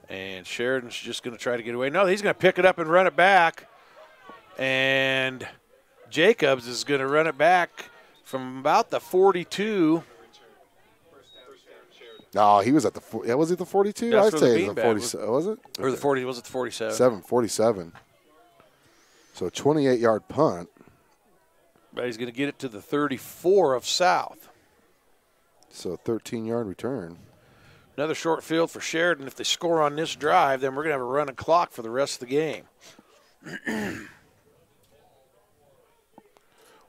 And Sheridan's just going to try to get away. No, he's going to pick it up and run it back. And Jacobs is going to run it back from about the 42. No, he was at the was it the 42? That's I'd say the 47. Was it? Or the 40? Was it the 47? 47. So a 28-yard punt. But he's going to get it to the 34 of South. So a 13-yard return. Another short field for Sheridan. If they score on this drive, then we're going to have a running clock for the rest of the game.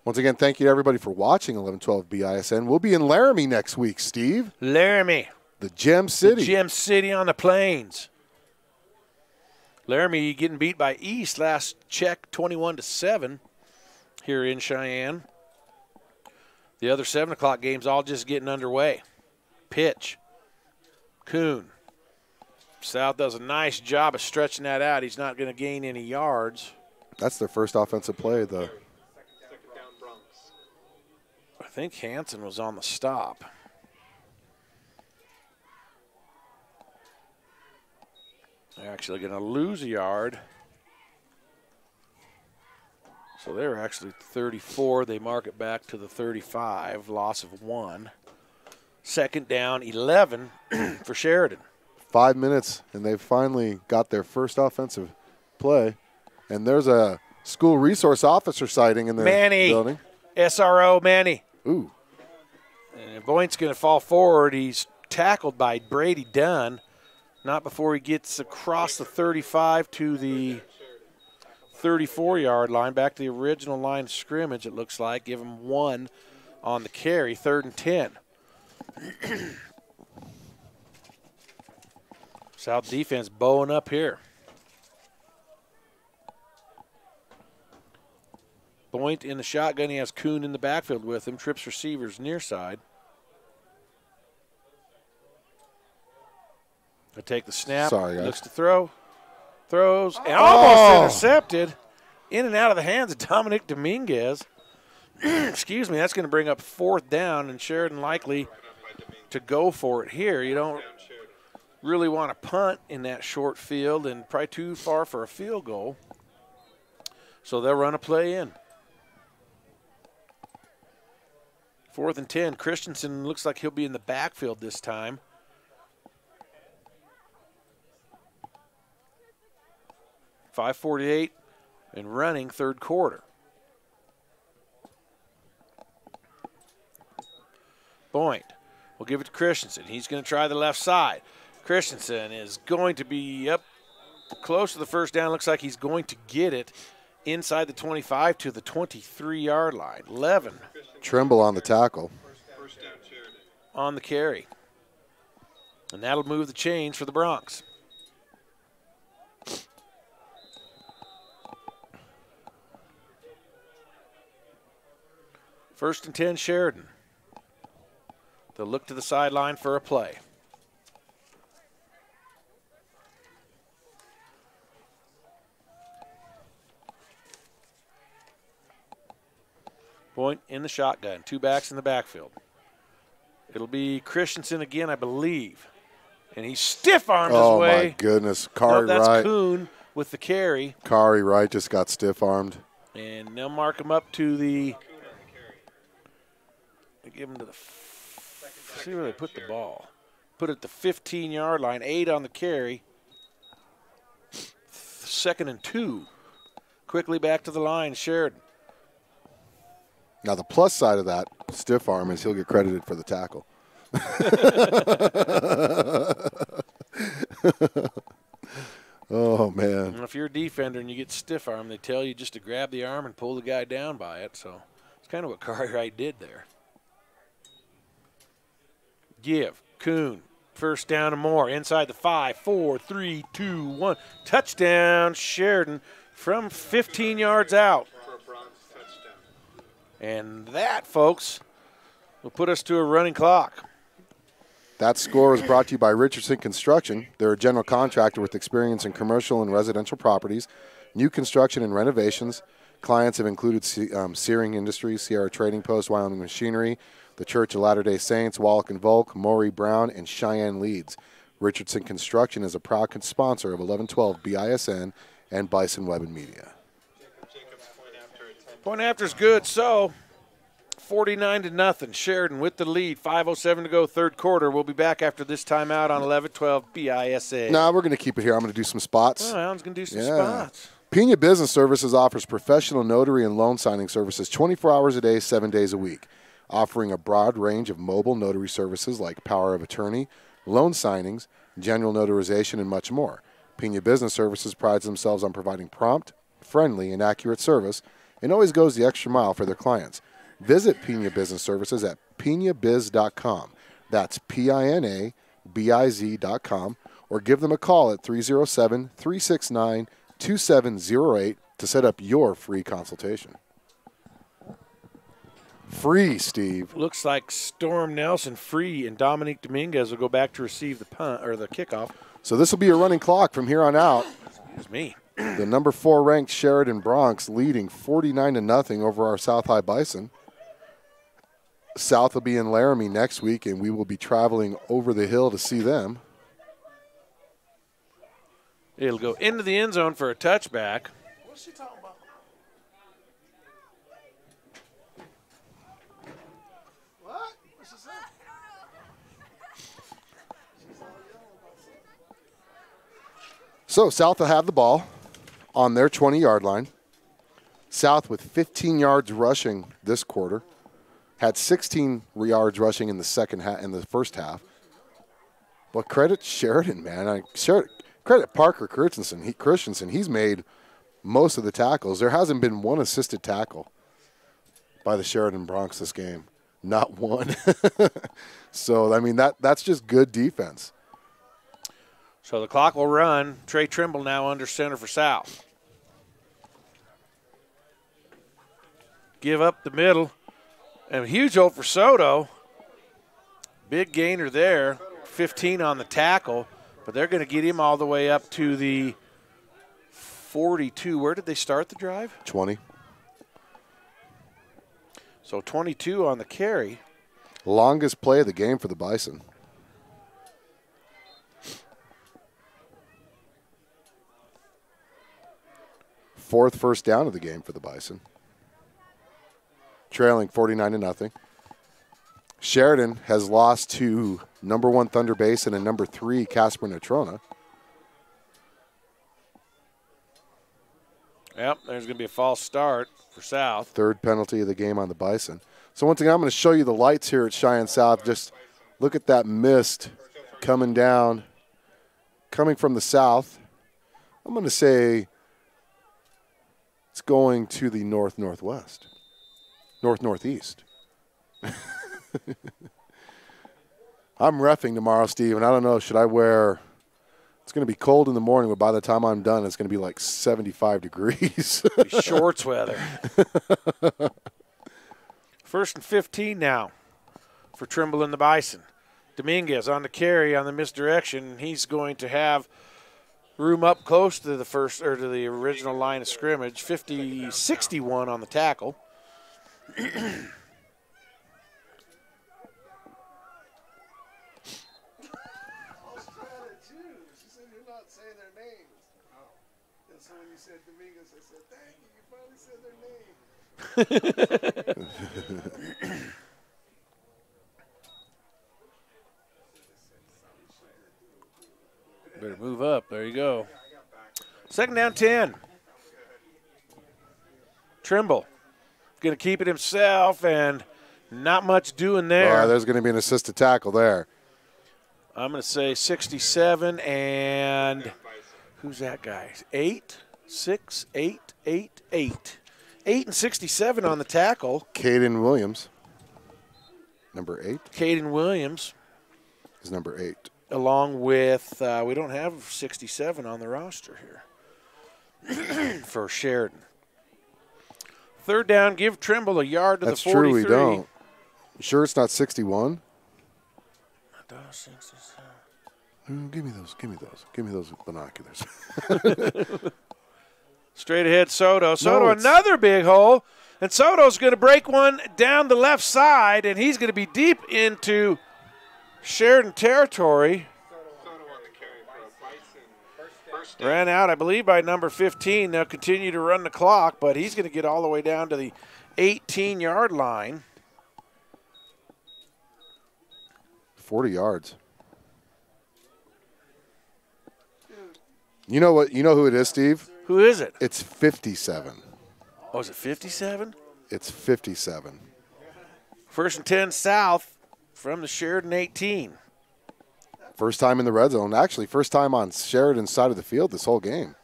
Once again, thank you to everybody for watching 1112 BISN. We'll be in Laramie next week, Steve. Laramie. The Gem City. The Gem City on the plains. Laramie getting beat by East last check 21-7 here in Cheyenne. The other 7 o'clock games all just getting underway. Pitch. Kuhn. South does a nice job of stretching that out. He's not going to gain any yards. That's their first offensive play, though. I think Hansen was on the stop. They're actually going to lose a yard. So they're actually 34. They mark it back to the 35, loss of 1. 2nd down, 11 for Sheridan. 5 minutes, and they've finally got their first offensive play. And there's a school resource officer sighting in the building. SRO Manny. Ooh. And Boynt's going to fall forward. He's tackled by Brady Dunn. Not before he gets across the 35 to the 34-yard line, back to the original line of scrimmage, it looks like. Give him 1 on the carry, 3rd and 10. South defense bowing up here. Boynt in the shotgun. He has Kuhn in the backfield with him. Trips receivers near side. I take the snap. Sorry, guys. Looks to throw. Throws. And almost intercepted. In and out of the hands of Dominic Dominguez. Excuse me. That's going to bring up 4th down, and Sheridan likely to go for it here. You don't really want to punt in that short field and probably too far for a field goal. So they'll run a play in. 4th and 10. Christensen looks like he'll be in the backfield this time. .548 and running 3rd quarter. Boynt will give it to Christensen. He's going to try the left side. Christensen is going to be up close to the 1st down. Looks like he's going to get it inside the 25 to the 23-yard line. 11. Trimble on the tackle. On the carry. And that'll move the chains for the Bronx. First and 10, Sheridan. They'll look to the sideline for a play. Boynt in the shotgun. 2 backs in the backfield. It'll be Christensen again, I believe. And he stiff-armed his way. Oh, my goodness. Kari that's Wright. Kuhn with the carry. Kari Wright just got stiff-armed. And they'll mark him up to the – give him to the – see where they put the ball. Put it at the 15-yard line. 8 on the carry. 2nd and 2. Quickly back to the line, Sheridan. Now, the plus side of that stiff arm is he'll get credited for the tackle. Oh, man. If you're defense, fender and you get stiff arm, they tell you just to grab the arm and pull the guy down by it. So it's kind of what Cartwright did there. Give. Kuhn. First down and more. Inside the 5, 4, 3, 2, 1. Touchdown, Sheridan from 15 yards out. And that, folks, will put us to a running clock. That score is brought to you by Richardson Construction. They're a general contractor with experience in commercial and residential properties, new construction and renovations. Clients have included Searing Industries, Sierra Trading Post, Wyoming Machinery, the Church of Latter-day Saints, Wallach and Volk, Maury Brown, and Cheyenne Leeds. Richardson Construction is a proud sponsor of 1112 BISN and Bison Web and Media. Point after is good, so 49-0. Sheridan with the lead. 5:07 to go, third quarter. We'll be back after this timeout on 11-12 BISA. No, we're going to keep it here. I'm going to do some spots. Oh, Alan's going to do some spots. Pena Business Services offers professional notary and loan signing services 24 hours a day, 7 days a week, offering a broad range of mobile notary services like power of attorney, loan signings, general notarization, and much more. Pena Business Services prides themselves on providing prompt, friendly, and accurate service and always goes the extra mile for their clients. Visit Pena Business Services at penabiz.com. That's PINABIZ.com, or give them a call at 307-369-2708 to set up your free consultation. Free, Steve. Looks like Storm Nelson free, and Dominique Dominguez will go back to receive the punt or the kickoff. So this will be a running clock from here on out. It's me. The number 4 ranked Sheridan Bronx leading 49-0 over our South High Bison. South will be in Laramie next week, and we will be traveling over the hill to see them. It'll go into the end zone for a touchback. What's she talking about? What? What's she saying? So South will have the ball on their 20-yard line. South with 15 yards rushing this quarter. Had 16 yards rushing in the first half. But credit Sheridan, man. Credit Parker Christensen. He's made most of the tackles. There hasn't been one assisted tackle by the Sheridan Bronx this game. Not one. So, I mean, that's just good defense. So the clock will run. Trey Trimble now under center for South. Give up the middle. And a huge hole for Soto. Big gainer there. 15 on the tackle. But they're going to get him all the way up to the 42. Where did they start the drive? 20. So 22 on the carry. Longest play of the game for the Bison. Fourth first down of the game for the Bison. Trailing 49-0. Sheridan has lost to number 1 Thunder Basin and number 3 Casper Natrona. Yep, there's going to be a false start for South. Third penalty of the game on the Bison. So once again, I'm going to show you the lights here at Cheyenne South. Just look at that mist coming down, coming from the south. I'm going to say it's going to the north-northwest. North-northeast. I'm reffing tomorrow, Steve, and I don't know, should I wear – it's going to be cold in the morning, but by the time I'm done, it's going to be like 75 degrees. Shorts weather. First and 15 now for Trimble and the Bison. Dominguez on the carry on the misdirection. He's going to have room up close to the first or to the original line of scrimmage. 60-61 on the tackle. So when you said Dominguez, I said, "Thank you, you finally said their name." Better move up. There you go. Second down 10. Trimble going to keep it himself, and not much doing there. There's going to be an assisted tackle there. I'm going to say 67, and who's that guy? 8? 6, 8, 8, 8. 8 and 67 on the tackle. Caden Williams, number 8. Caden Williams is number 8. Along with, we don't have 67 on the roster here for Sheridan. Third down, give Trimble a yard to That's the 43. true, we don't. You sure it's not 61? Give me those binoculars. Straight ahead, Soto. Soto, No, another big hole. And Soto's going to break one down the left side, and he's going to be deep into Sheridan territory. Ran out, I believe, by number 15. They'll continue to run the clock, but he's going to get all the way down to the 18-yard line. 40 yards. You know what? You know who it is, Steve? Who is it? It's 57. Oh, is it 57? It's 57. First and 10 south from the Sheridan 18. First time in the red zone. Actually, first time on Sheridan's side of the field this whole game.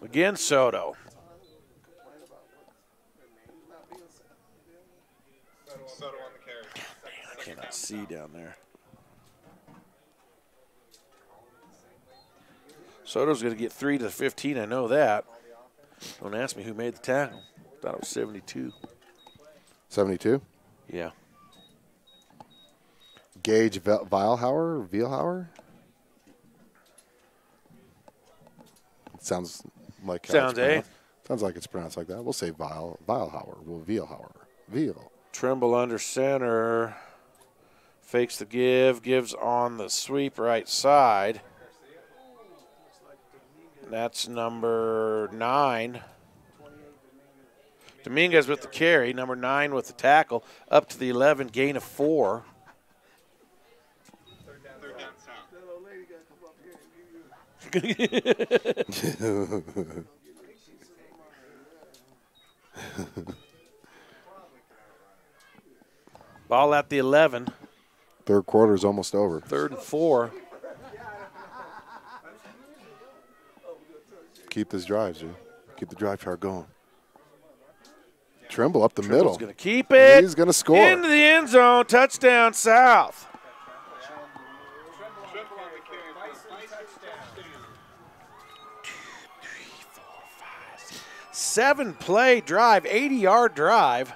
Again, Soto. Soto on the carry. I cannot see down there. Soto's going to get 3 to the 15. I know that. Don't ask me who made the tackle. Thought it was 72. 72? Yeah. Gage Vielhauer? It sounds like Sounds sounds like it's pronounced like that. We'll say Vielhauer. Viel. Trimble under center. Fakes the give. Gives on the sweep right side. That's number 9. Dominguez with the carry. Number 9 with the tackle. Up to the 11. Gain of 4. Third down south. Ball at the 11. Third quarter is almost over. 3rd and 4. Keep this drive, Drew. Keep the drive chart going. Trimble up the Trimble's middle. Going to keep it. He's going to score. Into the end zone. Touchdown south. Trimble on the carry. Bison. 7-play drive, 80-yard drive.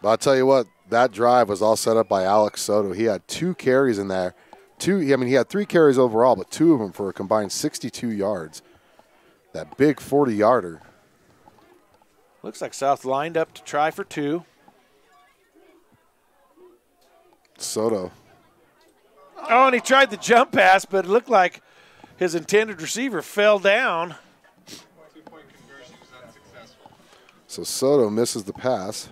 But I'll tell you what, that drive was all set up by Alex Soto. He had 2 carries in there. He had 3 carries overall, but 2 of them for a combined 62 yards. That big 40-yarder. Looks like South lined up to try for 2. Soto. Oh, and he tried the jump pass, but it looked like his intended receiver fell down. 2-point conversion is unsuccessful. So Soto misses the pass.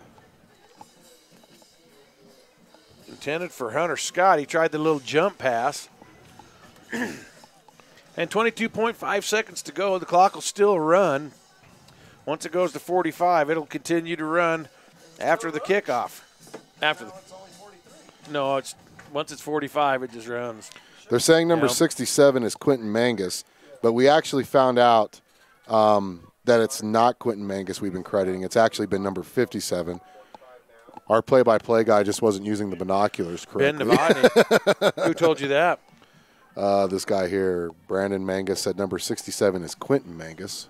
Intended for Hunter Scott. He tried the little jump pass. And 22.5 seconds to go. The clock will still run. Once it goes to 45, it'll continue to run after the kickoff. Once it's 45, it just runs. They're saying number 67 is Quentin Mangus, but we actually found out that it's not Quentin Mangus we've been crediting. It's actually been number 57. Our play-by-play guy just wasn't using the binoculars correctly. Ben Novotny. Who told you that? This guy here, Brandon Mangus, said number 67 is Quentin Mangus.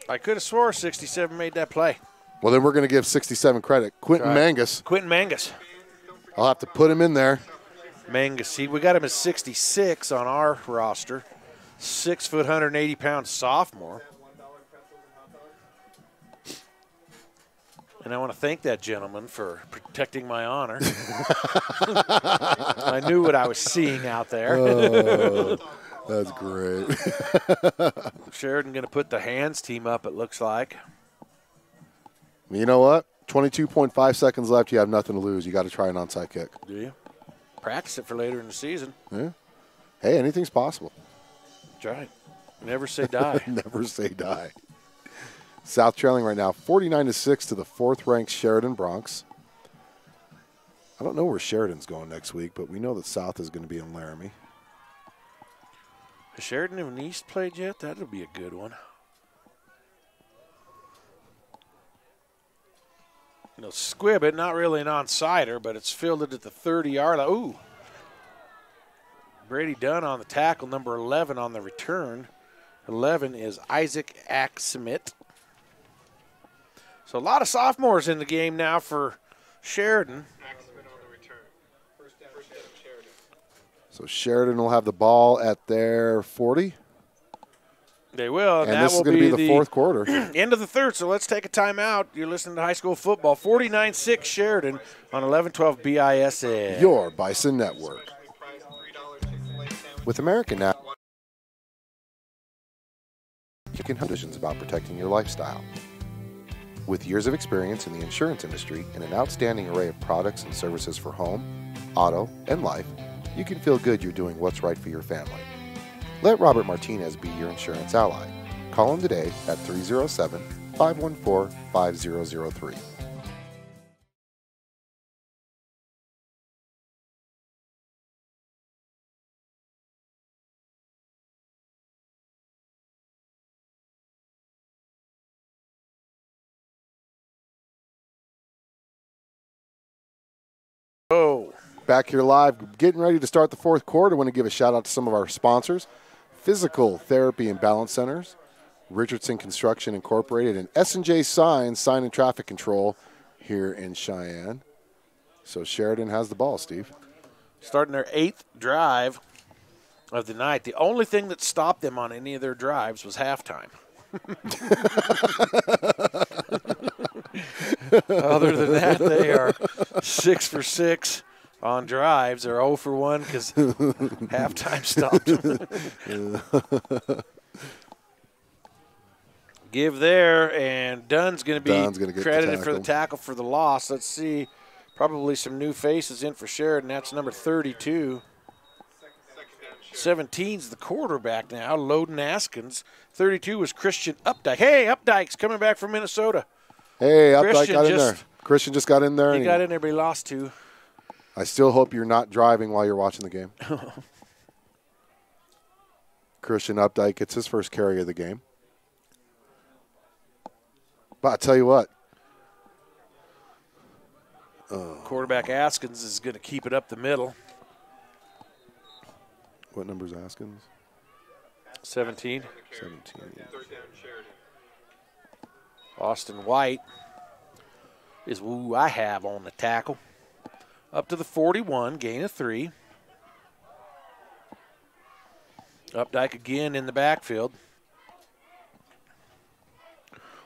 I could have swore 67 made that play. Well, then we're going to give 67 credit. Quentin Mangus. Quentin Mangus. I'll have to put him in there. Mangus. We got him as 66 on our roster. 6 foot, 180-pound sophomore. And I want to thank that gentleman for protecting my honor. I knew what I was seeing out there. Oh, that's great. Sheridan going to put the hands team up, it looks like. You know what? 22.5 seconds left. You have nothing to lose. You got to try an onside kick. Do you? Practice it for later in the season. Yeah. Hey, anything's possible. That's right. Never say die. Never say die. South trailing right now, 49-6 to the 4th-ranked Sheridan Bronx. I don't know where Sheridan's going next week, but we know that South is going to be in Laramie. Has Sheridan and East played yet? That'll be a good one. You know, squib it, not really an onside-er, but it's fielded at the 30-yard line. Ooh. Brady Dunn on the tackle, number 11 on the return. 11 is Isaac Axmit. So a lot of sophomores in the game now for Sheridan. So Sheridan will have the ball at their 40. They will. And this is going to be the fourth quarter. End of the third, so let's take a timeout. You're listening to high school football. 49-6 Sheridan on 1112 BISN. Your Bison Network. With American now, you can have decisions about protecting your lifestyle. With years of experience in the insurance industry and an outstanding array of products and services for home, auto, and life, you can feel good you're doing what's right for your family. Let Robert Martinez be your insurance ally. Call him today at 307-514-5003. Oh. Back here live, getting ready to start the fourth quarter. I want to give a shout out to some of our sponsors: Physical Therapy and Balance Centers, Richardson Construction Incorporated, and S&J Signs, Sign and Traffic Control here in Cheyenne. So Sheridan has the ball, Steve. Starting their 8th drive of the night. The only thing that stopped them on any of their drives was halftime. Other than that, they are 6 for 6 on drives. They're 0 for 1 because halftime stopped them. Give there, and Dunn's going to be credited for the tackle for the loss. Let's see. Probably some new faces in for Sheridan. That's number 32. 17's the quarterback now, Loden Askins. 32 was Christian Updike. Hey, Updike's coming back from Minnesota. Hey, Updike got in there. Christian just got in there. He got in there, but he lost 2. I still hope you're not driving while you're watching the game. Christian Updike gets his first carry of the game. But I tell you what. Quarterback Askins is going to keep it up the middle. What number is Askins? 17. 17. Austin White is who I have on the tackle. Up to the 41, gain of 3. Updike again in the backfield.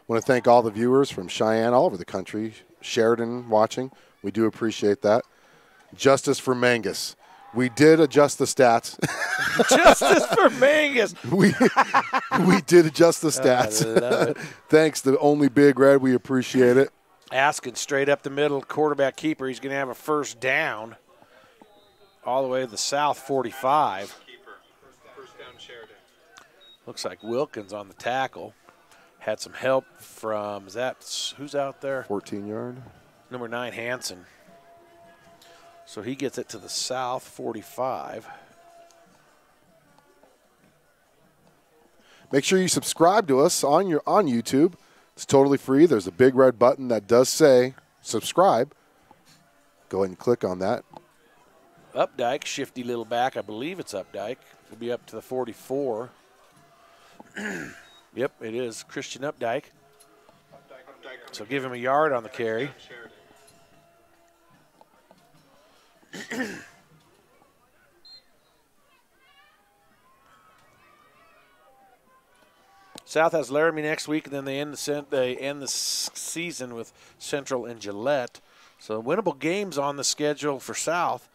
Want to thank all the viewers from Cheyenne, all over the country, Sheridan watching. We do appreciate that. Justice for Mangus. We did adjust the stats. Justice for Mangus. we did adjust the stats. I love it. Thanks to Only Big Red. We appreciate it. Askin straight up the middle, quarterback keeper. He's going to have a first down all the way to the south 45. First down, Sheridan. Looks like Wilkins on the tackle. Had some help from, who's out there? 14-yard. Number 9, Hansen. So he gets it to the south 45. Make sure you subscribe to us on YouTube. It's totally free. There's a big red button that does say subscribe. Go ahead and click on that. Updike, shifty little back. I believe it's Updike. Will be up to the 44. Yep, it is Christian Updike. So give him a yard on the carry. South has Laramie next week, and then they end the season with Central and Gillette. So winnable games on the schedule for South.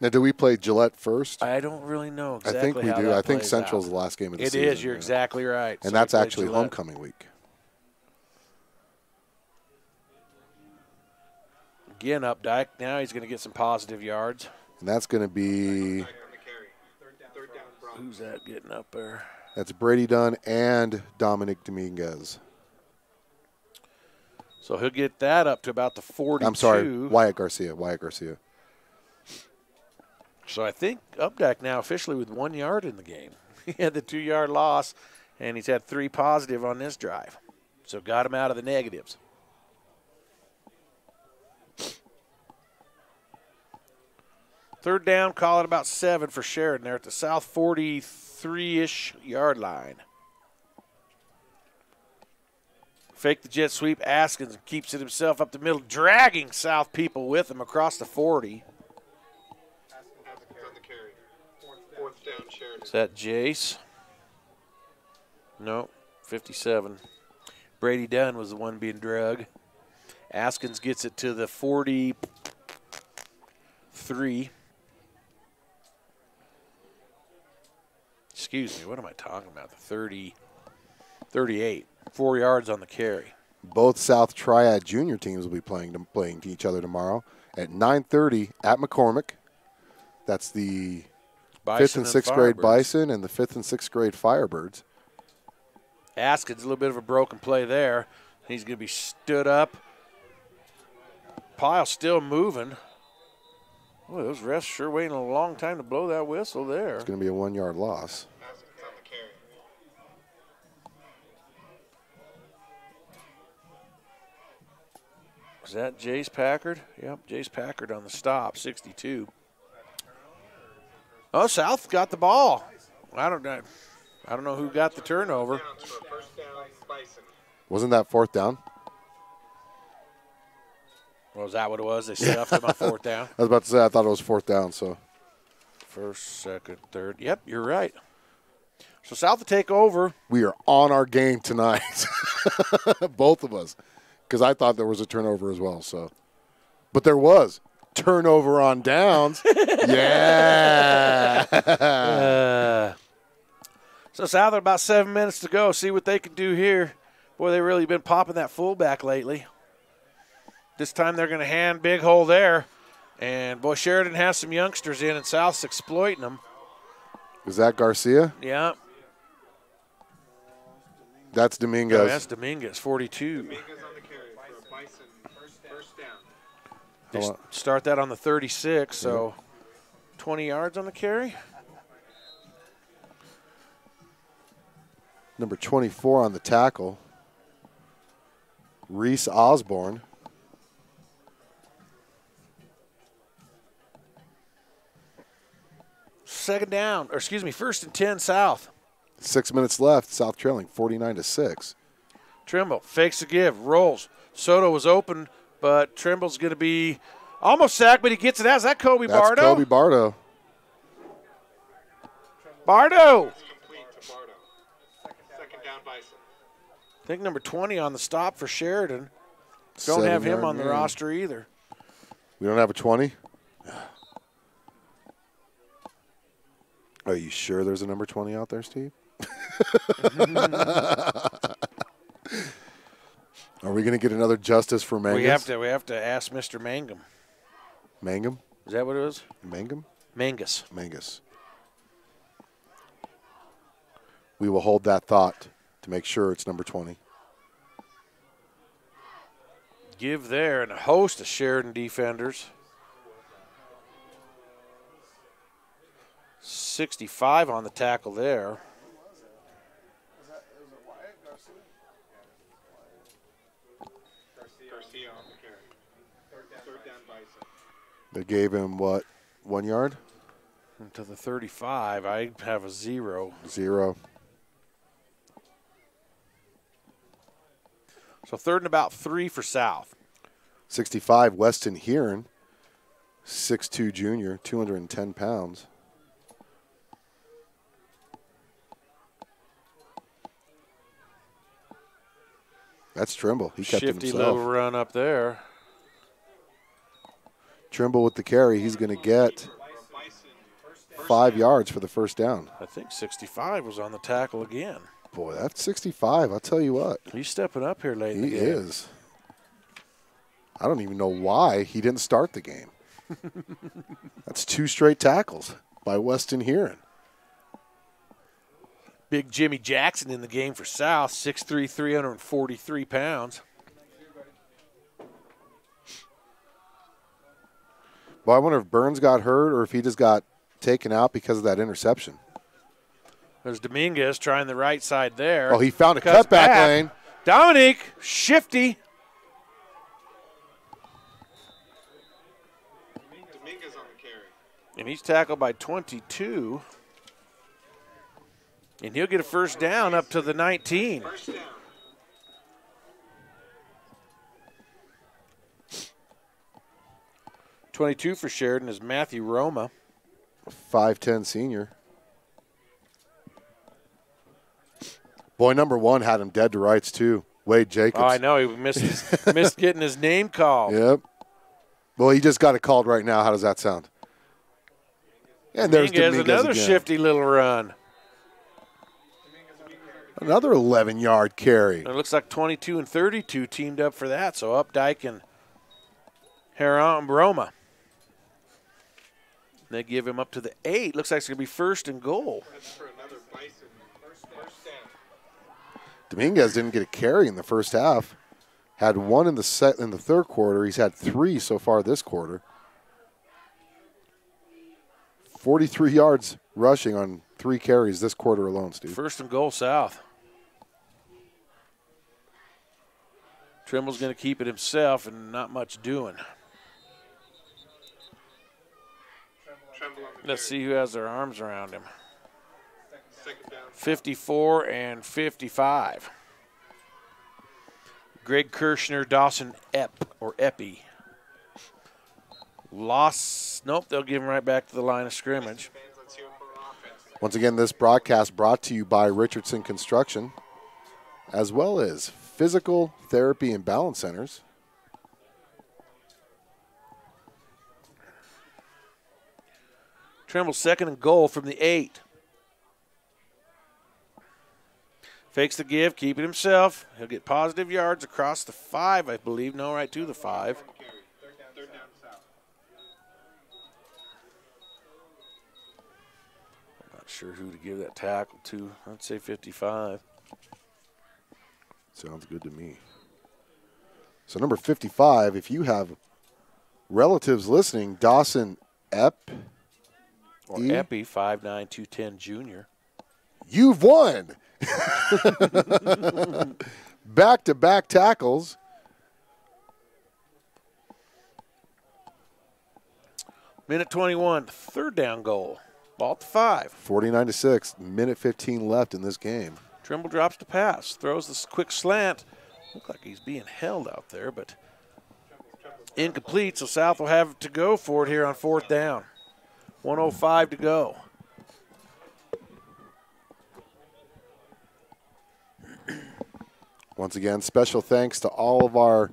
Now, do we play Gillette first? I don't really know exactly I think we how do. that I think plays Central's out. the last game of the season. It is. You're exactly right. And so that's actually homecoming week. Again, Updike. Now he's going to get some positive yards. And that's going to be – who's that getting up there? That's Brady Dunn and Dominic Dominguez. So he'll get that up to about the 42. I'm sorry, Wyatt Garcia. So I think Updike now officially with 1 yard in the game. He had the 2-yard loss, and he's had 3 positive on this drive. So got him out of the negatives. Third down, call it about 7 for Sheridan. They're at the south 43-ish yard line. Fake the jet sweep. Askins keeps it himself up the middle, dragging South people with him across the 40. Fourth down, Sheridan. Is that Jace? No, 57. Brady Dunn was the one being drugged. Askins gets it to the 43. Excuse me, what am I talking about? The 38. 4 yards on the carry. Both South Triad junior teams will be playing each other tomorrow at 9:30 at McCormick. That's the Bison 5th and 6th grade Bison and the 5th and 6th grade Firebirds. Askins, a little bit of a broken play there. He's going to be stood up. Pile still moving. Boy, those refs sure waiting a long time to blow that whistle there. It's going to be a 1-yard loss. Is that Jace Packard? Yep, Jace Packard on the stop, 62. Oh, South got the ball. I don't know who got the turnover. Wasn't that 4th down? Well, was that what it was? They stuffed him on 4th down? I was about to say, I thought it was 4th down. So 1st, 2nd, 3rd. Yep, you're right. So South will take over. We are on our game tonight, both of us, because I thought there was a turnover as well. So, but there was turnover on downs. Yeah. So South at about 7 minutes to go. See what they can do here. Boy, they've really been popping that fullback lately. This time they're going to hand big hole there. And, boy, Sheridan has some youngsters in, and South's exploiting them. Is that Garcia? Yeah. That's Dominguez. No, that's Dominguez, 42. Dominguez on the carry for a Bison first down. They start that on the 36, so 20 yards on the carry. Number 24 on the tackle, Reese Osborne. First and 10 South. 6 minutes left. South trailing 49-6. Trimble fakes a give, rolls. Soto was open, but Trimble's going to be almost sacked, but he gets it out. Is that Kobe Bardo? That's Kobe Bardo. Bardo! It's complete to Bardo. Second down, Bison. I think number 20 on the stop for Sheridan. Don't have him on the roster either. We don't have a 20? Are you sure there's a number 20 out there, Steve? Are we going to get another justice for Mangus? We have to ask Mr. Mangum. Mangum? Is that what it was? Mangum? Mangus. Mangus. We will hold that thought to make sure it's number 20. Give there and a host of Sheridan defenders. 65 on the tackle there. Garcia on the carry. Third down, Bison. They gave him, what, 1 yard? To the 35, I have a 0. 0. So 3rd and about 3 for South. 65, Weston Heron, 6'2 junior, 210 pounds. That's Trimble. He kept Shifty himself. little run up there. Trimble with the carry. He's going to get 5 yards for the first down. I think 65 was on the tackle again. Boy, that's 65. I'll tell you what. He's stepping up here late in the He game. is. I don't even know why he didn't start the game. That's 2 straight tackles by Weston Heron. Big Jimmy Jackson in the game for South, 6'3", 343 pounds. Well, I wonder if Burns got hurt or if he just got taken out because of that interception. There's Dominguez trying the right side there. Oh, he found a Cuts cutback back. lane. Dominique, shifty. Dominguez on the carry. And he's tackled by 22. And he'll get a first down up to the 19. First down. .22 for Sheridan is Matthew Roma. 5'10" senior. Boy, number 1 had him dead to rights, too. Wade Jacobs. Oh, I know. He missed getting his name called. Yep. Well, he just got it called right now. How does that sound? And there's Dominguez another again. shifty little run. Another 11-yard carry. It looks like 22 and 32 teamed up for that. So Updike and Roma. They give him up to the 8. Looks like it's going to be first and goal. That's for another Bison. First down. Dominguez didn't get a carry in the first half. Had 1 in the third quarter. He's had 3 so far this quarter. 43 yards rushing on 3 carries this quarter alone, Steve. First and goal South. Trimble's going to keep it himself and not much doing. Let's see who has their arms around him. 54 and 55. Greg Kirshner, Dawson Epi. Loss. Nope, they'll give him right back to the line of scrimmage. Once again, this broadcast brought to you by Richardson Construction, as well as Physical Therapy and Balance Centers. Trimble second and goal from the 8. Fakes the give, keep it himself. He'll get positive yards across the 5, I believe. No, right to the 5. Third down South. I'm not sure who to give that tackle to. I'd say 55. Sounds good to me. So number 55, if you have relatives listening, Dawson Epi, 5'9", 210 junior. You've won. Back-to-back tackles. Minute 21, third down goal. Ball at the 5. 49-6, minute 15 left in this game. Trimble drops to pass, throws this quick slant. Look like he's being held out there, but incomplete, so South will have to go for it here on fourth down. 1:05 to go. Once again, special thanks to all of our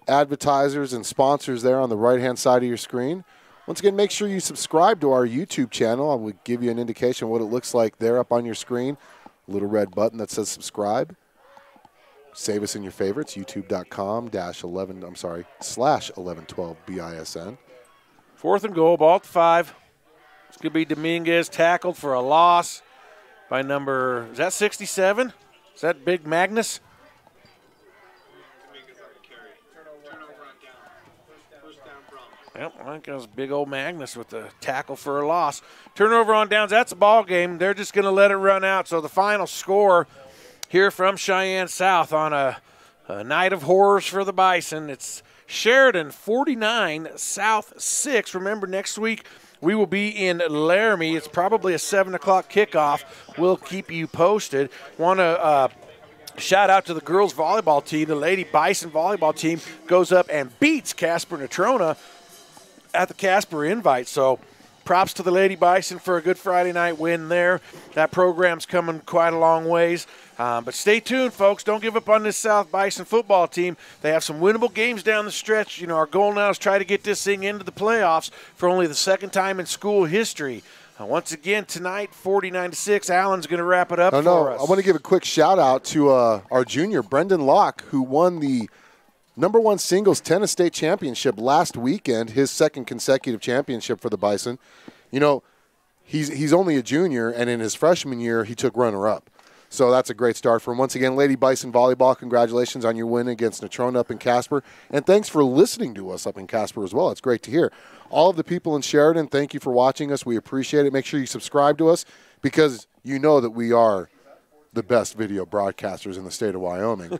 advertisers and sponsors there on the right-hand side of your screen. Once again, make sure you subscribe to our YouTube channel. I will give you an indication of what it looks like there up on your screen. A little red button that says subscribe. Save us in your favorites, youtube.com/1112 BISN. Fourth and goal, ball at the 5. It's going to be Dominguez tackled for a loss by number, is that 67? Is that Big Magnus? Dominguez on the carry. Turnover on down. First down Browns. Yep, I think that was big old Magnus with the tackle for a loss. Turnover on downs, that's a ball game. They're just going to let it run out. So the final score here from Cheyenne South on a night of horrors for the Bison. It's Sheridan 49, South 6. Remember, next week we will be in Laramie. It's probably a 7 o'clock kickoff. We'll keep you posted. Want to shout out to the girls volleyball team. The Lady Bison volleyball team goes up and beats Casper Natrona at the Casper Invite. So props to the Lady Bison for a good Friday night win there. That program's coming quite a long ways. But stay tuned, folks. Don't give up on this South Bison football team. They have some winnable games down the stretch. You know, our goal now is try to get this thing into the playoffs for only the second time in school history. Once again, tonight, 49-6. Alan's going to wrap it up for us. I want to give a quick shout-out to our junior, Brendan Locke, who won the #1 singles tennis state championship last weekend, his second consecutive championship for the Bison. You know, he's only a junior, and in his freshman year, he took runner-up. So that's a great start for him. Once again, Lady Bison Volleyball, congratulations on your win against Natrona up in Casper. And thanks for listening to us up in Casper as well. It's great to hear. All of the people in Sheridan, thank you for watching us. We appreciate it. Make sure you subscribe to us because you know that we are the best video broadcasters in the state of Wyoming.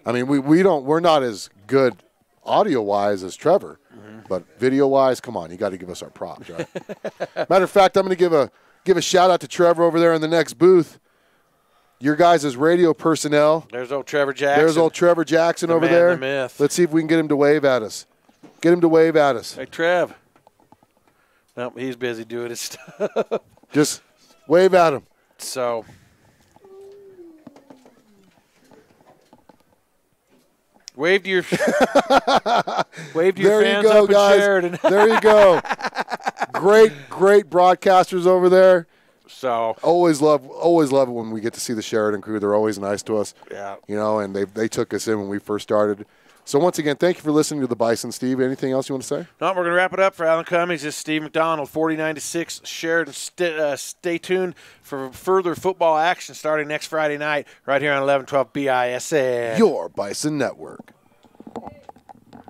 I mean, we're not as good audio-wise as Trevor, but video-wise, come on, you got to give us our props, right? Matter of fact, I'm going to give a shout-out to Trevor over there in the next booth. Your guys' radio personnel. There's old Trevor Jackson. There's old Trevor Jackson over there. The myth. Let's see if we can get him to wave at us. Get him to wave at us. Hey, Trev. Nope, he's busy doing his stuff. Just wave at him. So, wave to your fans up in Sheridan. There you go. Great broadcasters over there. So always love it when we get to see the Sheridan crew. They're always nice to us. Yeah. You know, and they took us in when we first started. So once again, thank you for listening to the Bison, Steve. Anything else you want to say? No, we're going to wrap it up for Alan Cummings. This is Steve McDonald, 49-6 Sheridan. Stay tuned for further football action starting next Friday night right here on 1112 BISN. Your Bison Network.